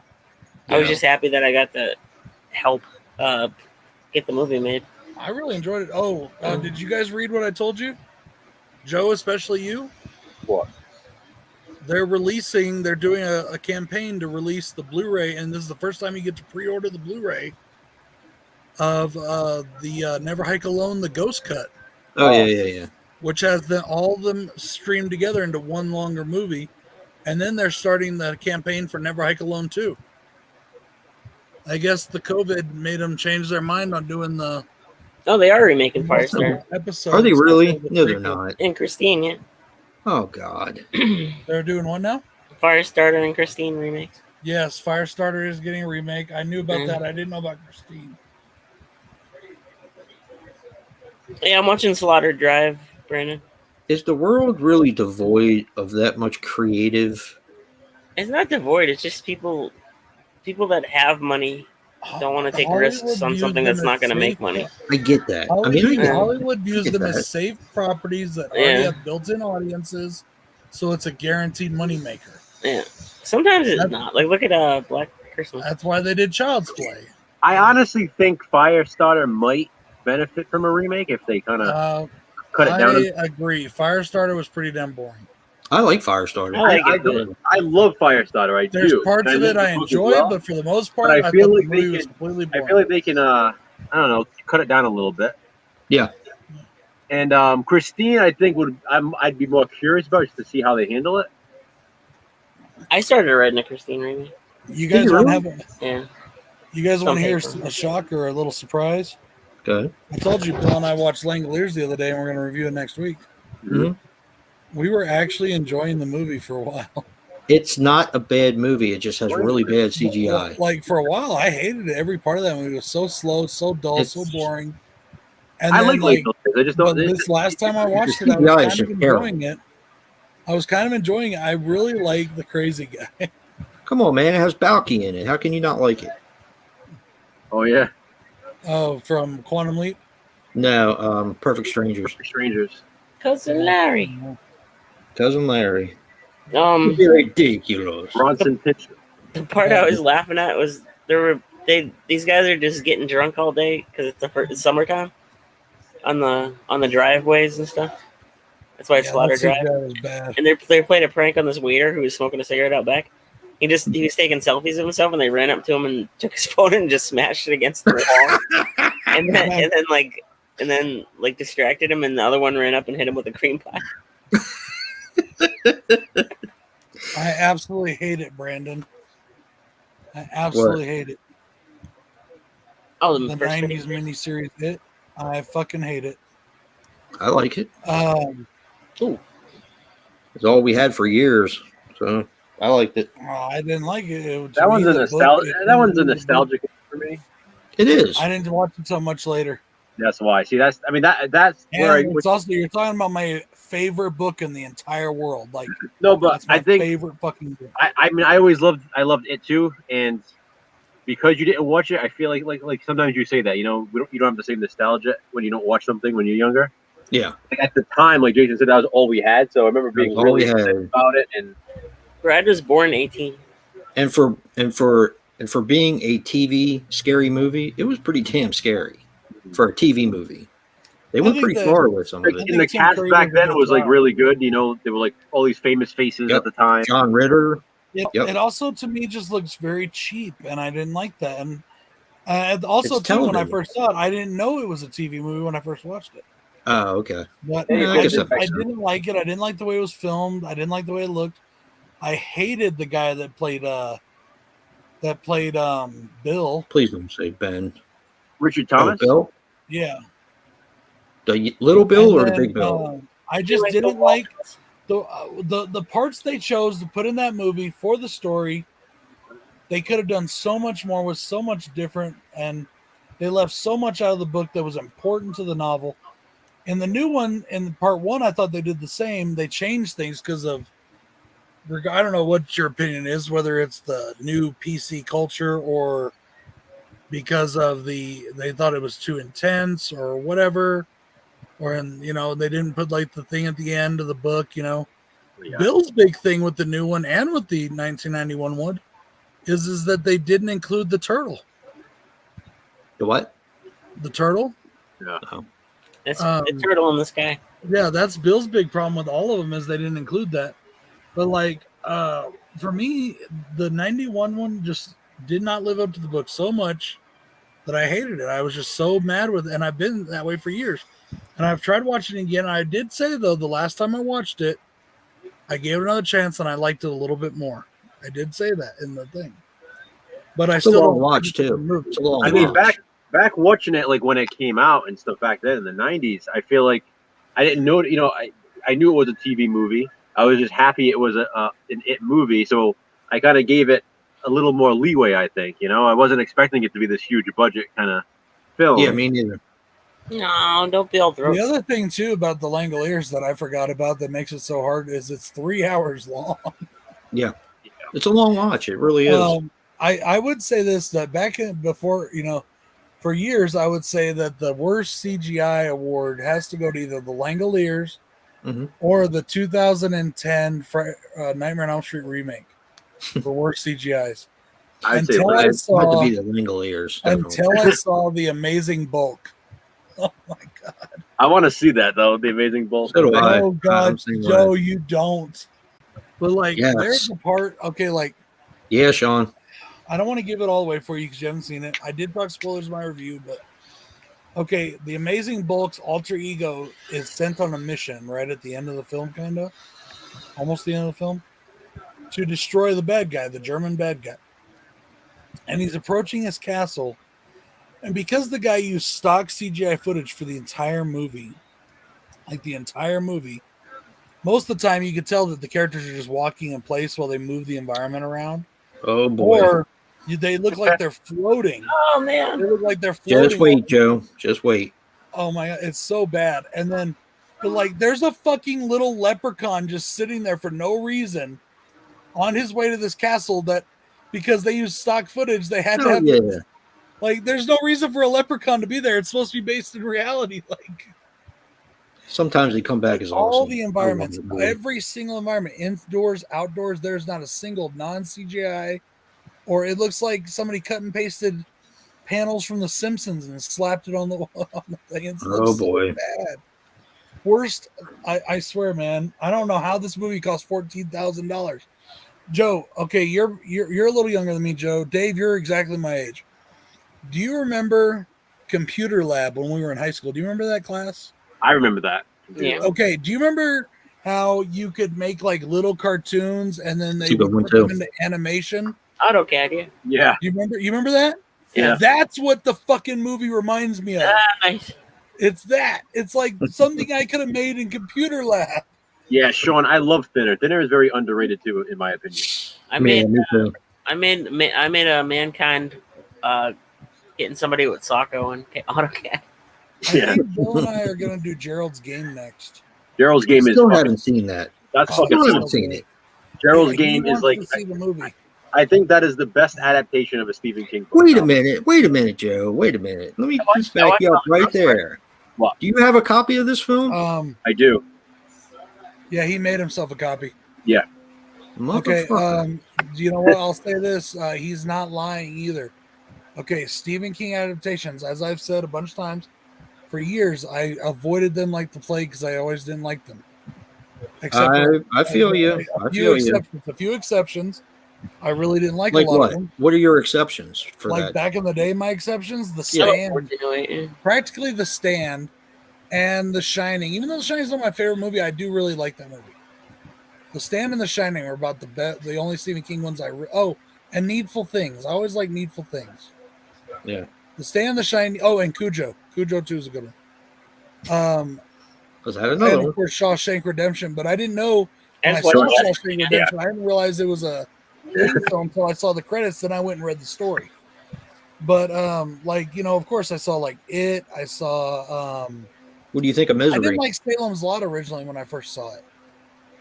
was just happy that I got to help get the movie made. I really enjoyed it. Oh, did you guys read what I told you? Joe, especially you? What? They're doing a campaign to release the Blu-ray, and this is the first time you get to pre-order the Blu-ray of the Never Hike Alone, the Ghost Cut. Oh, yeah. Which has all of them streamed together into one longer movie, and then they're starting the campaign for Never Hike Alone 2. I guess the COVID made them change their mind on doing the... Oh, they are remaking Firestarter. Episodes. Are they really? No, they're not. And Christine, yeah. Oh, God. They're doing what now? Firestarter and Christine remakes. Yes, Firestarter is getting a remake. I knew about that. I didn't know about Christine. Yeah, I'm watching Slaughter Drive, Brandon. Is the world really devoid of that much creative? It's not devoid. It's just people that have money don't want to take risks on something that's not going to make money. I get that. Hollywood views them as safe properties that already have built-in audiences, so it's a guaranteed moneymaker. Yeah. Sometimes it's not. Like, look at Black Christmas. That's why they did Child's Play. I honestly think Firestarter might benefit from a remake if they kind of cut it down. I agree. Firestarter was pretty damn boring. I like Firestarter. I love Firestarter. There's parts of it I enjoy, but for the most part, I feel like the was completely boring. I feel like they can, I don't know, cut it down a little bit. Yeah. And Christine, I think I'd be more curious about just to see how they handle it. I started writing a Christine remake. You guys want to have You guys want to hear a shock or a little surprise? Good. I told you, Bill and I watched Langoliers the other day, and we're going to review it next week. Mm-hmm. We were actually enjoying the movie for a while. It's not a bad movie. It just has really bad CGI. Like for a while, I hated it. Every part of that movie was so slow, so dull, so boring. And I then like those things. I just don't. but this last time I watched it, I was CGI is kind of just enjoying terrible. it. I was kind of enjoying it. I really like the crazy guy. Come on, man! It has Balky in it. How can you not like it? Oh yeah, Oh, from Quantum Leap. No, Perfect Strangers. strangers. Cousin Larry. Cousin Larry. Um, Ridiculous. Bronson Pinchot. the part I was laughing at was these guys are just getting drunk all day because it's summertime on the driveways and stuff. That's why it's Slaughter Drive. That was bad. And they played a prank on this waiter who was smoking a cigarette out back. He was taking selfies of himself, and they ran up to him and took his phone and just smashed it against the wall. and then distracted him, and the other one ran up and hit him with a cream pie. I absolutely hate it, Brandon. I absolutely hate it. Oh, The 90s miniseries hit. I fucking hate it. I like it. Ooh. It's all we had for years, so I liked it. I didn't like it. That one's a nostalgia. That one's a nostalgic for me. It is. I didn't watch it so much later. That's why. See, that's where it's also you're talking about my favorite book in the entire world. Like no, but that's my I think favorite fucking book. I mean, I loved it too, and because you didn't watch it, I feel like sometimes you say that, you know, you don't have the same nostalgia when you don't watch something when you're younger. Yeah. Like at the time, like Jason said, that was all we had. So I remember being really excited about it. And Brad was born 18. And for being a TV scary movie, it was pretty damn scary for a TV movie. They went pretty far with some of it. And the cast back then was like really good. You know, they were like all these famous faces at the time. John Ritter. It also to me just looks very cheap, and I didn't like that. And also too, when I first saw it, I didn't know it was a TV movie when I first watched it. Oh, okay. But Yeah, I didn't like it. I didn't like the way it was filmed. I didn't like the way it looked. I hated the guy that played Bill. Please don't say Ben. Richard Thomas? Oh, Bill? Yeah. The little Bill or the big Bill? I just didn't like the parts they chose to put in that movie for the story. They could have done so much more, was so much different, and they left so much out of the book that was important to the novel. In the new one, in part one, I thought they did the same. They changed things because of, I don't know what your opinion is, whether it's the new PC culture or because of they thought it was too intense or whatever. Or, they didn't put like the thing at the end of the book, Yeah. Bill's big thing with the new one and with the 1991 one is that they didn't include the turtle. The what? The turtle? Yeah. Oh. It's the turtle in the sky. Yeah, that's Bill's big problem with all of them is they didn't include that. But for me, the 91 one just did not live up to the book so much that I hated it. I was just so mad with it, and I've been that way for years. And I've tried watching it again. I did say, though, the last time I watched it, I gave it another chance, and I liked it a little bit more. I did say that in the thing. But I still don't watch, too. It's a long watch. I mean, back watching it, like when it came out and stuff back then in the 90s, I feel like I didn't know, I knew it was a TV movie. I was just happy it was an It movie. So I kind of gave it a little more leeway, I think. I wasn't expecting it to be this huge budget kind of film. Yeah, me neither. No, don't be all gross. The other thing, too, about the Langoliers that I forgot about that makes it so hard is it's 3 hours long. Yeah. It's a long watch. It really is. I would say this, that before, for years, I would say that the worst CGI award has to go to either the Langoliers or the 2010 Nightmare on Elm Street remake for worst CGIs. Until I saw be the Langoliers. Until I saw The Amazing Bulk. Oh my God! I want to see that though. The Amazing Bulk. So do I. Oh God, Joe, you don't. But there's a part. Okay, yeah, Sean. I don't want to give it all away for you because you haven't seen it. I did talk spoilers in my review, but okay, the Amazing Bulk's alter ego is sent on a mission right at the end of the film, almost the end of the film, to destroy the bad guy, the German bad guy, and he's approaching his castle. And because the guy used stock CGI footage for the entire movie, most of the time you could tell that the characters are just walking in place while they move the environment around. Oh boy. Or they look like they're floating. Oh man. They look like they're floating. Just wait, Joe. Just wait. Oh my god, it's so bad. And then, but like, there's a fucking little leprechaun just sitting there for no reason on his way to this castle that because they used stock footage, they had to have. Yeah. Like, there's no reason for a leprechaun to be there. It's supposed to be based in reality. Like, Sometimes they come back as all awesome. the environments, every single environment, indoors, outdoors, there's not a single non-CGI, or it looks like somebody cut and pasted panels from The Simpsons and slapped it on the thing. It looks boy. so bad. Worst, I swear, man. I don't know how this movie cost $14,000. Joe, okay, you're a little younger than me, Joe. Dave, you're exactly my age. Do you remember computer lab when we were in high school? Do you remember that class? I remember that. Yeah. Okay. Do you remember how you could make like little cartoons and then they Keep it would one put them too. into animation? AutoCAD, yeah. Yeah. You remember that? Yeah. That's what the fucking movie reminds me of. Nice. It's that. It's like something I could have made in computer lab. Yeah, Sean, I love Thinner. Thinner is very underrated too, in my opinion. I made me too. I made a mankind getting somebody with Socko and AutoCAD. I think Bill and I are gonna do Gerald's Game next. Gerald's Game is Still fucking, haven't seen that. that's Oh, fucking Still yeah. haven't seen it. Gerald's He Game is wants like to see the movie. I think that is the best adaptation of a Stephen King book. Wait a minute, Joe. Wait a minute. Let me just back you up right there. What? Do you have a copy of this film? I do. Yeah, he made himself a copy. Yeah. Okay, Motherfucker. you know what? I'll say this. He's not lying either. Okay, Stephen King adaptations, as I've said a bunch of times, for years, I avoided them like the plague because I always didn't like them. I feel you. I feel you. A few exceptions. I really didn't like Like a lot what? of them. What are your exceptions for Like that? back in the day, my exceptions, The Yeah. Stand, Unfortunately, practically The Stand, and The Shining. Even though The Shining is not my favorite movie, I do really like that movie. The Stand and The Shining are about the only Stephen King ones and Needful Things. I always like Needful Things. Yeah. The Stand, The Shining. Oh, and Cujo. Cujo 2 is a good one. Was that And another of one? course Shawshank Redemption, but I didn't know when I That's saw what it was. Shawshank Redemption. I didn't realize it was a King film until I saw the credits. Then I went and read the story. But of course I saw like It. I saw. What do you think of I Misery? didn't like Salem's Lot originally when I first saw it.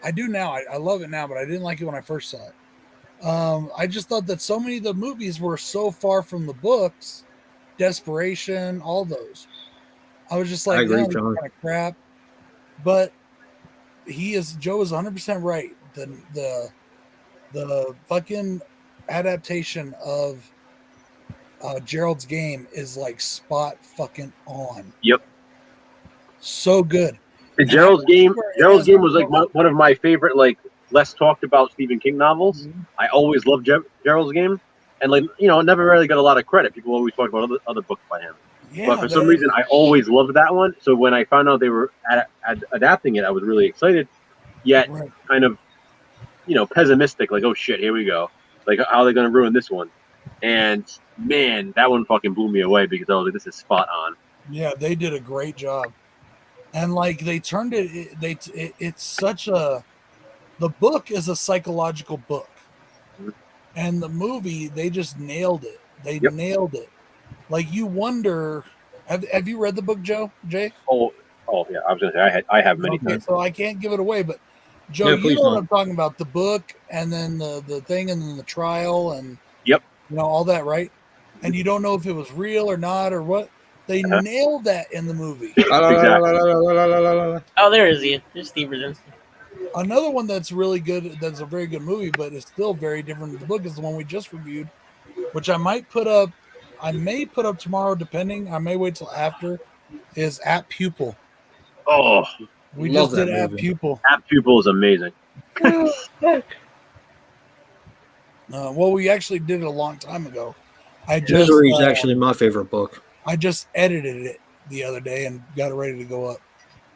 I do now. I love it now, but I didn't like it when I first saw it. I just thought that so many of the movies were so far from the books. Desperation, all those. I was just like, I agree, this is John. kind of crap. But Joe is 100% right. The fucking adaptation of Gerald's Game is like spot fucking on. Yep. So good. And Gerald's Game was like one of my favorite, like, less talked about Stephen King novels. Mm-hmm. I always loved Gerald's Game, and like it never really got a lot of credit. People always talk about other books by him. Yeah, But for some reason, I always loved that one. So when I found out they were adapting it, I was really excited, yet right. kind of, pessimistic. Like, oh shit, here we go. Like, how are they going to ruin this one? And man, that one fucking blew me away because I was like, this is spot on. Yeah, they did a great job, and like they turned it. It's such a. The book is a psychological book, and the movie they just nailed it. They nailed it. Like you wonder, have you read the book, Jay? Oh yeah. I was gonna say I have many Okay, times. so I can't give it away, but Joe, Yeah, you please know what don't. I'm talking about? The book, and then the thing, and then the trial, and Yep. all that, right? And you don't know if it was real or not or what. They nailed that in the movie. oh, there is he. There's Steve Brzezinski. Another one that's really good, that's a very good movie, but it's still very different than the book, is the one we just reviewed, which I might put up. I may put up tomorrow, depending. I may wait till after. Is At Pupil. Oh, We Love just did that At movie. Pupil. App Pupil is amazing. Well, we actually did it a long time ago. Misery is actually my favorite book. I just edited it the other day and got it ready to go up.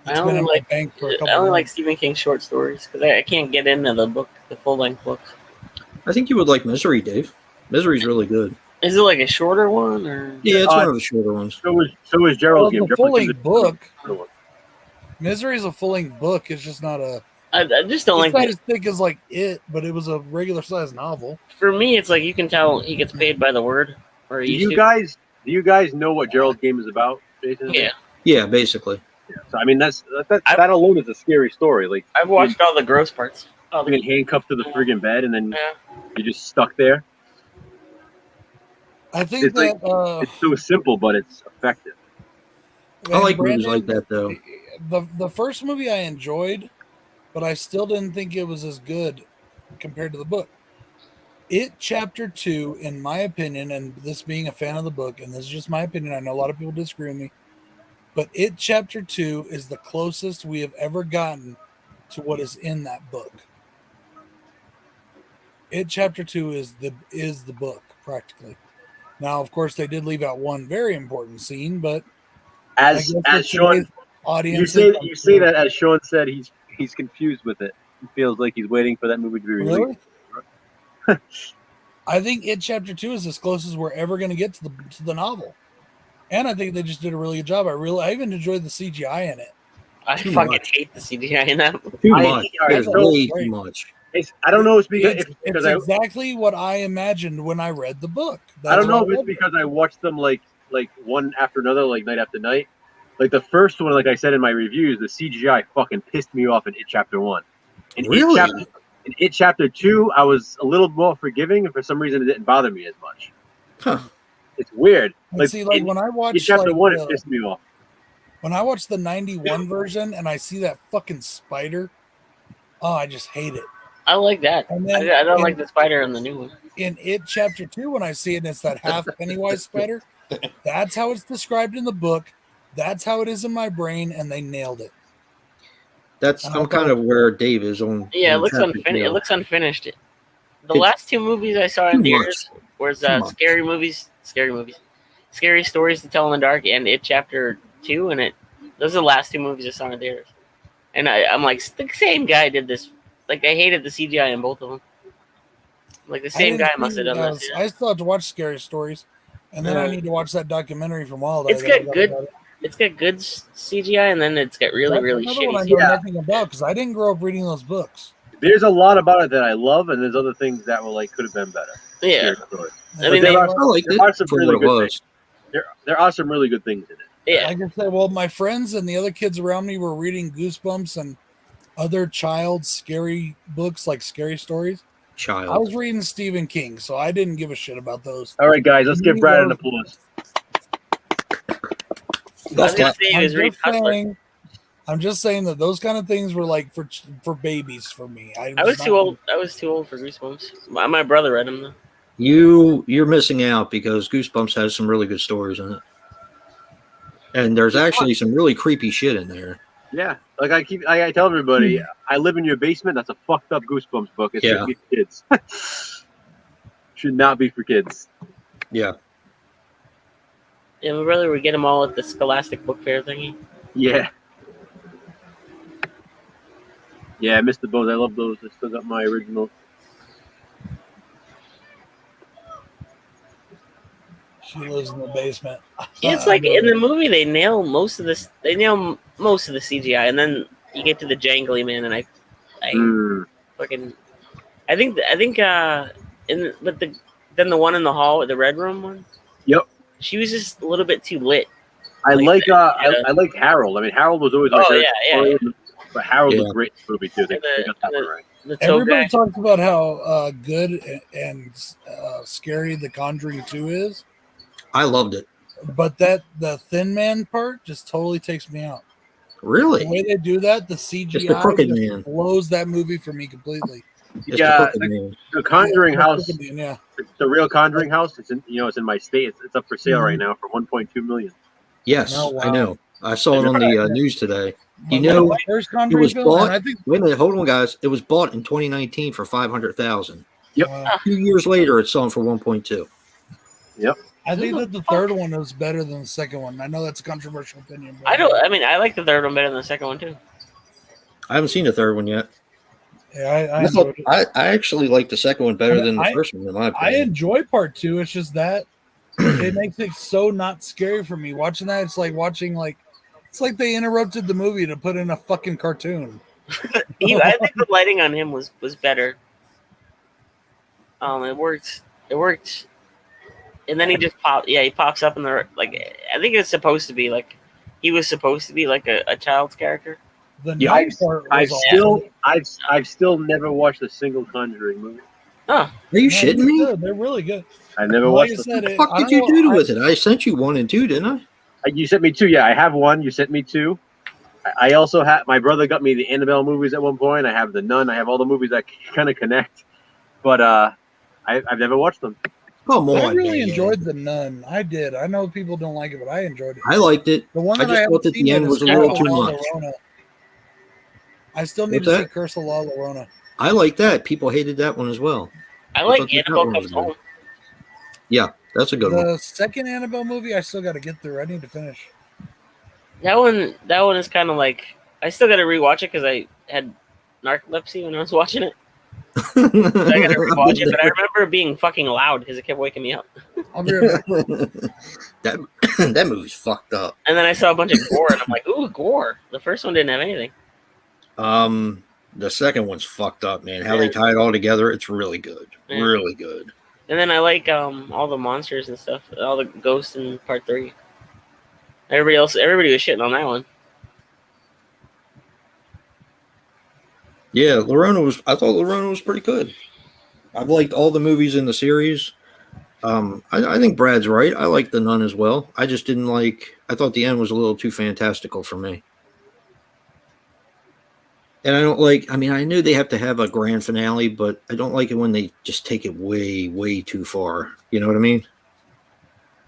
I It's been only in my like bank for a couple I only of like months. Stephen King short stories because I can't get into the full length books. I think you would like Misery, Dave. Misery's really good. Is it like a shorter one or? Yeah, it's one of the shorter ones. So is Well, Gerald's Game. the full length book. Gerald's Game. Misery is a full length book. It's just not a I just don't It's like not that. as thick as like it, but it was a regular size novel. For me, it's like you can tell he gets paid by the word, or he Do used you to. guys know what Gerald's game is about, Jason? Yeah, Yeah, basically. So I mean, that I've- that alone is a scary story. Like I've watched all the gross parts. All being the, handcuffed to the friggin' bed and then yeah. you're just stuck there. I think It's like that it's so simple, but it's effective. I like Brandon, movies like that, though. the first movie I enjoyed, but I still didn't think it was as good compared to the book. It Chapter 2, in my opinion, and this being a fan of the book, and this is just my opinion, I know a lot of people disagree with me, but It Chapter 2 is the closest we have ever gotten to what is in that book. It Chapter 2 is the book practically. Now, of course, they did leave out one very important scene, but I As guess as with Sean, today's audience, you say that as Sean said he's confused with it. He feels like he's waiting for that movie to be released. really. I think It Chapter 2 is as close as we're ever going to get to the novel, and I think they just did a really good job. I even enjoyed the CGI in it. I Too fucking much. hate the CGI in that. Too I- much. all right, There's so- way too much. I don't know if it's It's because I exactly what I imagined when I read the book. I don't know why if it's loved it. because I watched them like one after another, like night after night. Like the first one, like I said in my reviews, the CGI fucking pissed me off in It Chapter 1. Really? In It Chapter 2, I was a little more forgiving, and for some reason, it didn't bother me as much. Huh. It's weird. And see, like in when I It watched Chapter like 1, it pissed me off. when I watched the 91 version and I see that fucking spider, oh, I just hate it. I like that. And then I don't in- like the spider in the new one. In It Chapter 2, when I see it and it's that half Pennywise spider, that's how it's described in the book. That's how it is in my brain, and they nailed it. I'm kind of where Dave is on. Yeah, it on looks chapter unfinished. It 2. looks unfinished. The It's last two movies I saw in too much. theaters was Too much. Scary Stories to Tell in the Dark, and It Chapter 2, and those are the last two movies I saw in theaters. And I'm like, the same guy did this. Like, I hated the CGI in both of them. Like, the same guy must have done this. I still have to watch Scary Stories, and then I need to watch that documentary from Wild Eye. It's got good. It's got good CGI, and then it's got really, really Another one I shitty. know Yeah. nothing about because I didn't grow up reading those books. There's a lot about it that I love, and there's other things that were like could have been better. Yeah, Scary Stories. I mean, there I liked there it are some for really what it good was. there are some really good things in it. yeah. Like I said, well, my friends and the other kids around me were reading Goosebumps and other child scary books like Scary Stories. I Child. was reading Stephen King, so I didn't give a shit about those. All right, guys, let's give Brad an applause. I was gonna say he was reading Hustler. I'm just saying that those kind of things were like for babies for me. I was too old. I was too old for Goosebumps. My brother read them though. You're missing out because Goosebumps has some really good stories in it, and there's actually some really creepy shit in there. Yeah, like I tell everybody, I live in your basement. That's a fucked up Goosebumps book. It should be for kids. Should not be for kids. Yeah. Yeah, my brother would get them all at the Scholastic Book Fair thingy. Yeah. Yeah, I missed the those. I love those. I still got my original. She lives in the basement. It's like in the movie they nail most of this. They nail most of the CGI, and then you get to the jangly man, and I fucking. I think. Then the one in the hall, the red room one. Yep. She was just a little bit too lit. I liked Harold. I mean, Harold was always my favorite. But Harold was great in the movie too. They got that one right. Everybody talks about how good and scary The Conjuring 2 is. I loved it. But the Thin Man part just totally takes me out. Really? The way they do that, the CGI It's the Crooked Man. blows that movie for me completely. Yeah, the Conjuring house. Yeah, the real Conjuring house. It's in it's in my state. It's up for sale right now for $1.2 million. Yes, Oh, wow. I know. I saw it on the news today. You One of know, the first it Conjuring was films, bought. and I think Wait a minute, hold on, guys. It was bought in 2019 for $500,000. Yep. 2 years later, it's selling for 1.2. Yep. I think that the third one is better than the second one. I know that's a controversial opinion. But I like the third one better than the second one too. I haven't seen the third one yet. Yeah, I actually like the second one better than the first one, in my I opinion. enjoy part 2. It's just that it makes it so not scary for me. Watching that, it's like watching it's like they interrupted the movie to put in a fucking cartoon. I think the lighting on him was better. It worked. It worked. And then he just popped. Yeah, he pops up in the like. I think it's supposed to be like he was supposed to be like a child's character. The Yeah. nun part was awesome. I've still never watched a single Conjuring movie. Oh, Are you No, shitting they're me? good. They're really good. I never Like I watched them. said, What the fuck did you do with it? I sent you 1 and 2, didn't I? You sent me 2. Yeah, I have 1. You sent me 2. I also have my brother got me the Annabelle movies at one point. I have the Nun. I have all the movies that kind of connect, but I've never watched them. Come I on, really man. enjoyed the Nun. I did. I know people don't like it, but I enjoyed it. I liked it. The one I that just I thought haven't that seen the yet end is was a Curse little of too La much. Llorona. I still need What's to see that? Curse of La Llorona. I like that. People hated that one as well. I thought like that Annabelle one was Comes good. Home. Yeah, that's a good one. The second Annabelle movie, I still got to get through. I need to finish. That one is kind of like I still got to rewatch it because I had narcolepsy when I was watching it. So I got to rewatch it, but I remember it being fucking loud because it kept waking me up. I'll be right back. that movie's fucked up. And then I saw a bunch of gore, and I'm like, ooh, gore. The first one didn't have anything. The second one's fucked up, man. How Yeah. they tie it all together, it's really good. Yeah. Really good. And then I like all the monsters and stuff, all the ghosts in part 3. Everybody was shitting on that one. Yeah, I thought Lorona was pretty good. I've liked all the movies in the series. I think Brad's right. I like The Nun as well. I just didn't I thought the end was a little too fantastical for me. And I don't I knew they have to have a grand finale, but I don't like it when they just take it way, way too far. You know what I mean?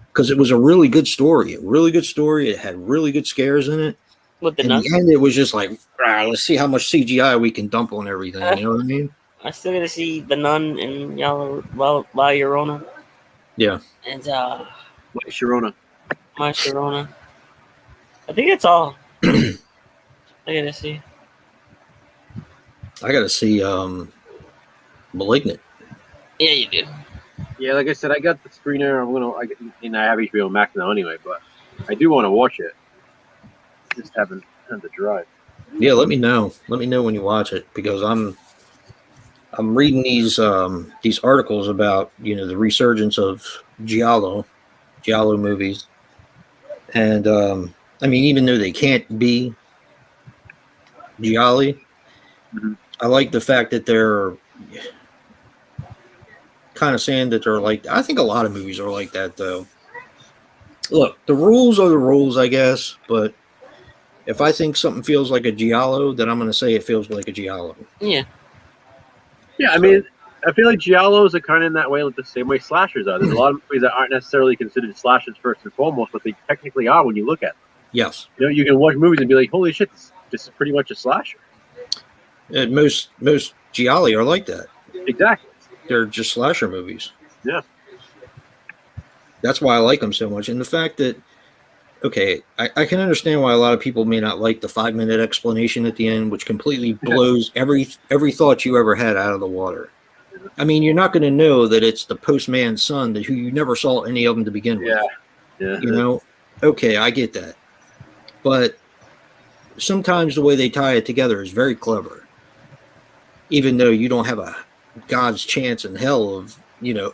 Because it was a really good story. It had really good scares in it. With the In nuns. the end, it was just like, let's see how much CGI we can dump on everything. You know what I mean? I still got to see the Nun in La Llorona. Yeah. And My Sharona. My Sharona. I think that's all. I got to see. I got to see Malignant. Yeah, you do. Yeah, like I said, I got the screener. I have HBO Max now anyway, but I do want to watch it. Just haven't had the drive. Yeah, let me know. Let me know when you watch it because I'm reading these articles about the resurgence of giallo movies, and even though they can't be giallo, I like the fact that they're kind of saying that they're like. I think a lot of movies are like that though. Look, the rules are the rules, I guess, but if I think something feels like a giallo, then I'm going to say it feels like a giallo. Yeah. Yeah, I mean, I feel like giallos are kind of in that way, like the same way slashers are. There's a lot of movies that aren't necessarily considered slashers first and foremost, but they technically are when you look at them. Yes. You can watch movies and be like, holy shit, this is pretty much a slasher. And most gialli are like that. Exactly. They're just slasher movies. Yeah. That's why I like them so much. And the fact that, okay, I can understand why a lot of people may not like the 5-minute explanation at the end, which completely blows every thought you ever had out of the water. I mean, you're not going to know that it's the postman's son who you never saw any of them to begin with. Yeah. Okay, I get that. But sometimes the way they tie it together is very clever. Even though you don't have a God's chance in hell of,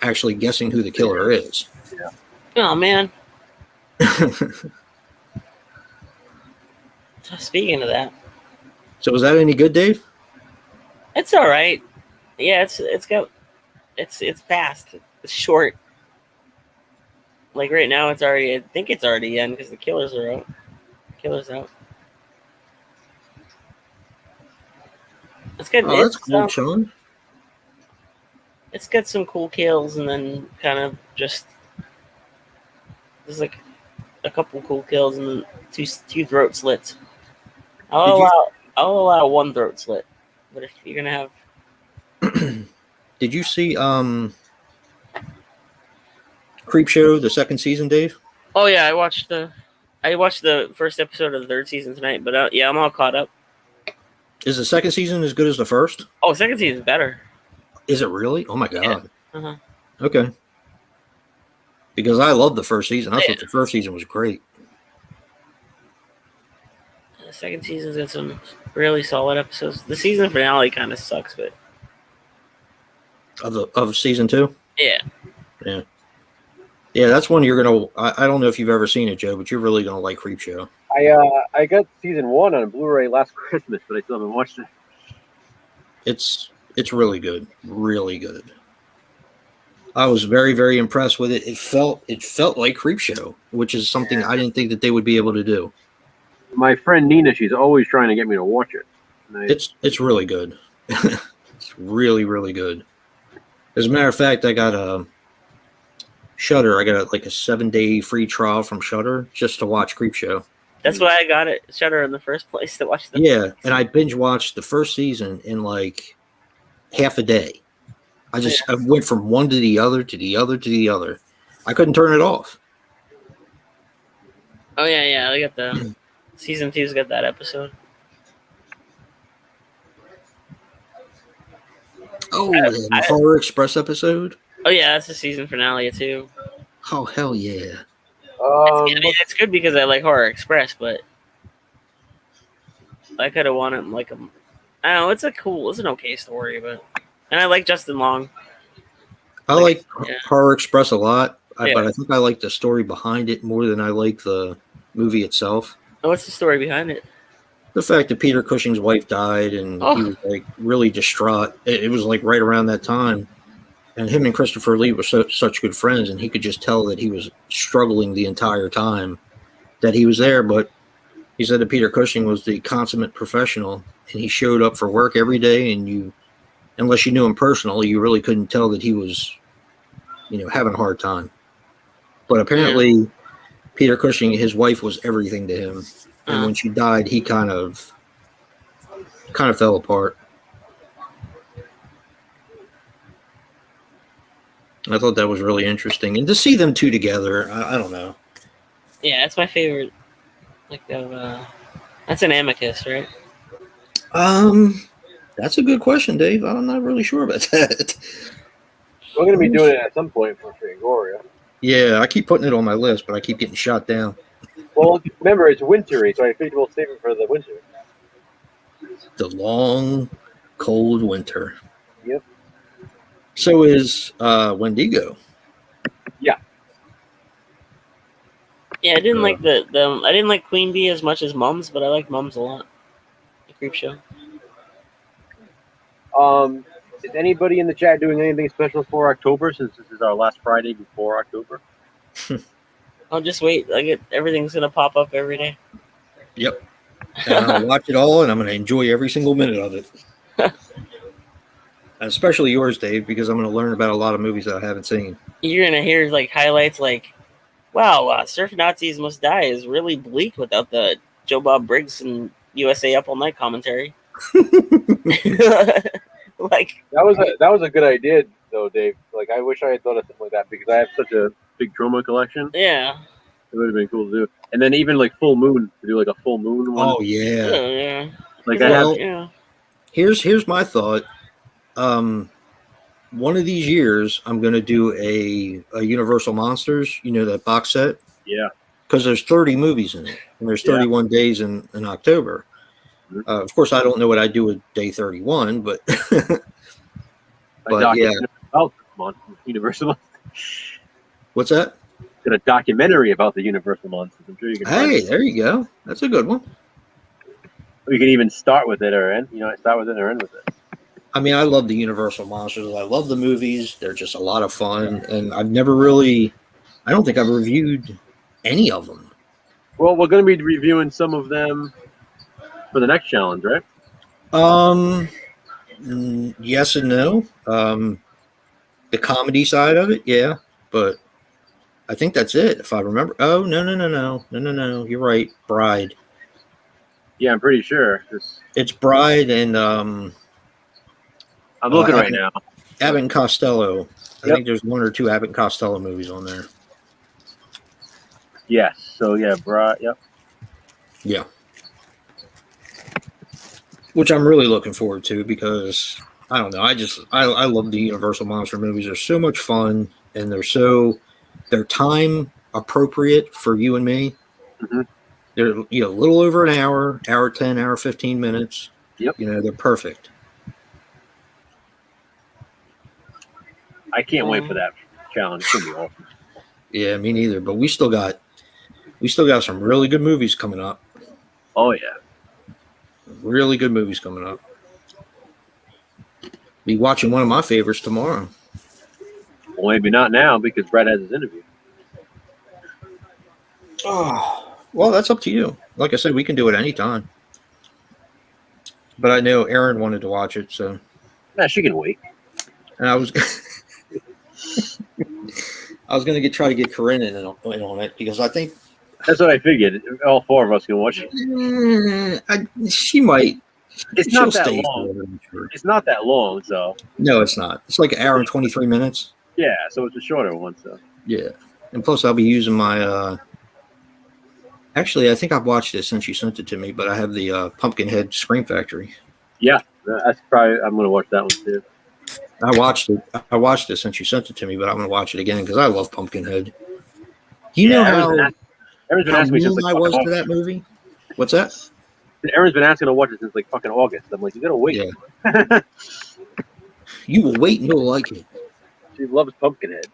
actually guessing who the killer is. Yeah. Oh, man. Speaking of that. So is that any good, Dave? It's all right. Yeah, it's fast. It's short. Like right now, I think it's already in because the killers are out. Killer's out. It's good. Oh, that's cool, Sean. It's got some cool kills, and then kind of just there's like a couple cool kills, and then two throat slits. I'll allow one throat slit, but if you're gonna have, did you see Creepshow the second season, Dave? Oh yeah, I watched the first episode of the third season tonight, but yeah, I'm all caught up. Is the second season as good as the first? Oh, second season's better. Is it really? Oh my god. Yeah. Uh-huh. Okay. Because I loved the first season. I thought the first season was great. The second season's got some really solid episodes. The season finale kind of sucks, but Of season 2. yeah. Yeah, that's one you're gonna. I don't know if you've ever seen it, Joe, but you're really gonna like Creepshow. I got season 1 on Blu-ray last Christmas, but I still haven't watched it. It's really good, really good. I was very, very impressed with it. It felt like Creepshow, which is something I didn't think that they would be able to do. My friend Nina, she's always trying to get me to watch it. It's really good. It's really, really good. As a matter of fact, I got a Shudder. I got like a 7-day free trial from Shudder just to watch Creepshow. That's why I got it Shudder in the first place, to watch the. Yeah, and I binge watched the first season in like half a day. I went from one to the other to the other to the other. I couldn't turn it off. Oh yeah. I got the season 2's got that episode. Oh, the Horror Express episode. Oh yeah, that's the season finale too. Oh hell yeah! I mean, it's good because I like Horror Express, but I could have wanted like a. I don't know. It's an okay story, but and I like Justin Long. I like Horror Express a lot, Yeah. but I think I like the story behind it more than I like the movie itself. Oh, what's the story behind it? The fact that Peter Cushing's wife died and he was like really distraught. It was like right around that time. And him and Christopher Lee were such good friends, and he could just tell that he was struggling the entire time that he was there. But he said that Peter Cushing was the consummate professional, and he showed up for work every day, and unless you knew him personally, you really couldn't tell that he was, having a hard time. But apparently, Peter Cushing, his wife was everything to him. And when she died, he kind of fell apart. I thought that was really interesting, and to see them two together, I don't know. Yeah, that's my favorite. Like, that's an Amicus, right? That's a good question, Dave. I'm not really sure about that. We're going to be doing it at some point for Fangoria. Yeah, I keep putting it on my list, but I keep getting shot down. Well, remember, it's wintry, so I figured we'll save it for the winter. The long, cold winter. Yep. So is Wendigo. Yeah. Yeah, I didn't like I didn't like Queen Bee as much as Mums, but I like Mums a lot. The Creepshow. Is anybody in the chat doing anything special for October, since this is our last Friday before October? I'll just wait. Everything's gonna pop up every day. Yep. And I'm gonna watch it all, and I'm gonna enjoy every single minute of it. Especially yours, Dave, because I'm gonna learn about a lot of movies that I haven't seen. You're gonna hear like highlights like, "Wow, Surf Nazis Must Die" is really bleak without the Joe Bob Briggs and USA Up All Night commentary. Like that was a good idea though, Dave. Like I wish I had thought of something like that because I have such a big Troma collection. Yeah. It would have been cool to do. And then even like full moon, to do like a full moon one. Oh yeah. Yeah. Like Here's my thought. One of these years I'm gonna do a Universal Monsters, that box set. Yeah. Because there's 30 movies in it, and there's 31 days in October. Of course, I don't know what I do with day 31, but yeah. Oh, come on, Universal Monsters. What's that? Got a documentary about the Universal Monsters. I'm sure you can. Hey, there you go. That's a good one. We can even start with it or end. Start with it or end with it. I mean, I love the Universal Monsters. I love the movies. They're just a lot of fun, and I don't think I've reviewed any of them. Well, we're going to be reviewing some of them for the next challenge, right? Yes and no. The comedy side of it, yeah, but I think that's it, if I remember. Oh, no. You're right. Bride. Yeah, I'm pretty sure. It's Bride and I'm looking right now. Abbott and Costello. I think there's one or two Abbott and Costello movies on there. Yes. So yeah, Bride. Yep. Yeah. Which I'm really looking forward to because I don't know. I love the Universal Monster movies. They're so much fun and they're time appropriate for you and me. Mm-hmm. They're a little over an hour, hour 10, hour 15 minutes. Yep. They're perfect. I can't wait for that challenge. It's gonna be awesome. Yeah, me neither. But we still got some really good movies coming up. Oh yeah. Really good movies coming up. Be watching one of my favorites tomorrow. Well, maybe not now because Brett has his interview. Oh, well, that's up to you. Like I said, we can do it anytime. But I know Erin wanted to watch it, so. Nah, she can wait. And I was going to try to get Corinne in on it because I think That's what I figured. All four of us can watch it. she might. It's she'll not that stay long. for it, I'm sure. It's not that long, so. No, it's not. It's like an hour and 23 minutes. Yeah, so it's a shorter one, so. Yeah. And plus, I'll be using my. Actually, I think I've watched it since you sent it to me, but I have the Pumpkinhead Scream Factory. Yeah, that's probably. I'm gonna watch that one too. I watched it since you sent it to me, but I'm going to watch it again because I love Pumpkinhead. You know how Erin's been asking me since mean like I was to August. that movie? What's that? Erin's been asking to watch it since like fucking August. I'm like, you gotta wait. Yeah. You will wait and you'll like it. She loves Pumpkinhead.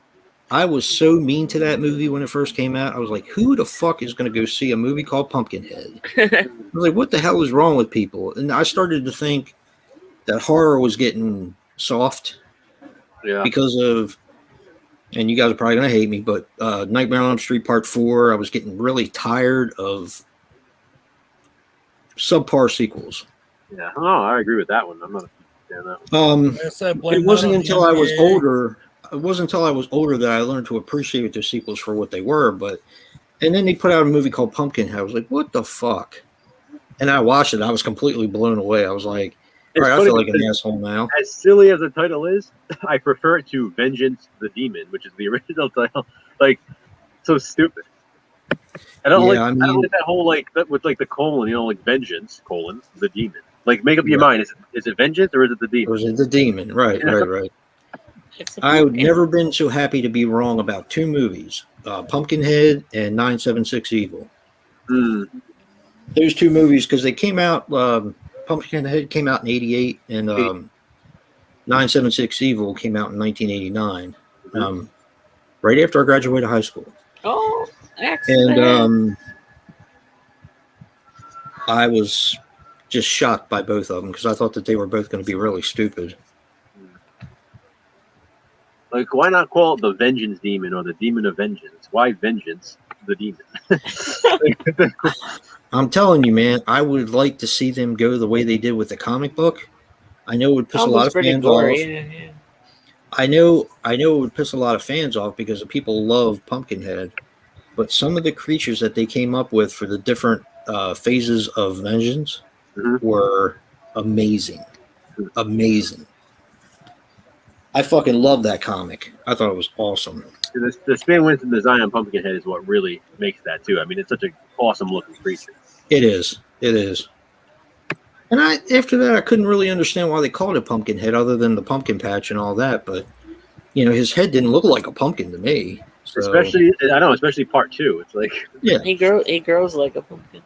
I was so mean to that movie when it first came out. I was like, who the fuck is going to go see a movie called Pumpkinhead? I was like, what the hell is wrong with people? And I started to think that horror was getting soft because of, and you guys are probably going to hate me, but Nightmare on Elm Street Part 4, I was getting really tired of subpar sequels. Yeah, oh, I agree with that one. I'm not a fan of that one. It wasn't until I was older. It wasn't until I was older that I learned to appreciate the sequels for what they were. And then they put out a movie called Pumpkinhead. I was like, what the fuck? And I watched it. I was completely blown away. I was like, all right, I feel like an asshole now. As silly as the title is, I prefer it to Vengeance the Demon, which is the original title. Like, so stupid. I don't like that whole with the colon, like Vengeance the Demon. Like, make up your mind. Is it Vengeance or is it the Demon? Or is it the Demon? Right. I've never been so happy to be wrong about two movies, Pumpkinhead and 976 Evil. Those two movies, because they came out, Pumpkinhead came out in 88 and 976 Evil came out in 1989, right after I graduated high school. Oh, excellent. And I was just shocked by both of them because I thought that they were both going to be really stupid. Like, why not call it the Vengeance Demon or the Demon of Vengeance? Why Vengeance the Demon? I'm telling you, man, I would like to see them go the way they did with the comic book. I know it would piss a lot of fans off. Yeah. I know it would piss a lot of fans off because the people love Pumpkinhead. But some of the creatures that they came up with for the different phases of vengeance were amazing. Amazing. I fucking love that comic. I thought it was awesome. The Stan Winston design on Pumpkinhead is what really makes that too. I mean, it's such an awesome looking creature. It is. And after that, I couldn't really understand why they called it Pumpkinhead other than the pumpkin patch and all that. But, his head didn't look like a pumpkin to me. So. Especially part 2. It's like, yeah, he grows like a pumpkin.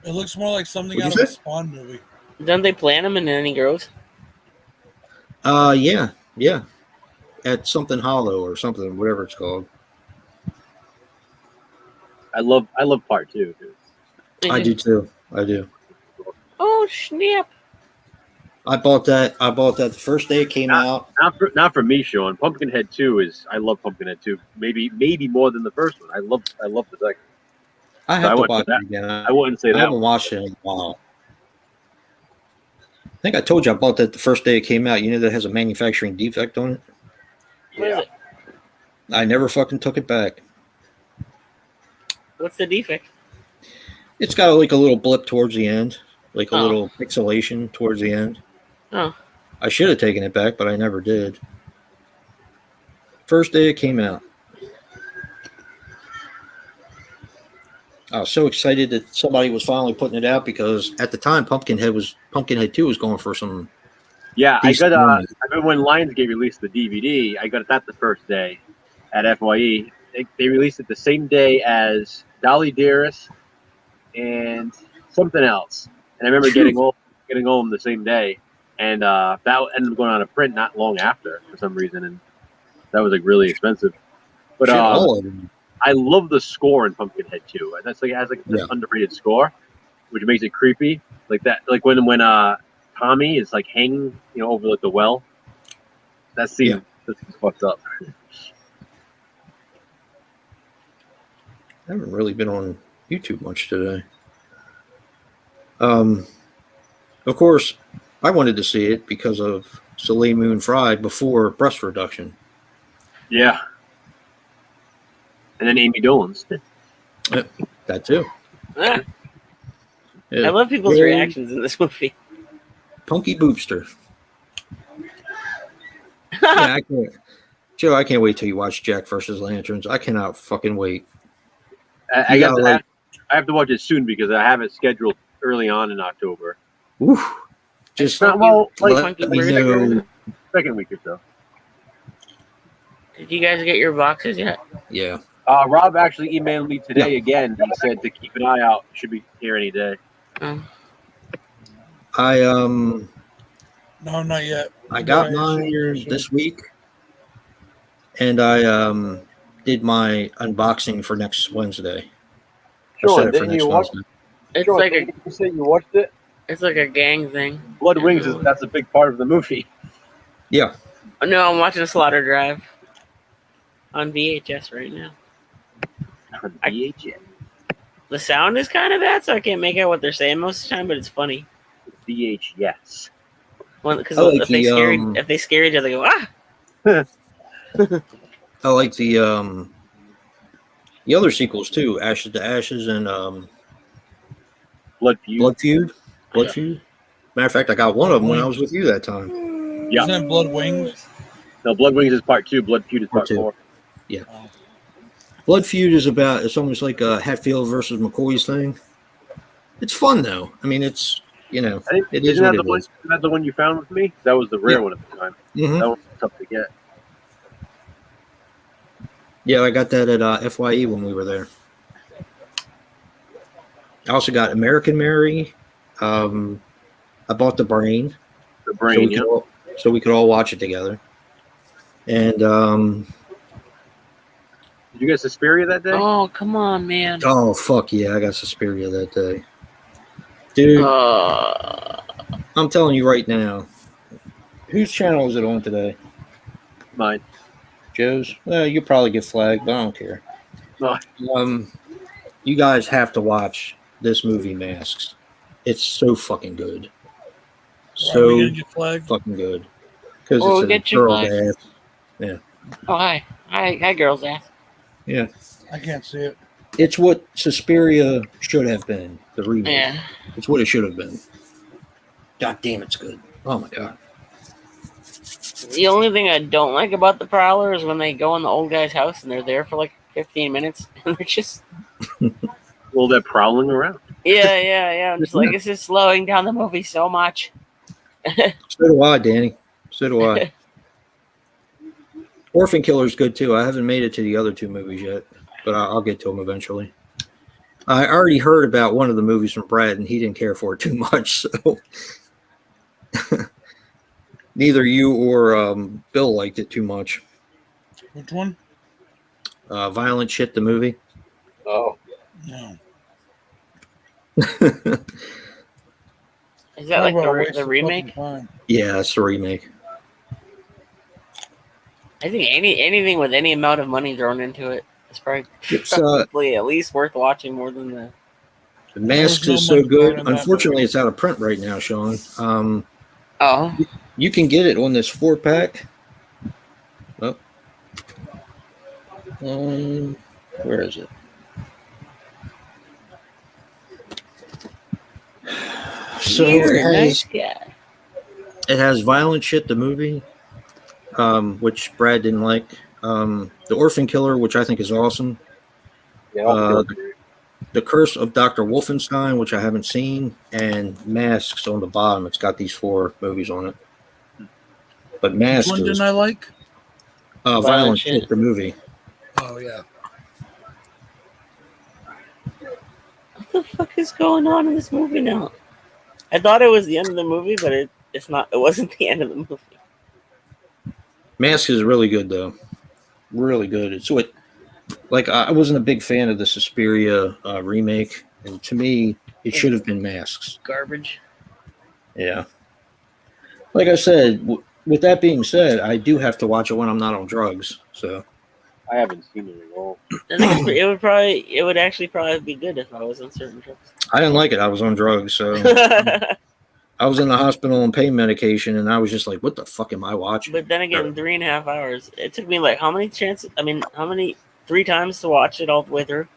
It looks more like something out of a Spawn movie. Don't they plant him and then he grows? Yeah. At something hollow or something, whatever it's called. I love part 2. Dude. I do too. I do. Oh snap! I bought that the first day it came out. Not for me, Sean. Pumpkinhead 2 I love Pumpkinhead 2. Maybe more than the first one. I love the second. I have to watch it again. I wouldn't say that. I haven't watched it in a while. I think I told you I bought that the first day it came out. You know that has a manufacturing defect on it? What is it? I never fucking took it back. What's the defect? It's got like a little blip towards the end, like a little pixelation towards the end. Oh. I should have taken it back, but I never did. First day it came out. I was so excited that somebody was finally putting it out because at the time Pumpkinhead 2 was going for some. Yeah, I remember when Lionsgate released the DVD, I got that the first day at FYE. They released it the same day as Dolly Dearest and something else. And I remember getting home the same day, and that ended up going on a print not long after for some reason, and that was like really expensive. But Shit, all of them. I love the score in Pumpkinhead too. That's like it has like an underrated score, which makes it creepy. Like that, like when Tommy is like hanging, over like the well. That scene is fucked up. I haven't really been on YouTube much today. Of course, I wanted to see it because of Soleil Moon Frye before breast reduction. Yeah. And then Amy Dolan's. That too. I love people's reactions in this movie. Punky Boopster. Yeah, I can't. Joe, I can't wait till you watch Jack versus Lanterns. I cannot fucking wait. I have to watch it soon because I have it scheduled early on in October. Oof. Just let me know. Second week or so. Did you guys get your boxes yet? Yeah. Rob actually emailed me today again. He said to keep an eye out. Should be here any day. Oh. No, not yet. I got mine this week, and I did my unboxing for next Wednesday. Sure, didn't you watch it? It's like you say you watched it? It's like a gang thing. Blood Wings that's a big part of the movie. Yeah. Oh, no, I'm watching Slaughter Drive on VHS right now. On VHS. The sound is kind of bad, so I can't make out what they're saying most of the time, but it's funny. VHS. Because if they scare each other, they go, ah! I like the other sequels too, Ashes to Ashes and Blood Feud. Matter of fact, I got one of them when I was with you that time. Yeah. Isn't it Blood Wings? No, Blood Wings is part 2. Blood Feud is part 4. Yeah. Blood Feud is it's almost like a Hatfield versus McCoy's thing. It's fun though. I mean, it's it is what it is. Isn't that the one you found with me? That was the rare one at the time. Mm-hmm. That one was tough to get. Yeah, I got that at FYE when we were there. I also got American Mary. I bought The Brain. The Brain, so we could all watch it together. And did you get Suspiria that day? Oh, come on, man. Oh, fuck yeah, I got Suspiria that day. Dude, I'm telling you right now. Whose channel is it on today? Mine. Joe's? Well, you'll probably get flagged, but I don't care. No. You guys have to watch this movie, Masks. It's so fucking good. So fucking good. Because it's a girl's ass. Yeah. Oh, hi. Hi, girl's ass. Yeah. I can't see it. It's what Suspiria should have been. The remake. Yeah. It's what it should have been. God damn, it's good. Oh my god. The only thing I don't like about the Prowler is when they go in the old guy's house and they're there for like 15 minutes and they're just... Well, they're prowling around. Yeah. I'm just like, this is slowing down the movie so much. So do I, Danny. So do I. Orphan Killer's good too. I haven't made it to the other 2 movies yet, but I'll get to them eventually. I already heard about one of the movies from Brad, and he didn't care for it too much, so... Neither you or Bill liked it too much. Which one? Violent Shit, the movie. Oh. No. Is that like the remake? Yeah, it's the remake. I think anything with any amount of money thrown into it is probably at least worth watching more than the... The Masks is so good. Unfortunately, it's out of print right now, Sean. You can get it on this 4-pack. Oh. Where is it? So it has Violent Shit, the movie, which Brad didn't like. The Orphan Killer, which I think is awesome. Yeah, The Curse of Dr. Wolfenstein, which I haven't seen, and Masks on the bottom. It's got these 4 movies on it. But Masks. Which one didn't I like? Violent Shit, the movie. Oh, yeah. the fuck is going on in this movie now? I thought it was the end of the movie, but it's not. It wasn't the end of the movie. Mask is really good though, really good. It's what, like, I wasn't a big fan of the Suspiria remake, and to me, it should have been Masks. Garbage. Yeah. Like I said, with that being said, I do have to watch it when I'm not on drugs. So I haven't seen it at all. I think it would actually probably be good if I was on certain drugs. I didn't like it. I was on drugs, so I was in the hospital on pain medication, and I was just like, "What the fuck am I watching?" But then again, 3.5 hours. It took me like how many chances? I mean, 3 times to watch it all the way through?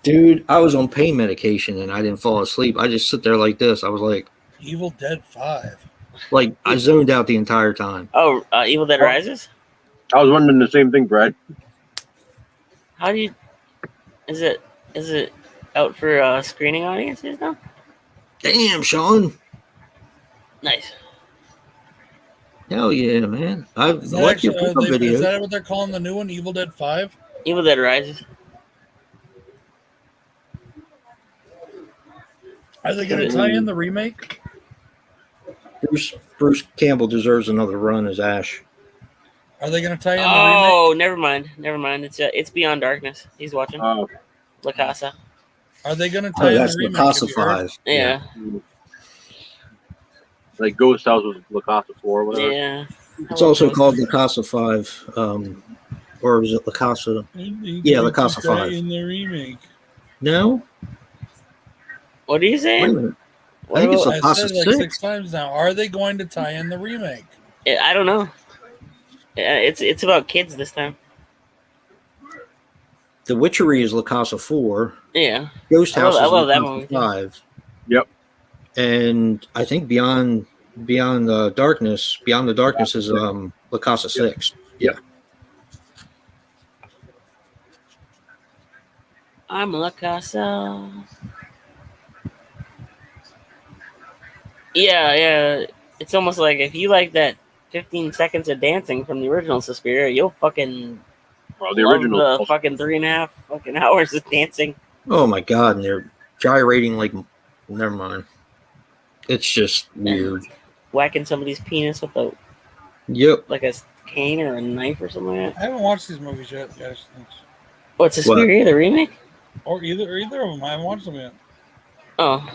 Dude, I was on pain medication, and I didn't fall asleep. I just sit there like this. I was like, Evil Dead 5. like I zoned out the entire time. Oh, Evil Dead Rises. I was wondering the same thing, Brad. How do you? Is it out for screening audiences now? Damn, Sean. Nice. Hell yeah, man. I Is that, like your actually, pickup is videos. that what they're calling the new one, Evil Dead 5? Evil Dead Rises. Are they going to tie in the remake? Bruce Campbell deserves another run as Ash. Are they going to tie in the remake? Oh, never mind. It's Beyond Darkness. He's watching. Oh, La Casa. Are they going to Oh, tie in that's the the remake? Casa Have you heard? 5. Yeah. like Ghost House was La Casa 4 or whatever. Yeah. It's also called La Casa 5. Or is it La Casa? Yeah, La Casa 5. In the remake. No? What are you Wait a saying? minute. I think it's La I Casa said it like 6. 6 times now. Are they going to tie in the remake? I don't know. It's about kids this time. The Witchery is La Casa 4. Yeah. Ghost House I is love La that Casa movie, too. 5. Yep. And I think Beyond the Darkness is La Casa 6. Yeah. I'm La Casa. Yeah. It's almost like if you like that 15 seconds of dancing from the original Suspiria, you'll fucking Well, the love original. the fucking 3.5 fucking hours of dancing. Oh my god, and they're gyrating like, never mind. It's just weird. Whacking somebody's penis with Yep. like a cane or a knife or something like I that. haven't watched these movies yet, guys. What's Suspiria, the remake? Or either of them. I haven't watched them yet. Oh,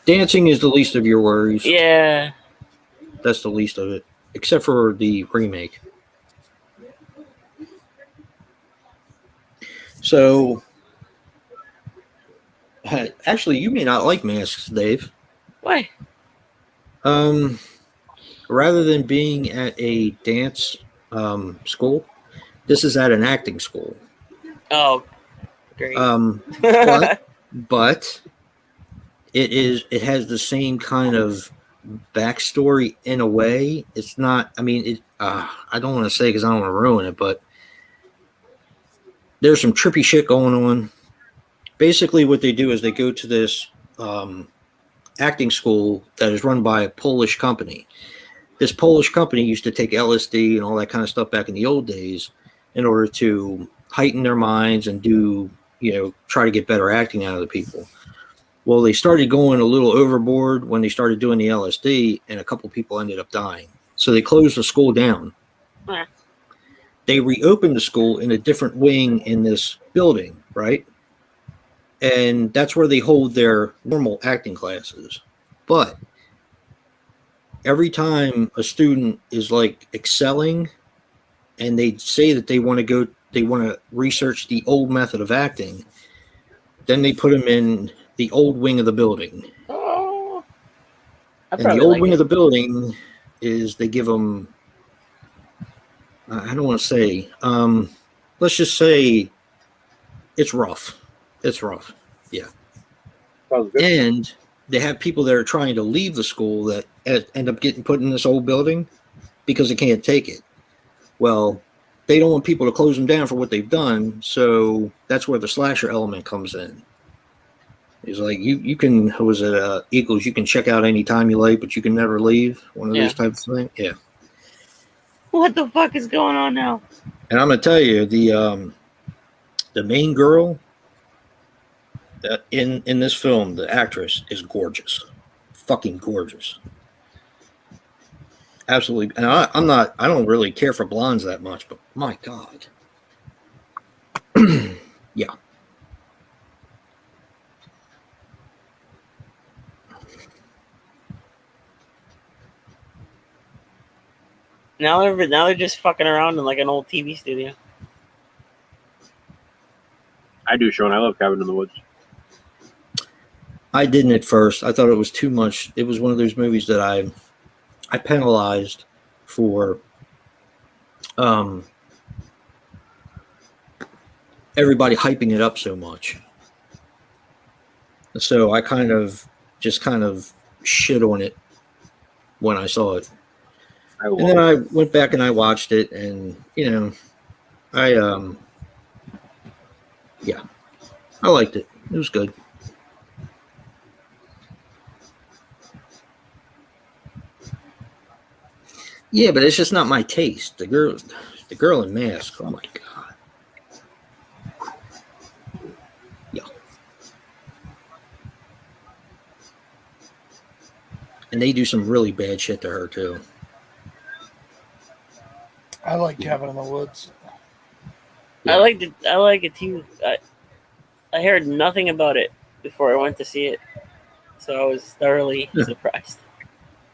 Dancing is the least of your worries. yeah. That's the least of it. Except for the remake. So, actually, you may not like Masks, Dave. Why? Rather than being at a dance school, this is at an acting school. Oh, great. But it has the same kind of backstory in a way. It's not. I mean, I don't want to say because I don't want to ruin it, but there's some trippy shit going on. Basically, what they do is they go to this acting school that is run by a Polish company. This Polish company used to take LSD and all that kind of stuff back in the old days in order to heighten their minds and try to get better acting out of the people. Well, they started going a little overboard when they started doing the LSD, and a couple people ended up dying. So they closed the school down. Huh. They reopened the school in a different wing in this building, right? And that's where they hold their normal acting classes. But every time a student is like excelling and they say that they want to research the old method of acting, then they put them in the old wing of the building. Oh, And the old wing of the building is they give them, I don't want to say, let's just say it's rough. It's rough. Yeah. Sounds good. And they have people that are trying to leave the school that end up getting put in this old building because they can't take it. Well, they don't want people to close them down for what they've done, so that's where the slasher element comes in. It's like you can, was it equals, you can check out any time you like, but you can never leave. One of those types of things. Yeah. What the fuck is going on now? And I'm gonna tell you, the main girl, in this film, the actress is gorgeous, fucking gorgeous, absolutely. And I don't really care for blondes that much, but my God, yeah. Now they're just fucking around in like an old TV studio. I do, Sean. I love Cabin in the Woods. I didn't at first. I thought it was too much. It was one of those movies that I penalized for everybody hyping it up so much. So I kind of shit on it when I saw it. And then I went back and I watched it, and I liked it. It was good. Yeah, but it's just not my taste. The girl in Mask. Oh my God. Yeah. And they do some really bad shit to her too. I like Cabin in the Woods. I like it too. I heard nothing about it before I went to see it, so I was thoroughly surprised.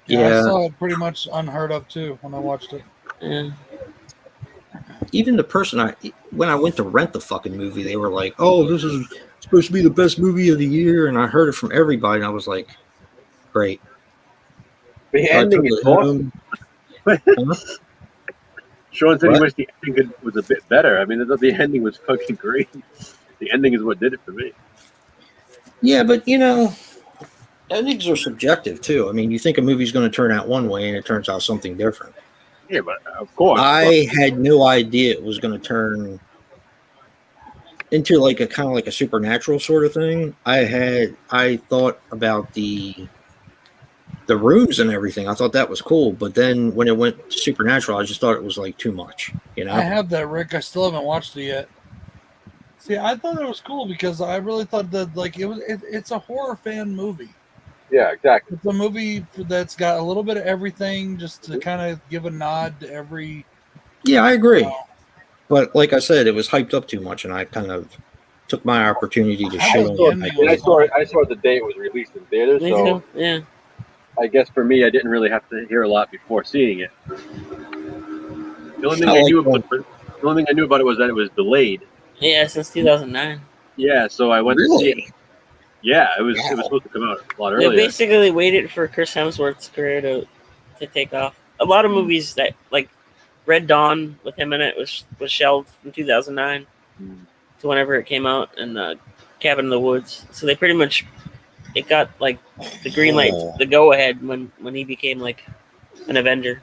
Yeah, I saw it pretty much unheard of too when I watched it. Yeah. Even the person when I went to rent the fucking movie, they were like, "Oh, this is supposed to be the best movie of the year," and I heard it from everybody, and I was like, "Great." The ending is awesome. Sean said he wished the ending was a bit better. I mean, I thought the ending was fucking great. The ending is what did it for me. Yeah, but endings are subjective too. I mean, you think a movie's going to turn out one way, and it turns out something different. Yeah, but of course. I had no idea it was going to turn into like a kind of like a supernatural sort of thing. I thought about the rooms and everything. I thought that was cool, but then when it went to supernatural, I just thought it was like too much. I have that, Rick. I still haven't watched it yet. See, I thought it was cool because I really thought that it's a horror fan movie. Yeah, exactly. It's a movie that's got a little bit of everything, just to kind of give a nod to every. Yeah, I agree. But like I said, it was hyped up too much, and I kind of took my opportunity to shit on it. I saw it the day it was released in theaters. Me so too. Yeah. I guess for me, I didn't really have to hear a lot before seeing it. The only thing I knew about it was that it was delayed. Yeah, since 2009. Yeah, so I went to see it. Yeah, it was supposed to come out a lot earlier. They basically waited for Chris Hemsworth's career to take off. A lot of movies that like Red Dawn with him in it was shelved from 2009 to whenever it came out, and Cabin in the Woods. So they pretty much it got like the green light, the go ahead when he became like an Avenger,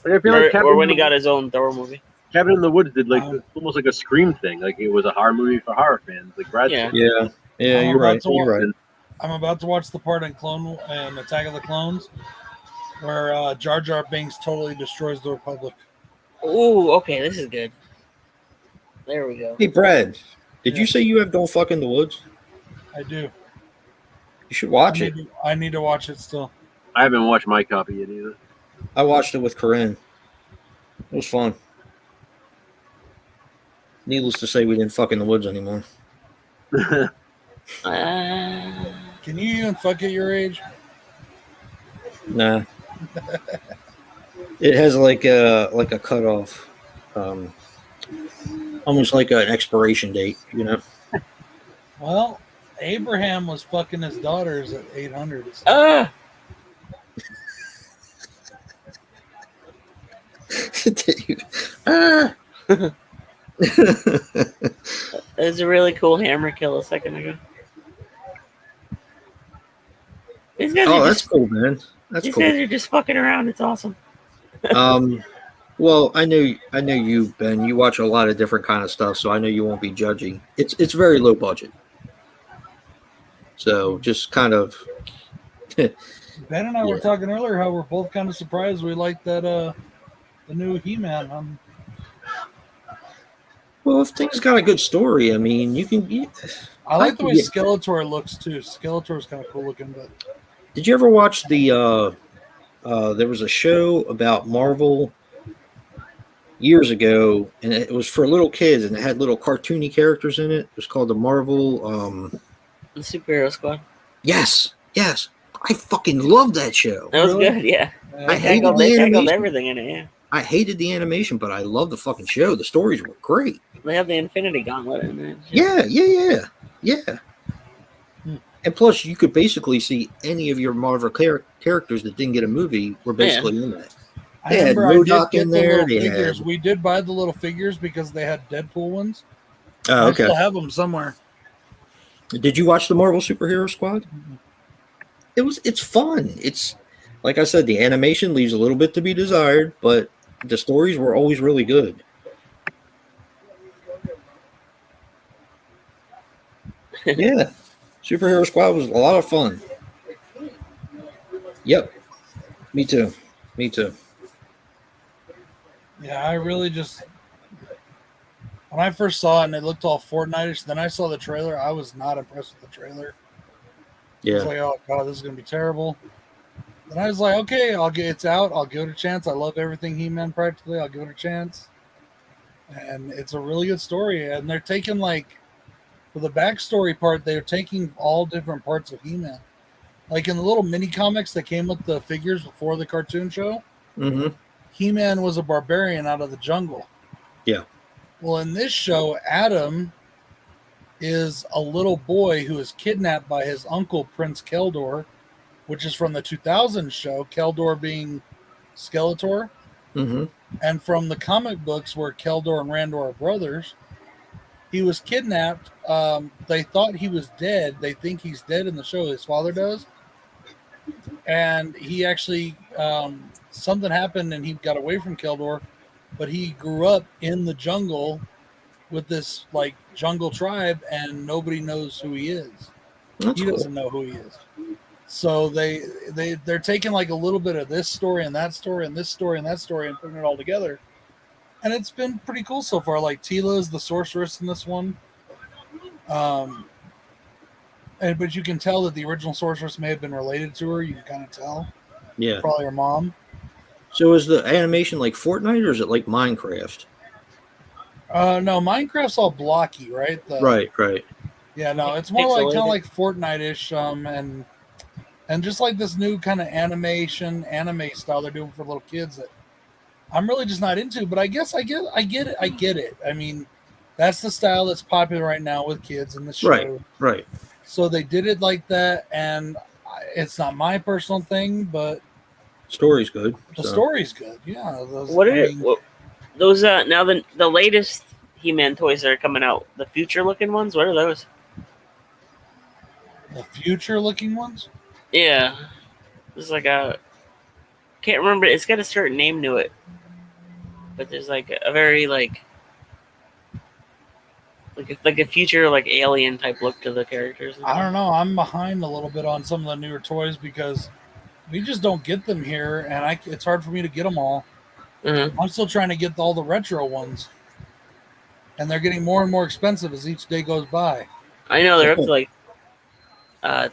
or when he got his own Thor movie. Cabin in the Woods did like almost like a Scream thing, like it was a horror movie for horror fans, like Brad. Yeah, you're right. I'm about to watch the part in Attack of the Clones where Jar Jar Binks totally destroys the Republic. Ooh, okay, this is good. There we go. Hey, Brad, did you say you have Don't Fuck in the Woods? I do. You should watch it. I need to watch it still. I haven't watched my copy yet either. I watched it with Corinne. It was fun. Needless to say, we didn't fuck in the woods anymore. Can you even fuck at your age? Nah. It has like a cutoff, almost like an expiration date, Well, Abraham was fucking his daughters at 800. There's a really cool hammer kill a second ago. That's cool, man. These guys are just fucking around. It's awesome. Well, I know you, Ben. You watch a lot of different kind of stuff, so I know you won't be judging. It's very low budget, so just kind of. Ben and I were talking earlier how we're both kind of surprised we like that the new He-Man. Well, if things got a good story, I mean, you can. I like the way Yeah. Skeletor looks too. Skeletor's kind of cool looking, but Did you ever watch the? There was a show about Marvel years ago, and it was for little kids, and it had little cartoony characters in it. It was called the Marvel. The Superhero Squad. Yes, I fucking loved that show. That was Really? good. Yeah. I hated They the tackled animation. everything in it. Yeah. I hated the animation, but I loved the fucking show. The stories were great. They have the Infinity Gauntlet in it. Yeah. Hmm. And plus, you could basically see any of your Marvel characters that didn't get a movie were basically in that. I They had remember I did Modok get in the there, little they figures. had- We did buy the little figures because they had Deadpool ones. Oh, I okay. still have them somewhere. Did you watch the Marvel Superhero Squad? It's fun. It's like I said, the animation leaves a little bit to be desired, but the stories were always really good. Yeah. Superhero Squad was a lot of fun. Yep. Me too. Yeah, I really just when I first saw it and it looked all Fortnite-ish, then I saw the trailer. I was not impressed with the trailer. I was Yeah. like, oh god, this is gonna be terrible. And I was like, okay, it's out. I'll give it a chance. I love everything He-Man practically. I'll give it a chance. And it's a really good story. And they're taking for the backstory part, they're taking all different parts of He-Man. Like in the little mini comics that came with the figures before the cartoon show, Mm-hmm. He-Man was a barbarian out of the jungle. Yeah. Well, in this show, Adam is a little boy who is kidnapped by his uncle, Prince Keldor, which is from the 2000 show, Keldor being Skeletor. Mm-hmm. And from the comic books where Keldor and Randor are brothers, he was kidnapped. They thought he was dead. They think he's dead in the show. His father does. And he actually, something happened and he got away from Keldor, but he grew up in the jungle with this jungle tribe and nobody knows who he is. That's He cool. doesn't know who he is. So they're taking a little bit of this story and that story and this story and that story and putting it all together. And it's been pretty cool so far. Like Tila is the sorceress in this one. But you can tell that the original sorceress may have been related to her. You can kind of tell. Yeah. Probably her mom. So is the animation like Fortnite or is it like Minecraft? No, Minecraft's all blocky, right? Right. Yeah, no, it's more kind of Pixelated. like Fortnite-ish, and just like this new kind of anime style they're doing for little kids that I'm really just not into. But I guess I get it. I mean, that's the style that's popular right now with kids in the show. Right. So they did it like that, and it's not my personal thing, but Story's good. the so. story's good. Yeah. Those now the latest He-Man toys that are coming out, the future looking ones, what are those? The future-looking ones. Yeah, it's can't remember. It's got a certain name to it, but there's a very like a future alien type look to the characters. I don't know. I'm behind a little bit on some of the newer toys because we just don't get them here, and it's hard for me to get them all. Mm-hmm. I'm still trying to get all the retro ones, and they're getting more and more expensive as each day goes by. I know they're up to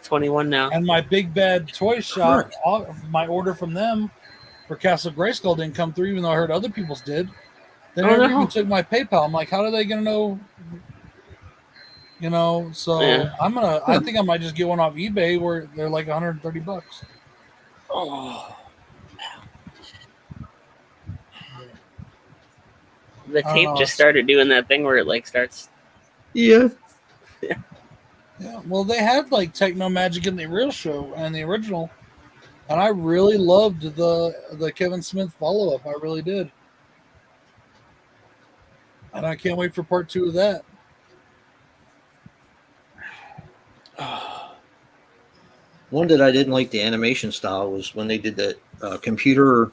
21 now. And my Big Bad Toy Shop, my order from them for Castle Grayskull didn't come through, even though I heard other people's did. They never even took my PayPal. I'm like, how are they gonna know? So Yeah. I think I might just get one off eBay where they're like $130. Oh. The tape just started doing that thing where it starts. Yeah. Yeah, well, they had Techno Magic in the real show and the original, and I really loved the Kevin Smith follow up. I really did, and I can't wait for part 2 of that. One that I didn't like the animation style was when they did that a computer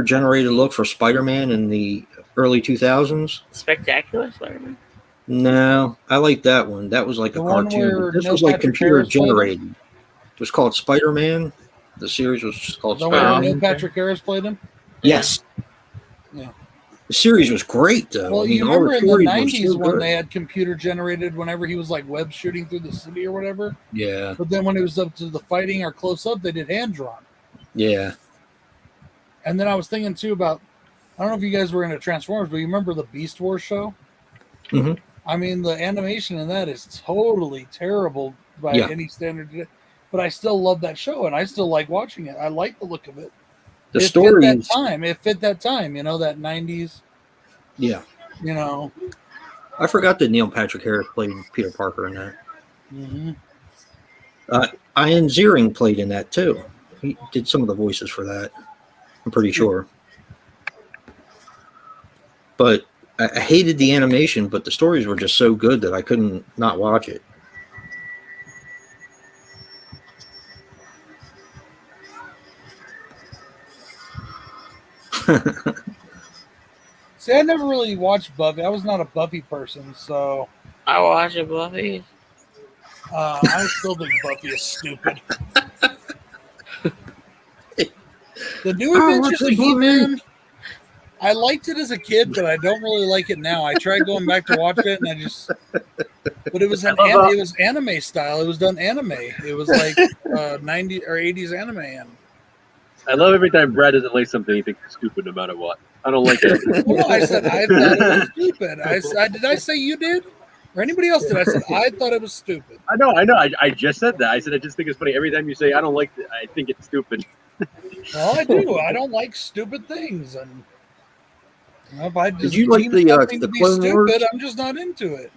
generated look for Spider-Man in the early 2000s. Spectacular Spider-Man. No, I like that one. That was like The a one cartoon. where This Neil was like Patrick computer Harris played him? generated. It was called Spider-Man. The series was called The one where Spider-Man. Neil Patrick Harris played him. Yes. Yeah. The series was great, though. Well, I mean, you all remember the in the stories were 90s so when good. they had computer generated whenever he was like web shooting through the city or whatever? Yeah, But then when it was up to the fighting or close up, they did hand drawn. yeah. And then I was thinking too about, I don't know if you guys were into Transformers, but you remember the Beast Wars show? Mhm. I mean, the animation in that is totally terrible by Yeah. any standard today. But I still love that show and I still like watching it. I like the look of it. The It stories. fit that time. It fit that time, you know, that 90s, Yeah. you know. I forgot that Neil Patrick Harris played Peter Parker in that. Mm-hmm. Ian Ziering played in that too. He did some of the voices for that. I'm pretty sure. But I hated the animation, but the stories were just so good that I couldn't not watch it. See, I never really watched Buffy. I was not a Buffy person, so I watch it, Buffy. I still think Buffy is stupid. The new Adventures of He-Man, I liked it as a kid, but I don't really like it now. I tried going back to watch it, and but it was it was anime style. It was done anime. It was like 90s or 80s anime. And I love every time Brad doesn't like something he thinks is stupid no matter what. I don't like it. well, no, I said I thought it was stupid. Did I say you did? Or anybody else did? I said I thought it was stupid. I know. I just said that. I said I just think it's funny. Every time you say I don't like it, I think it's stupid. Well, I do. I don't like stupid things, and if I just Did you like deem the something to be Clone Wars? stupid, I'm just not into it.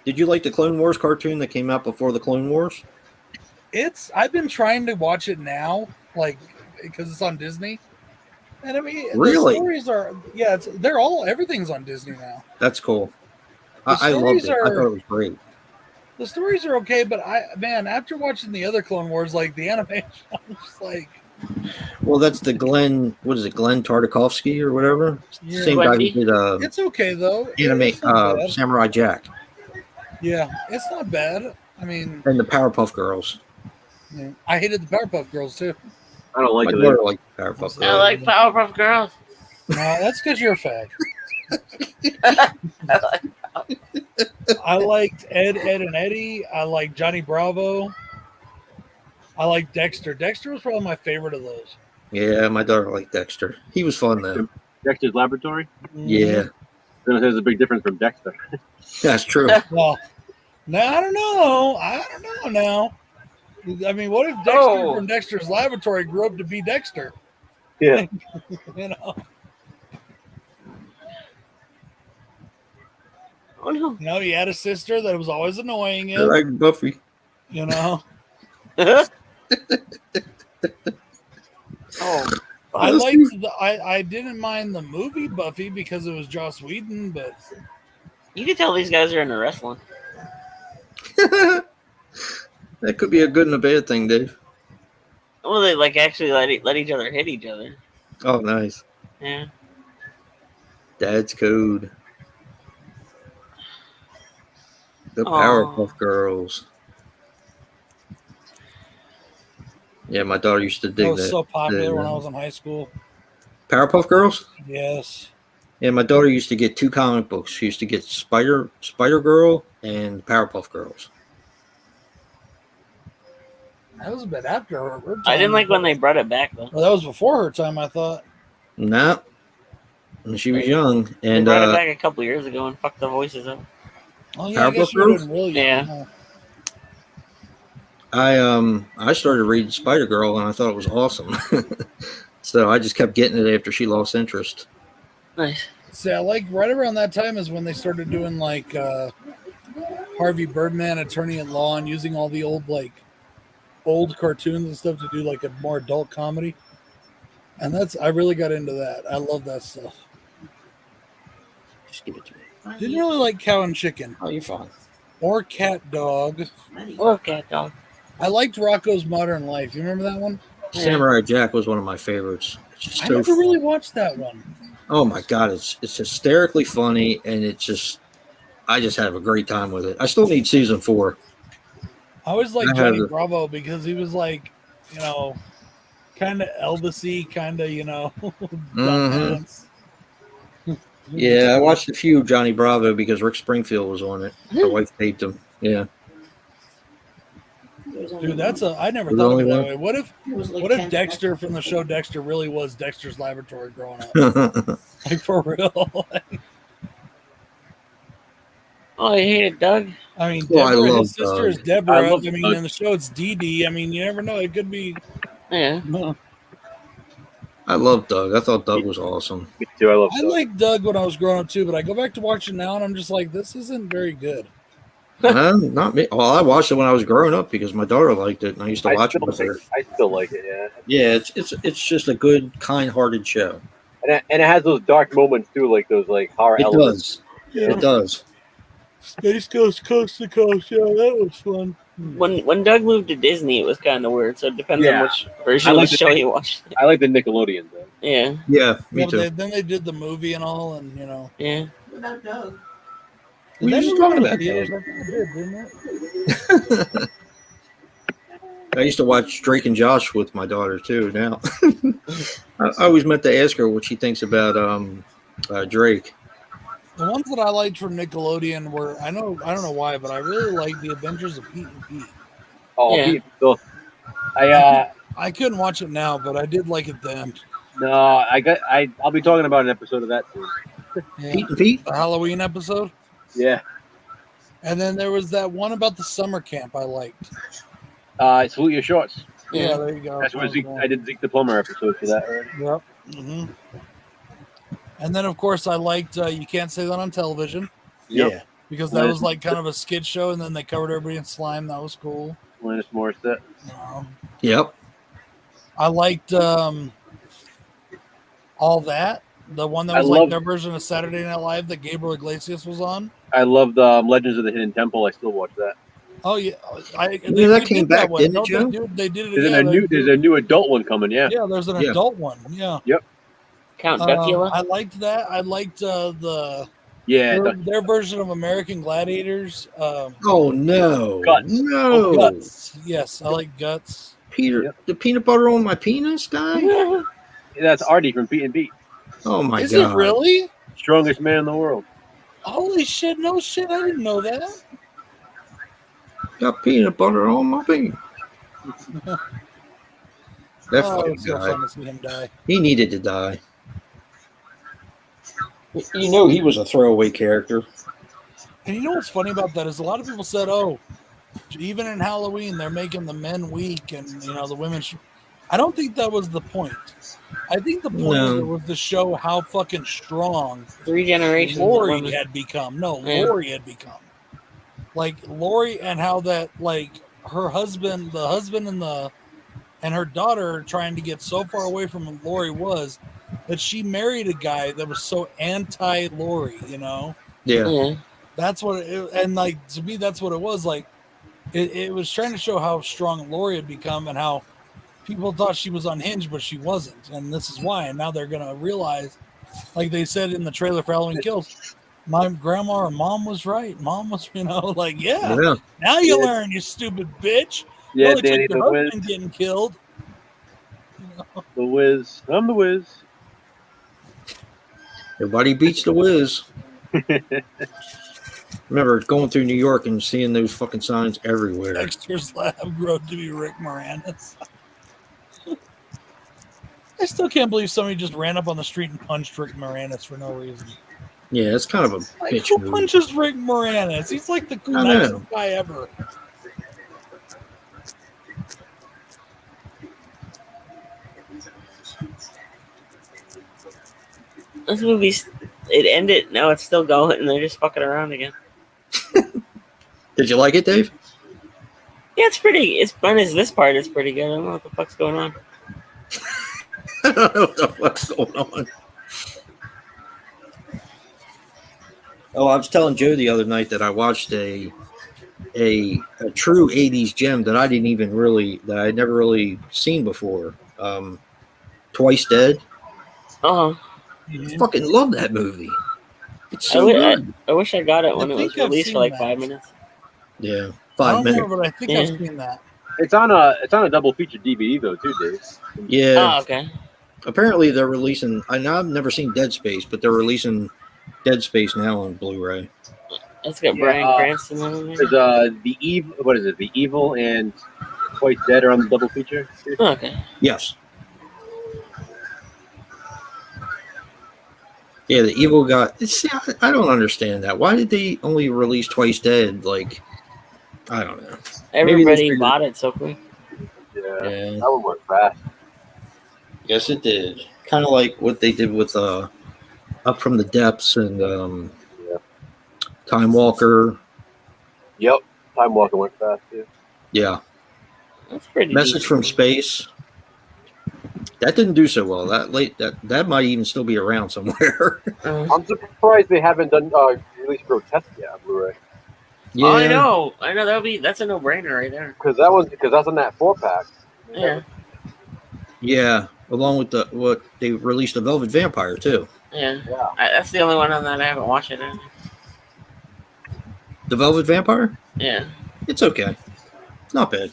Did you like the Clone Wars cartoon that came out before the Clone Wars? I've been trying to watch it now, like because it's on Disney. And I mean, Really? the stories are everything's on Disney now. That's cool. The I loved stories it. I thought it was great. The stories are okay, but after watching the other Clone Wars, like the animation, I'm just like, Well, that's the Glenn. What is it, Glenn Tartakovsky or whatever? Yeah. Same guy who did it's okay though. anime It's not bad. Samurai Jack Yeah, it's not bad. I mean, and the Powerpuff Girls. yeah, I hated the Powerpuff Girls too. I don't like My it. daughter liked Powerpuff I Girls. like Powerpuff Girls. No, that's because you're a fag. I like I liked Ed, and Eddie. I liked Johnny Bravo. I liked Dexter. Dexter was probably my favorite of those. Yeah, my daughter liked Dexter. He was fun though. Dexter's Laboratory. Yeah, There's a big difference from Dexter. that's true. Well, now I don't know. Now. I mean, what if Dexter from Dexter's Laboratory grew up to be Dexter? Yeah. You know. Oh no. You know, he had a sister that was always annoying I him. like Buffy. You know. Oh, I liked I didn't mind the movie Buffy because it was Joss Whedon, but you can tell these guys are into wrestling. That could be a good and a bad thing, Dave. Well, they like actually let each other hit each other. Oh, nice. Yeah. Dad's code. The Aw. Powerpuff Girls. Yeah, my daughter used to dig it was that. so popular when I was in high school. Powerpuff Girls? Yes. Yeah, my daughter used to get 2 comic books. She used to get Spider Girl and Powerpuff Girls. That was a bit after her time. I didn't like when they brought it back though. Well, that was before her time, I thought. Nah. When she was young. They And brought it back a couple years ago and fucked the voices up. Oh yeah, I guess Powerpuff you Girls? didn't really. Yeah. I started reading Spider Girl and I thought it was awesome. So I just kept getting it after she lost interest. Nice. See, I like right around that time is when they started doing like Harvey Birdman, Attorney at Law, and using all the old cartoons and stuff to do like a more adult comedy. And I really got into that. I love that stuff. Just give it to me. Didn't really like Cow and Chicken Oh, you're fine. or Cat Dog. Love Cat Dog. I liked Rocco's Modern Life. You remember that one? Samurai Jack was one of my favorites. It's just I so never really watched that one. Oh my god, it's hysterically funny, and I just have a great time with it. I still need season 4. I always liked I Johnny have it. Bravo because he was like, kind of Elvis-y, kind of, Mhm. dumbass. Yeah, I watched a few Johnny Bravo because Rick Springfield was on it. My wife taped them. Yeah. Dude, I never Was it thought of only it that one? way. What Like if 10 Dexter from the show Dexter really was Dexter's Laboratory growing up? Oh, Like for real. Oh, I hate it, Doug. I mean, I Deborah, love his sister is I Deborah. love I mean, Doug. in the show it's Dee Dee. I mean, you never know. It could be. Yeah. I love Doug. I thought Doug was awesome. Me too. I love I Doug. liked Doug when I was growing up too, but I go back to watching now and I'm just like, this isn't very good. Not me. Well, I watched it when I was growing up because my daughter liked it, and I used to watch it with her. I still like it. Yeah. Yeah, it's just a good, kind-hearted show. And it has those dark moments too, like those like horror It elements. does. It does. Space Ghost Coast to Coast. Yeah, that was fun. When Doug moved to Disney, it was kind of weird. So it depends on Yeah. which version I of like the the show thing- you watched. I like the Nickelodeon though. Yeah. Yeah, me Yeah, but too. then they did the movie and all, and you know. Yeah. Without Doug. We Did just they talking movie about theaters? Doug. I think it did, didn't it? I used to watch Drake and Josh with my daughter too. Now, I always meant to ask her what she thinks about Drake. The ones that I liked from Nickelodeon were I don't know why, but I really liked the Adventures of Pete and Pete. Oh, Yeah. so I couldn't watch it now, but I did like it then. I'll be talking about an episode of that soon. Yeah. Pete and Pete. The Halloween episode. Yeah. And then there was that one about the summer camp I liked. Salute Your Shorts. Yeah, there you go. That's where That was I did Zeke the Plumber episode for that. Already. Yep. hmm And then, of course, I liked You Can't Say That on Television Yep. Yeah. because that was like kind of a skit show, and then they covered everybody in slime. That was cool. Alanis Morissette. Yep. I liked All That, the one that I was like love- their version of Saturday Night Live that Gabriel Iglesias was on. I loved Legends of the Hidden Temple. I still watch that. Oh yeah, that came did back, one. didn't No, it, Joe? They did it. There's again. there's a new adult one coming. Yeah. Yeah, there's an Yeah. adult one. Yeah. Count Duckula. I liked that. I liked Yeah. their version of American Gladiators. Oh no. Guts. No. Guts. Yes, I like Guts. Peter, Yep. the peanut butter on my penis guy. That's Artie from Pete and Pete. Oh my Is god. it really? Strongest man in the world. Holy shit! No shit! I didn't know that. Got peanut butter on my penis. That Oh, fucking it's so guy. fun to see him die. He needed to die. You know he was a throwaway character. And you know what's funny about that is a lot of people said, "Oh, even in Halloween, they're making the men weak, and the women." I don't think that was the point. I think the point of it was to show how fucking strong 3 generations. of Lori women. had become. No, Yeah. Lori had become. Like Lori, and how that her husband, the husband and her daughter, trying to get so far away from who Lori was, that she married a guy that was so anti-Lori. Yeah. Yeah. That's what to me that's what it was like. It was trying to show how strong Lori had become and how people thought she was unhinged, but she wasn't, and this is why. And now they're gonna realize, like they said in the trailer for Halloween Kills, my grandma or mom was right. Mom was, Yeah. Now you learn, you stupid bitch. Yeah, Only took Danny your the Wiz. husband getting killed. The Wiz. I'm the Wiz. Everybody beats the whiz. Remember going through New York and seeing those fucking signs everywhere. Dexter's Lab grown to be Rick Moranis. I still can't believe somebody just ran up on the street and punched Rick Moranis for no reason. Yeah, it's kind of a Like, bitch who move. punches Rick Moranis? He's like the I know. nicest guy ever. This movie's it ended. Now it's still going, and they're just fucking around again. Did you like it, Dave? Yeah, it's pretty. It's fun as this part is pretty good. I don't know what the fuck's going on. I don't know what the fuck's going on. Oh, I was telling Joe the other night that I watched a true 80s gem that I I'd never really seen before. Twice Dead. Oh, I fucking love that movie. It's so good. I wish I got it when I it was think I've released seen for like that. 5 minutes. Yeah, I 5 don't minutes. remember, but I think I've seen that. It's on a double feature DVD though too, Dave. Yeah. Oh, okay. Apparently they're releasing. I've never seen Dead Space, but they're releasing Dead Space now on Blu-ray. It's got Yeah, Bryan Cranston on There's there. the evil. What is it? The Evil and Twice Dead are on the double feature. Okay. Yes. Yeah, the evil guy. See, I don't understand that. Why did they only release Twice Dead? Like, I don't know. Everybody bought it so quick. Yeah, Yeah, that one went fast. yes, it did. Kind of like what they did with Up from the Depths and Yeah. Time Walker. Yep, Time Walker went fast too. Yeah, That's pretty Message decent. from Space. That didn't do so well. That might even still be around somewhere. I'm surprised they haven't done released Grotesque yet on Blu-ray. Yeah, Oh, I know that's a no-brainer right there. Because that's on that 4-pack. Yeah. Yeah, along with what they released, the Velvet Vampire too. Yeah. Yeah. That's the only one on that I haven't watched it in. The Velvet Vampire. Yeah. It's okay. It's not bad.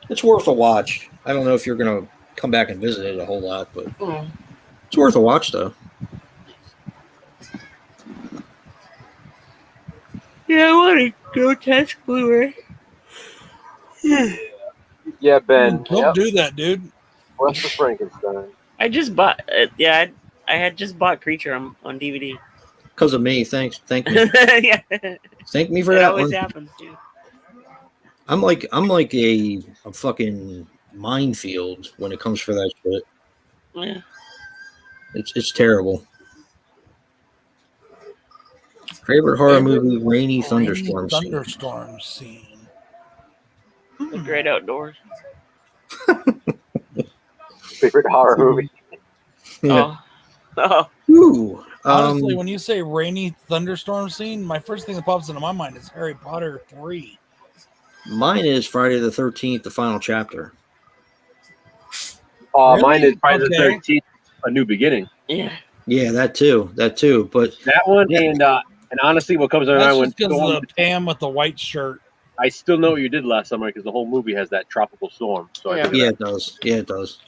It's worth a watch. I don't know if you're gonna come back and visit it a whole lot, but it's worth a watch though. Yeah, I want to Grotesque Blu-ray. Yeah, Ben. Don't do that, dude. West of Frankenstein. I just bought. I had just bought Creature on DVD. Because of me, thank me. Yeah. Thank me for It that always one. happens too. I'm like a fucking minefield when it comes for that shit. Yeah. It's terrible. Favorite horror movie: Rainy Thunderstorm Scene. Thunderstorm scene. The Great Outdoors. Favorite horror movie. Oh. Oh. Ooh, Honestly, when you say rainy thunderstorm scene, my first thing that pops into my mind is Harry Potter 3. mine is Friday the 13th, the final chapter. Really? Mine is Friday the Okay. 13th, A New Beginning. Yeah. Yeah, that too. But That one, and honestly, what comes to my That's mind just when because of the Pam with the white shirt. I still know what you did last summer because the whole movie has that tropical storm. So I Yeah. think of yeah, that. it does. Yeah, it does.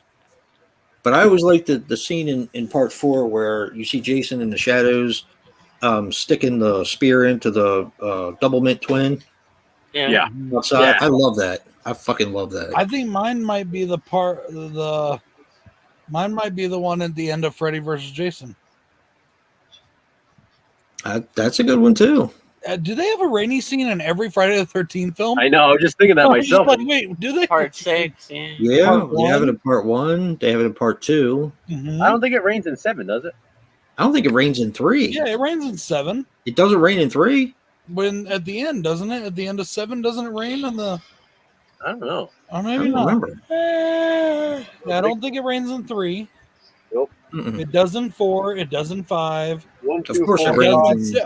But I always like the scene in part 4 where you see Jason in the shadows sticking the spear into the double mint twin Yeah. Yeah. outside. Yeah. I love that. I fucking love that. I think mine might be the one at the end of Freddy versus Jason. That's a good one too. Do they have a rainy scene in every Friday the 13th film? I know. I was just thinking that I was just myself. like, wait, do they? Part 6. Yeah. Yeah, Part they have it one? in part 1. They have it in part 2. Mhm. I don't think it rains in 7, does it? I don't think it rains in 3. Yeah, it rains in 7. It doesn't rain in 3. When at the end, doesn't it? At the end of 7, doesn't it rain in the? I don't know. Or I maybe don't not. remember. I don't think it rains in 3. Mm-mm. It does in 4. It does in 5. 1, Of 2, course it 4, It does 5. in rains. 6.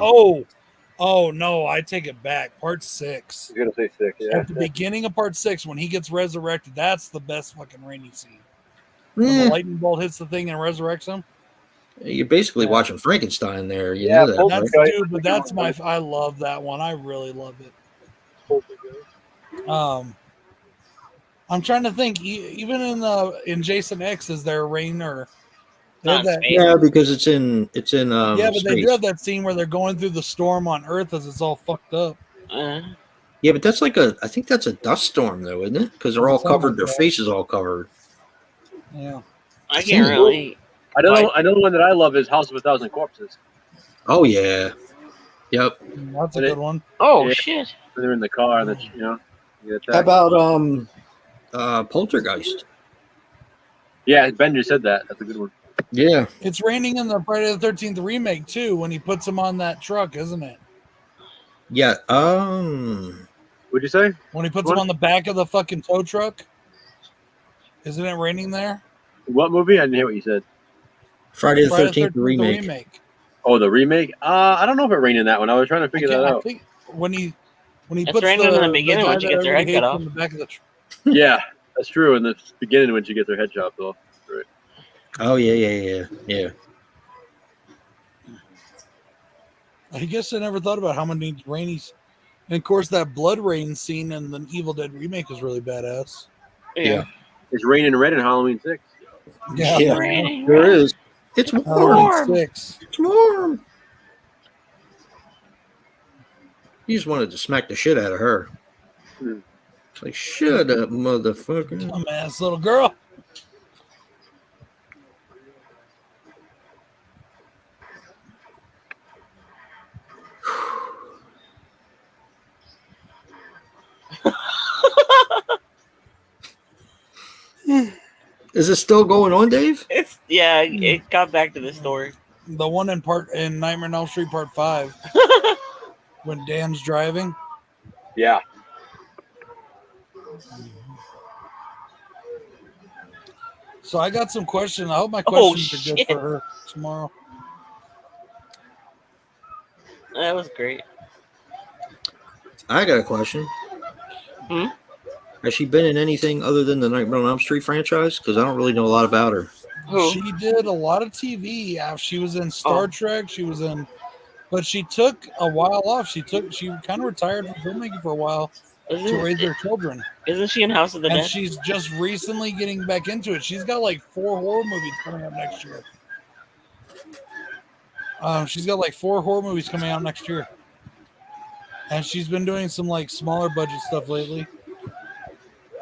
Oh no! I take it back. Part 6. I was gonna say 6. Yeah. At the beginning of part 6, when he gets resurrected, that's the best fucking rainy scene. When the Eh, lightning bolt hits the thing and resurrects him. you're basically Yeah. watching Frankenstein there. You Yeah, know that, both right? That's Right. dude, but that's my. I love that one. I really love it. I'm trying to think. Even in Jason X, is there rain or? they have Not that, space. Yeah, because it's in yeah, but they space. do have that scene where they're going through the storm on Earth as it's all fucked up. Yeah, but that's I think that's a dust storm though, isn't it? Because they're all Something covered, like their that. faces all covered. Yeah. I can't really. Another one that I love is House of 1,000 Corpses. Oh yeah. Yep. That's a But good one. Oh Yeah. shit! When they're in the car, and that's you get How that. about Poltergeist? Yeah, Ben just said that. That's a good one. Yeah. It's raining in the Friday the 13th remake too when he puts him on that truck, isn't it? Yeah. What'd you say? When he puts What? him on the back of the fucking tow truck. Isn't it raining there? What movie? I didn't hear what you said. Friday the Friday 13th the remake. Oh, the remake? I don't know if it rained in that one. I was trying to figure that I out. think when he It's puts raining in the beginning guy when she that gets her head everybody cut hates off. in the back of the Yeah, that's true. In the beginning when she gets her head chopped off. Right. Oh yeah. I guess I never thought about how many rainies. And of course, that blood rain scene in the Evil Dead remake was really badass. Yeah. It's raining red in Halloween 6. Yeah. Yeah. Raining There red. is. It's warm. warm. 6. It's warm. He just wanted to smack the shit out of her. It's like, shut up, motherfucker. Dumbass little girl. Is it still going on, Dave? It got back to the story. The one in Nightmare on Elm Street Part 5 when Dan's driving. Yeah. So I got some questions. I hope my Oh, questions are good shit. for her tomorrow. That was great. I got a question. Hmm? Has she been in anything other than the Nightmare on Elm Street franchise? Because I don't really know a lot about her. Who? She did a lot of TV. She was in Star Trek. She was in, but she took a while off. She kind of retired from filmmaking for a while to raise her children. Isn't she in House of the And Dead? she's just recently getting back into it. She's got like 4 horror movies coming up next year. She's got like 4 horror movies coming out next year. And she's been doing some like smaller budget stuff lately.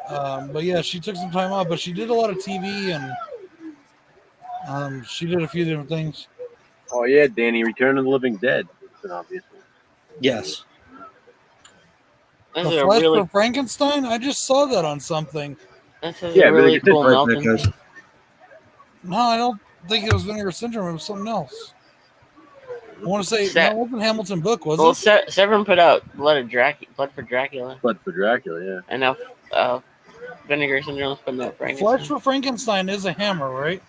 But yeah, she took some time off, but she did a lot of TV and she did a few different things. Oh yeah, Danny, Return of the Living Dead. It's an obvious one. Yes. This The is a Flesh really, for Frankenstein? I just saw that on something. this is Yeah, a really really good cool Right, Malcolm. because- No, I don't think it was Vinegar Syndrome. It was something else. I want to say Sa- no, it wasn't Hamilton book, was Well, it? Severin put out Blood for Dracula, Blood for Dracula, yeah. and now Vinegar Syndrome's putting out Flesh Frankenstein. for Frankenstein is a Hammer, right?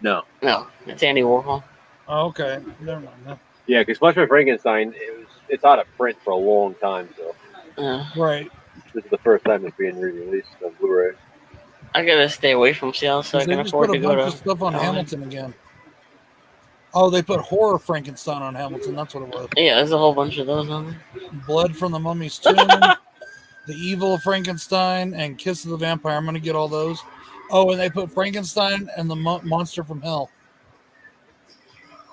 No. No, it's Andy Warhol. Oh, okay. Never mind. No. Yeah, because Flesh for Frankenstein, it's out of print for a long time, so Right. this is the first time it's being re-released on Blu-ray. I gotta stay away from Seattle so I They can just afford put to a go bunch to. of stuff on LA. Hamilton again. Oh, they put Horror Frankenstein on Hamilton. That's what it was. Yeah, there's a whole bunch of those on there. Blood from the Mummy's Tomb, The Evil of Frankenstein, and Kiss of the Vampire. I'm going to get all those. Oh, and they put Frankenstein and the Monster from Hell.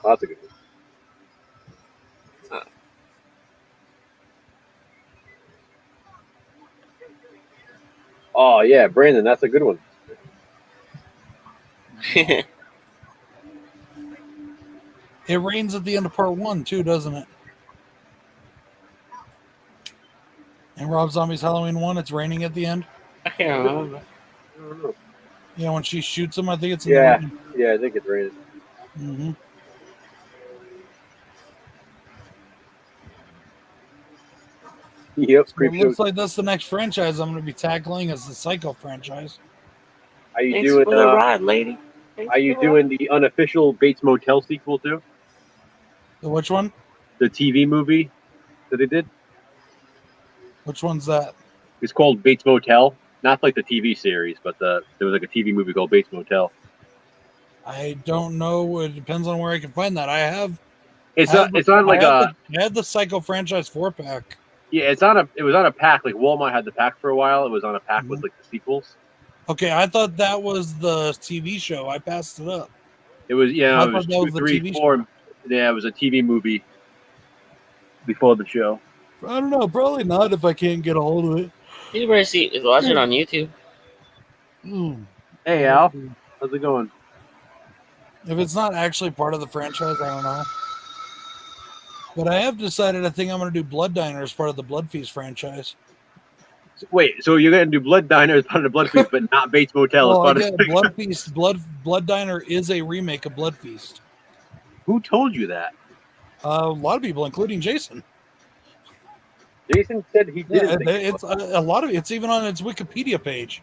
Oh, that's a good one. Oh yeah, Brandon, that's a good one. It rains at the end of part 1 too, doesn't it? And Rob Zombie's Halloween 1, it's raining at the end. I can't remember. I don't know. Yeah, when she shoots him, I think it's in Yeah, the yeah, I think it's rated. Mm-hmm. Yep, It Creep looks Show. like that's the next franchise I'm going to be tackling as the Psycho franchise. Are you Thanks doing? for the ride, lady. Thanks Are you for the ride. doing the unofficial Bates Motel sequel too? Which one? The TV movie that they did. Which one's that? It's called Bates Motel. Not like the TV series, but there was like a TV movie called Bates Motel. I don't know. It depends on where I can find that. It's on like I had the Psycho franchise 4-pack. yeah, it was on a pack. Like Walmart had the pack for a while. It was on a pack with like the sequels. Okay, I thought that was the TV show. I passed it up. It was I it thought was that 2, was the 3, TV 4. Yeah, it was a TV movie before the show. I don't know. Probably not if I can't get a hold of it. You better watch it on YouTube. Hey Al, how's it going? If it's not actually part of the franchise, I don't know. But I have decided I think I'm going to do Blood Diner as part of the Blood Feast franchise. Wait, so you're gonna do Blood Diner as part of the Blood Feast, but not Bates Motel as Well, part yeah, of Blood Feast, Blood Diner is a remake of Blood Feast. Who told you that? A lot of people, including Jason. Jason said he Yeah, didn't. it's a lot of it's even on its Wikipedia page.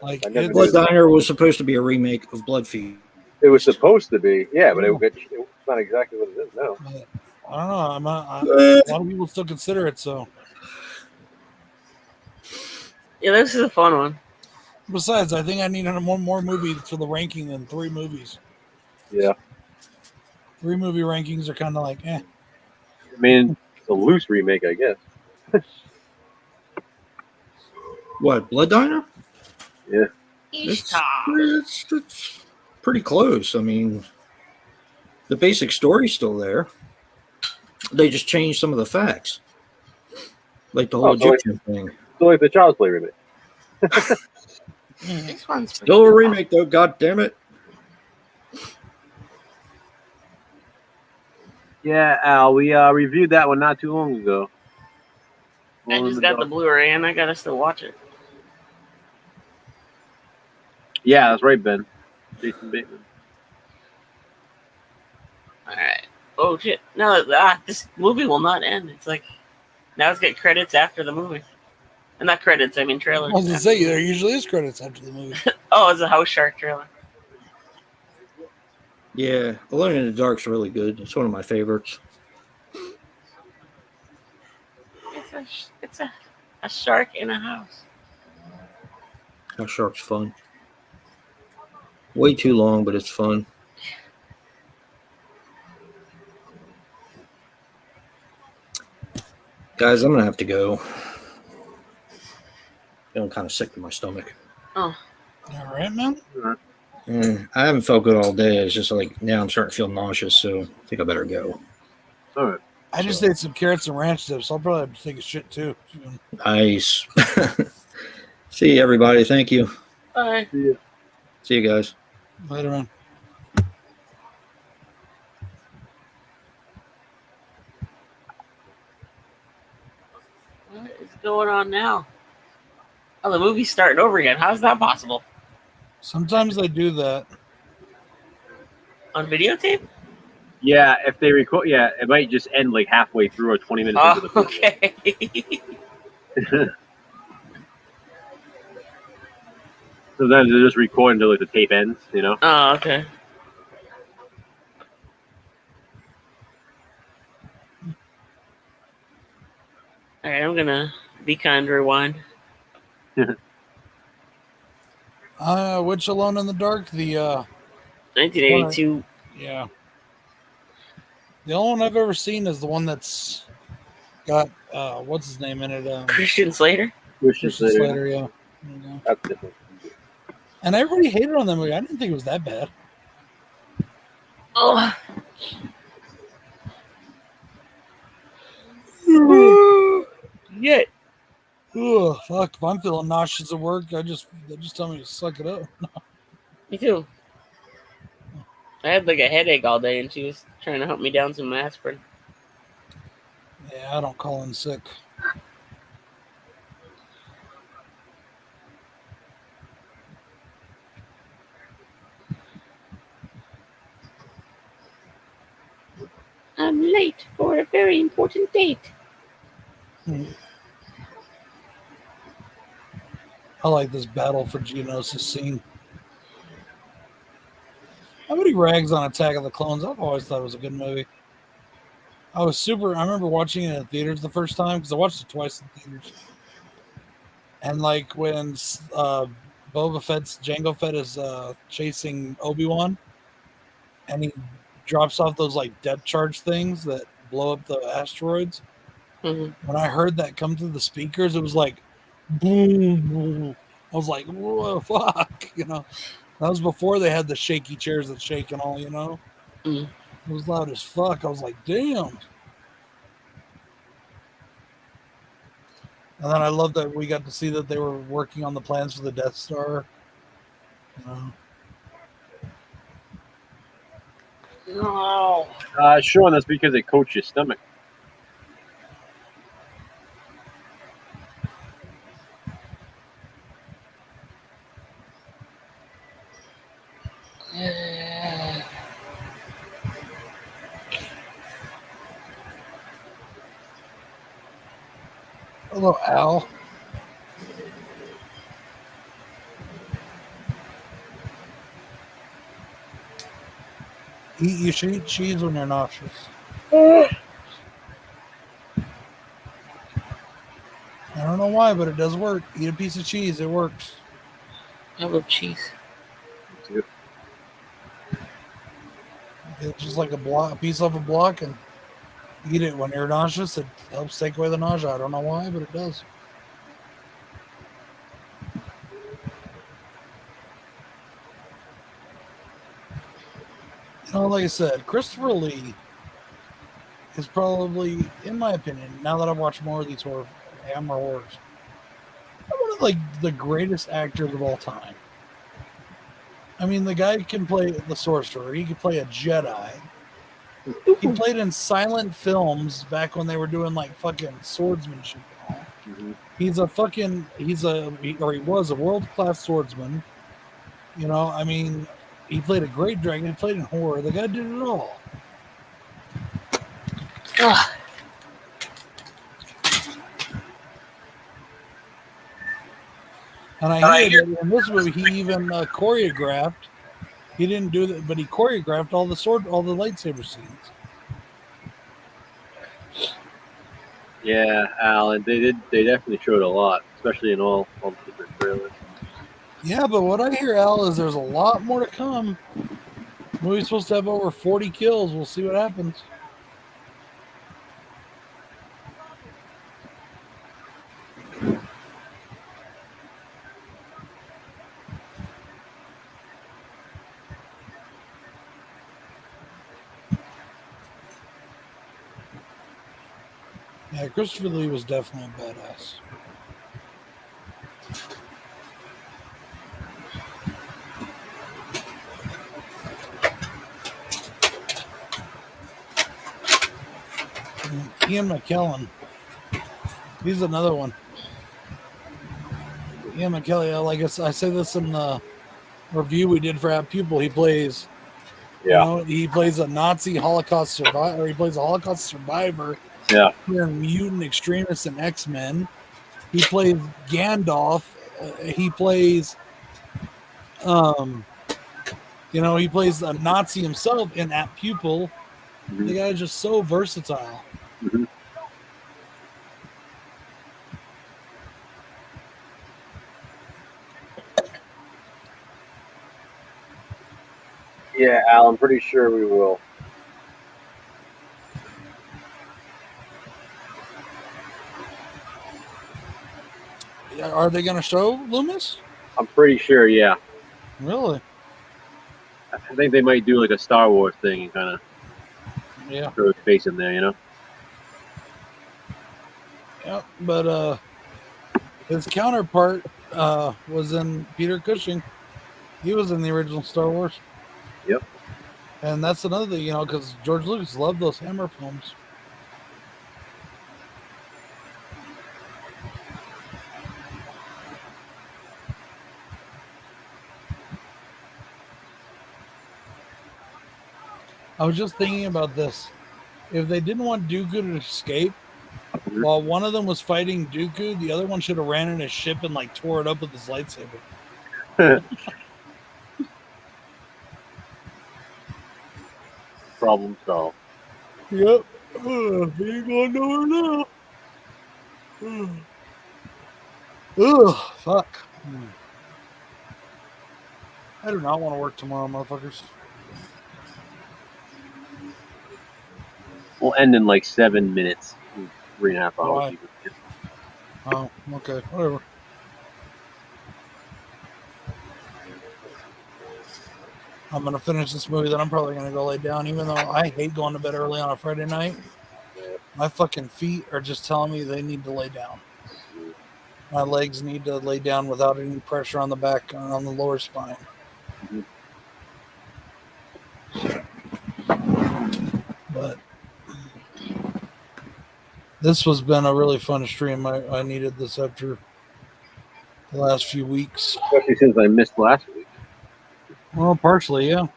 Like I never it's, Blood Diner was supposed to be a remake of Blood Feast. It was supposed to be, yeah, but it's not exactly what it is now. I don't know. A lot of people still consider it so. Yeah, this is a fun one. Besides, I think I need one more movie for the ranking than 3 movies. Yeah, 3 movie rankings are kind of like, eh. I mean, it's a loose remake, I guess. What, Blood Diner? Yeah. Ishtar. It's pretty close. I mean, The basic story's still there. They just changed some of the facts, like the whole Egyptian thing. So like the Child's Play remake. This one's Still a remake, though. God damn it! Yeah, Al, we reviewed that one not too long ago. I just got the Blu-ray and I gotta still watch it. Yeah, that's right, Ben. Jason Bateman. All right. Oh shit! No, this movie will not end. It's like now it's got credits after the movie, and not credits. I mean I trailers. was gonna say there usually is credits after the movie. Oh, it's a House Shark trailer. Yeah, Alone in the Dark's really good. It's one of my favorites. It's a shark in a house. House Shark's fun. Way too long, but it's fun. Guys, I'm gonna have to go. I'm kind of sick to my stomach. Oh, All right, man. I haven't felt good all day. It's just like now I'm starting to feel nauseous, so I think I better go. All right. I just ate some carrots and ranch dips. I'll probably have to take a shit too. Nice. See you, everybody. Thank you. bye. See you guys. Later on. What is going on now? Oh, the movie's starting over again. How's that possible? Sometimes they do that. On videotape? Yeah, if they record, yeah, it might just end like halfway through or 20 minutes into Oh, the film. okay. Sometimes they just record until like the tape ends, you know? Oh, okay. All right, I'm gonna be kind, rewind. Which Alone in the Dark? The 1982. yeah. The only one I've ever seen is the one that's got what's his name in it? Christian Slater. Christian Slater, yeah. There you go. That's different. And everybody hated on that movie. I didn't think it was that bad. Oh. Yeah. Ugh, fuck. If I'm feeling nauseous at work, they just tell me to suck it up. Me too. I had like a headache all day, and she was trying to help me down some aspirin. Yeah, I don't call in sick. I'm late for a very important date. I like this battle for Geonosis scene. Nobody rags on Attack of the Clones. I've always thought it was a good movie. I remember watching it in theaters the first time because I watched it twice in theaters. And like when Jango Fett is chasing Obi-Wan, and he drops off those like depth charge things that blow up the asteroids. Mm-hmm. When I heard that come through the speakers, it was like boom, boom. I was like, whoa, fuck, you know. That was before they had the shaky chairs that shake and all, you know. Mm. It was loud as fuck. I was like, damn. And then I love that we got to see that they were working on the plans for the Death Star. You know. No. Sean, that's because it coats your stomach. Hello, Al. You should eat cheese when you're nauseous. I don't know why, but it does work. Eat a piece of cheese, it works. I love cheese. It's just like a piece of a block, and eat it when you're nauseous. It helps take away the nausea. I don't know why, but it does. Well, like I said, Christopher Lee is probably, in my opinion, now that I've watched more of these Hammer horrors, one of like the greatest actors of all time. I mean, the guy can play the sorcerer. He can play a Jedi. He played in silent films back when they were doing like fucking swordsmanship and all. Mm-hmm. He was a world-class swordsman. You know, I mean, he played a great dragon. He played in horror. The guy did it all. And I hear that in this movie, he even choreographed. He didn't do that, but he choreographed all the lightsaber scenes. Yeah, Alan, they definitely showed a lot, especially in all the different trailers. Yeah, but what I hear, Al, is there's a lot more to come. The movie's supposed to have over 40 kills. We'll see what happens. Yeah, Christopher Lee was definitely a badass. Ian McKellen. He's another one. Ian McKellen, like I say this in the review we did for App Pupil, he plays, he plays a Nazi Holocaust survivor, or he plays a Holocaust survivor. Yeah. Here in Mutant Extremists and X-Men. He plays Gandalf. He plays, he plays a Nazi himself in App Pupil. Mm-hmm. The guy is just so versatile. Mm-hmm. Yeah, Al, I'm pretty sure we will. Are they going to show Loomis? I'm pretty sure, yeah. Really? I think they might do like a Star Wars thing and kind of throw his face in there, you know? Yeah, but his counterpart was in Peter Cushing. He was in the original Star Wars. Yep. And that's another thing, because George Lucas loved those Hammer films. I was just thinking about this. If they didn't want Dooku to escape, while one of them was fighting Dooku, the other one should have ran in his ship and like tore it up with his lightsaber. Problem solved. Yep. He ain't going nowhere now. Ugh, fuck. I do not want to work tomorrow, motherfuckers. We'll end in like 7 minutes. 3.5 hours. Oh, okay. Whatever. I'm going to finish this movie, then I'm probably going to go lay down, even though I hate going to bed early on a Friday night. My fucking feet are just telling me they need to lay down. My legs need to lay down without any pressure on the back, on the lower spine. But this has been a really fun stream. I needed this after the last few weeks. Especially since I missed last week. Well, partially, yeah.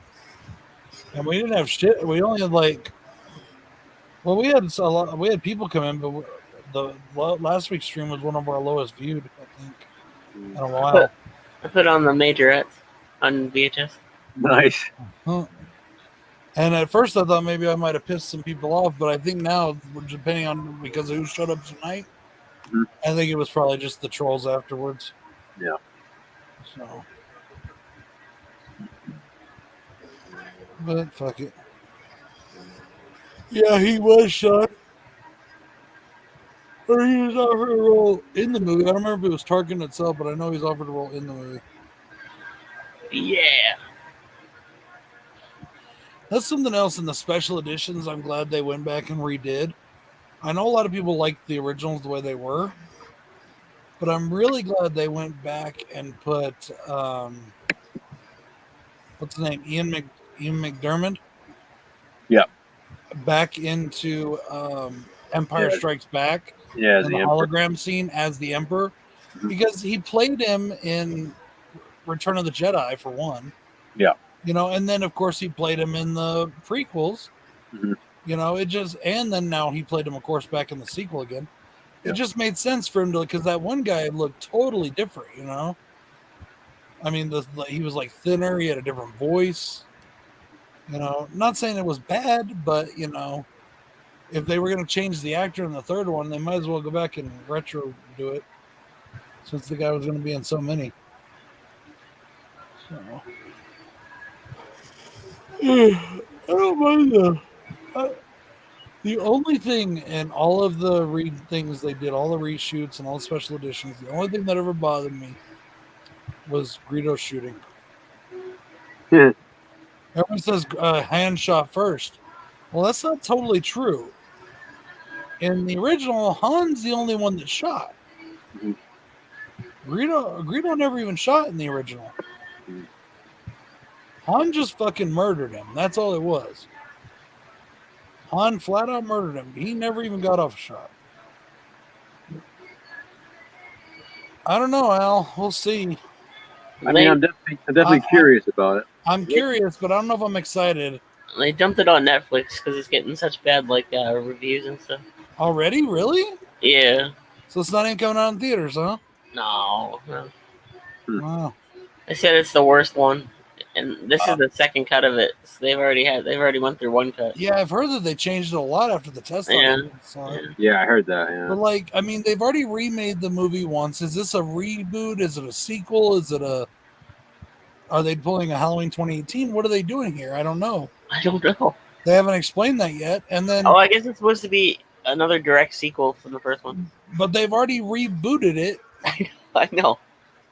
And we didn't have shit. We only had we had a lot. We had people come in, but the last week's stream was one of our lowest viewed, I think, in a while. I put on the majorettes on VHS. Nice. Huh. And at first I thought maybe I might have pissed some people off, but I think now, depending on because of who showed up tonight, I think it was probably just the trolls afterwards. Yeah. So, but fuck it. Yeah, he was shot. Or he was offered a role in the movie. I don't remember if it was Tarkin itself, but I know he's offered a role in the movie. Yeah. That's something else in the special editions. I'm glad they went back and redid. I know a lot of people liked the originals the way they were, but I'm really glad they went back and put what's his name, Ian McDermott, Yeah. back into Empire Yeah. Strikes Back Yeah, and the the Emperor. hologram scene as the Emperor, Mhm. because he played him in Return of the Jedi for one. Yeah. And then of course he played him in the prequels. Mhm. And then now he played him, of course, back in the sequel again. It Yeah. just made sense for him to, because that one guy looked totally different. I mean, he was like thinner. He had a different voice. Not saying it was bad, but if they were going to change the actor in the third one, they might as well go back and retro do it, since the guy was going to be in so many. So I don't mind though. The only thing in all of the things they did, all the reshoots and all the special editions, the only thing that ever bothered me was Greedo shooting. Yeah. Everyone says hand shot first. Well, that's not totally true. In the original, Han's the only one that shot. Mhm. Greedo never even shot in the original. Mhm. Han just fucking murdered him. That's all it was. Han flat out murdered him. He never even got off a shot. I don't know, Al. We'll see. I mean, I'm definitely curious about it. I'm curious, but I don't know if I'm excited. They dumped it on Netflix because it's getting such bad reviews and stuff. Already? Really? Yeah. So it's not even coming out in theaters, huh? No. Wow. They said it's the worst one, and this is the second cut of it. So they've already went through one cut. Yeah, I've heard that they changed it a lot after the test. Yeah, I heard that. Yeah. But I mean, they've already remade the movie once. Is this a reboot? Is it a sequel? Are they pulling a Halloween 2018? What are they doing here? I don't know. I don't know. They haven't explained that yet. And then, I guess it's supposed to be another direct sequel from the first one. But they've already rebooted it. I know.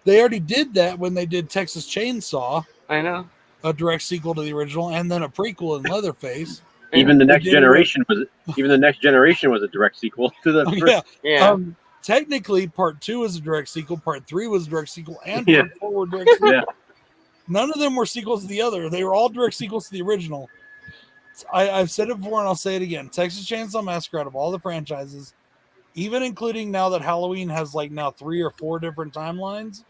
They already did that when they did Texas Chainsaw. I know. A direct sequel to the original, and then a prequel in Leatherface. Even the next generation was a direct sequel to the first. Yeah. Technically, part 2 is a direct sequel, part 3 was a direct sequel, and part 4 were direct sequels. Yeah. None of them were sequels to the other. They were all direct sequels to the original. I've said it before and I'll say it again. Texas Chainsaw Massacre, out of all the franchises, even including now that Halloween has now 3 or 4 different timelines,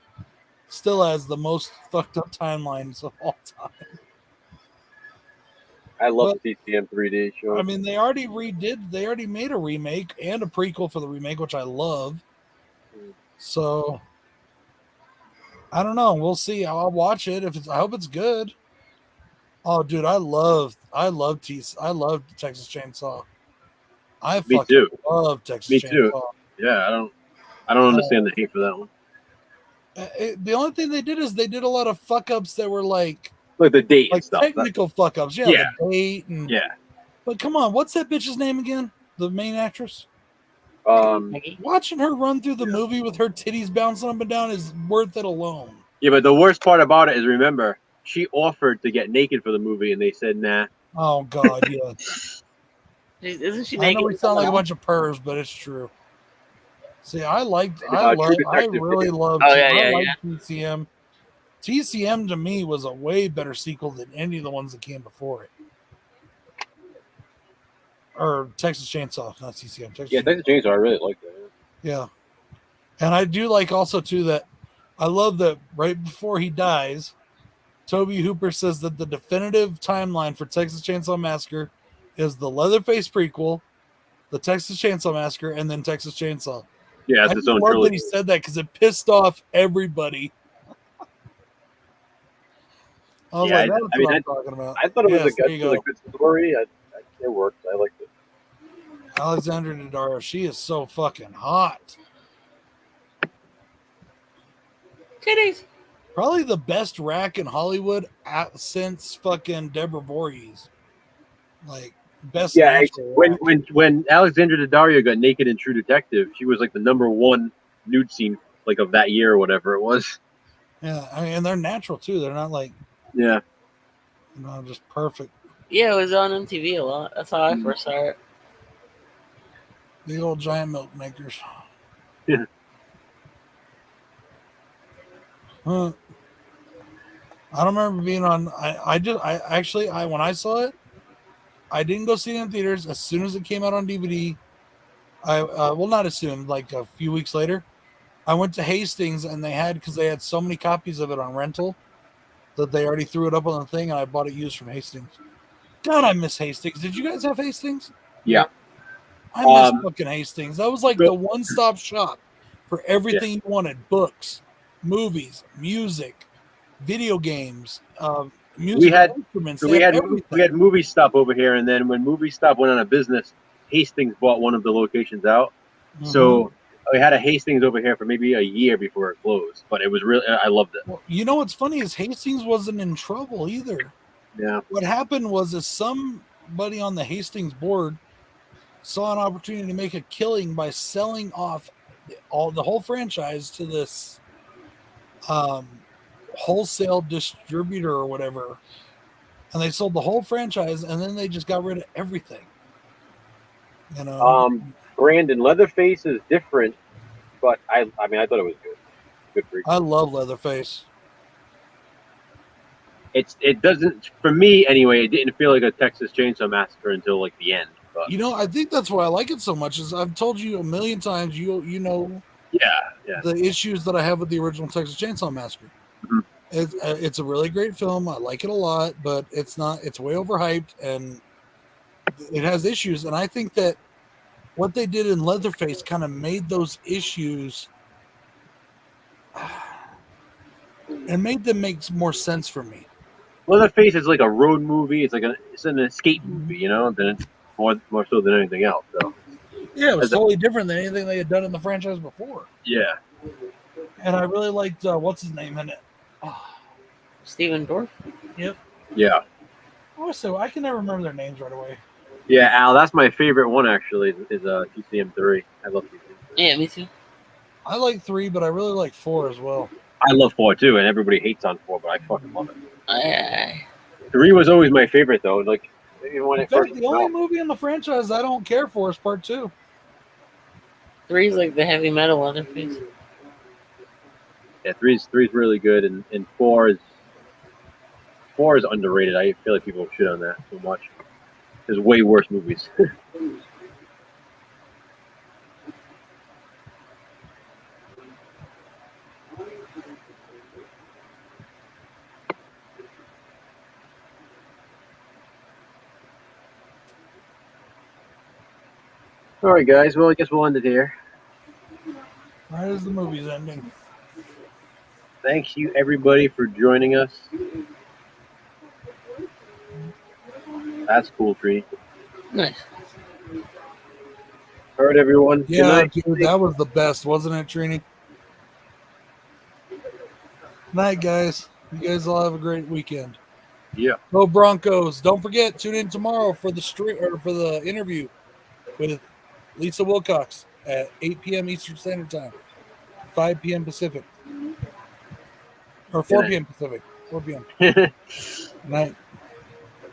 still has the most fucked up timelines of all time. I love the TCM 3D show. I mean, they already made a remake and a prequel for the remake, which I love. So I don't know. We'll see. I'll watch it. I hope it's good. Oh, dude, I love Texas Chainsaw. I fucking love Texas Chainsaw. Me too. Yeah, I don't understand the hate for that one. The only thing they did is they did a lot of fuck ups that were like the date and stuff. Technical fuck ups. Yeah, the date and yeah. But come on, what's that bitch's name again? The main actress. Maggie? Watching her run through the movie with her titties bouncing up and down is worth it alone. Yeah, but the worst part about it is, remember, she offered to get naked for the movie, and they said nah. Oh God, yeah. Isn't she I naked? know we sound like a bunch of pervs, but it's true. See, I really love. TCM. TCM to me was a way better sequel than any of the ones that came before it. Or Texas Chainsaw, not TCM. Texas Chainsaw, I really like that. Yeah. And I do like also too that I love that right before he dies, Toby Hooper says that the definitive timeline for Texas Chainsaw Massacre is the Leatherface prequel, the Texas Chainsaw Massacre, and then Texas Chainsaw. Yeah, I love that he said that because it pissed off everybody. I was like, that's what I'm talking about. I thought it was a good story. It worked. I liked it. Alexandra Daddario, she is so fucking hot. Titties. Probably the best rack in Hollywood since fucking Deborah Voorhees. Like, best. Yeah, when Alexandra Daddario got naked in True Detective, she was like the #1 nude scene of that year or whatever it was. Yeah, I mean, and they're natural too. They're not like just just perfect. Yeah, it was on MTV a lot. That's how I first saw it. The old giant milk makers. Yeah. Huh. I don't remember being on. I when I saw it, I didn't go see it in theaters. As soon as it came out on DVD, well, not as soon, like a few weeks later, I went to Hastings and because they had so many copies of it on rental that they already threw it up on the thing, and I bought it used from Hastings. God, I miss Hastings. Did you guys have Hastings? Yeah. I miss fucking Hastings. That was like Bill- the one-stop shop for everything you wanted: books, movies, music, video games, musical instruments. They we had had everything. we had Movie Stop over here, and then when Movie Stop went out of business, Hastings bought one of the locations out. So we had a Hastings over here for maybe a year before it closed, but it was really I loved it. Well, you know what's funny is Hastings wasn't in trouble either. Yeah. What happened was somebody on the Hastings board saw an opportunity to make a killing by selling off the whole franchise to this wholesale distributor or whatever, and they sold the whole franchise, and then they just got rid of everything. You know, Brandon, Leatherface is different, but I mean I thought it was good. Good for you. I love Leatherface. It doesn't, for me anyway, it didn't feel like a Texas Chainsaw Massacre until like the end. But You know, I think that's why I like it so much. Is I've told you a million times. You know yeah. the issues that I have with the original Texas Chainsaw Massacre. Mhm. It's a really great film. I like it a lot, but it's not. It's way overhyped and it has issues. And I think that what they did in Leatherface kind of made those issues and made them make more sense for me. Leatherface is like a road movie. It's an escape movie, you know, than more so than anything else. So Yeah, it was totally different than anything they had done in the franchise before. yeah. And I really liked what's his name in it. Steven Dorff? Yep. Yeah. Also, I can never remember their names right away. Yeah, Al, that's my favorite one actually. Is TCM3. I love TCM3. Yeah, me too. I like 3, but I really like 4 as well. I love 4 too, and everybody hates on 4, but I fucking love it. I 3 was always my favorite though. Like even when In it first fact, the came only out. movie in the franchise I don't care for is Part 2. 3's like the heavy metal Leatherface. Yeah, three's really good, and 4 is underrated. I feel like people shit on that so much. There's way worse movies. All right, guys. Well, I guess we'll end it here. Right as the movie's ending. Thank you, everybody, for joining us. That's cool, Tree. Nice. All right, everyone. Good Yeah, night. dude, that was the best, wasn't it, Trini? Night, guys. You guys all have a great weekend. Yeah. Go Broncos. Don't forget, tune in tomorrow for the interview with Lisa Wilcox at 8 p.m. Eastern Standard Time, 5 p.m. Pacific. Or 4 p.m. Pacific. 4 p.m. Night.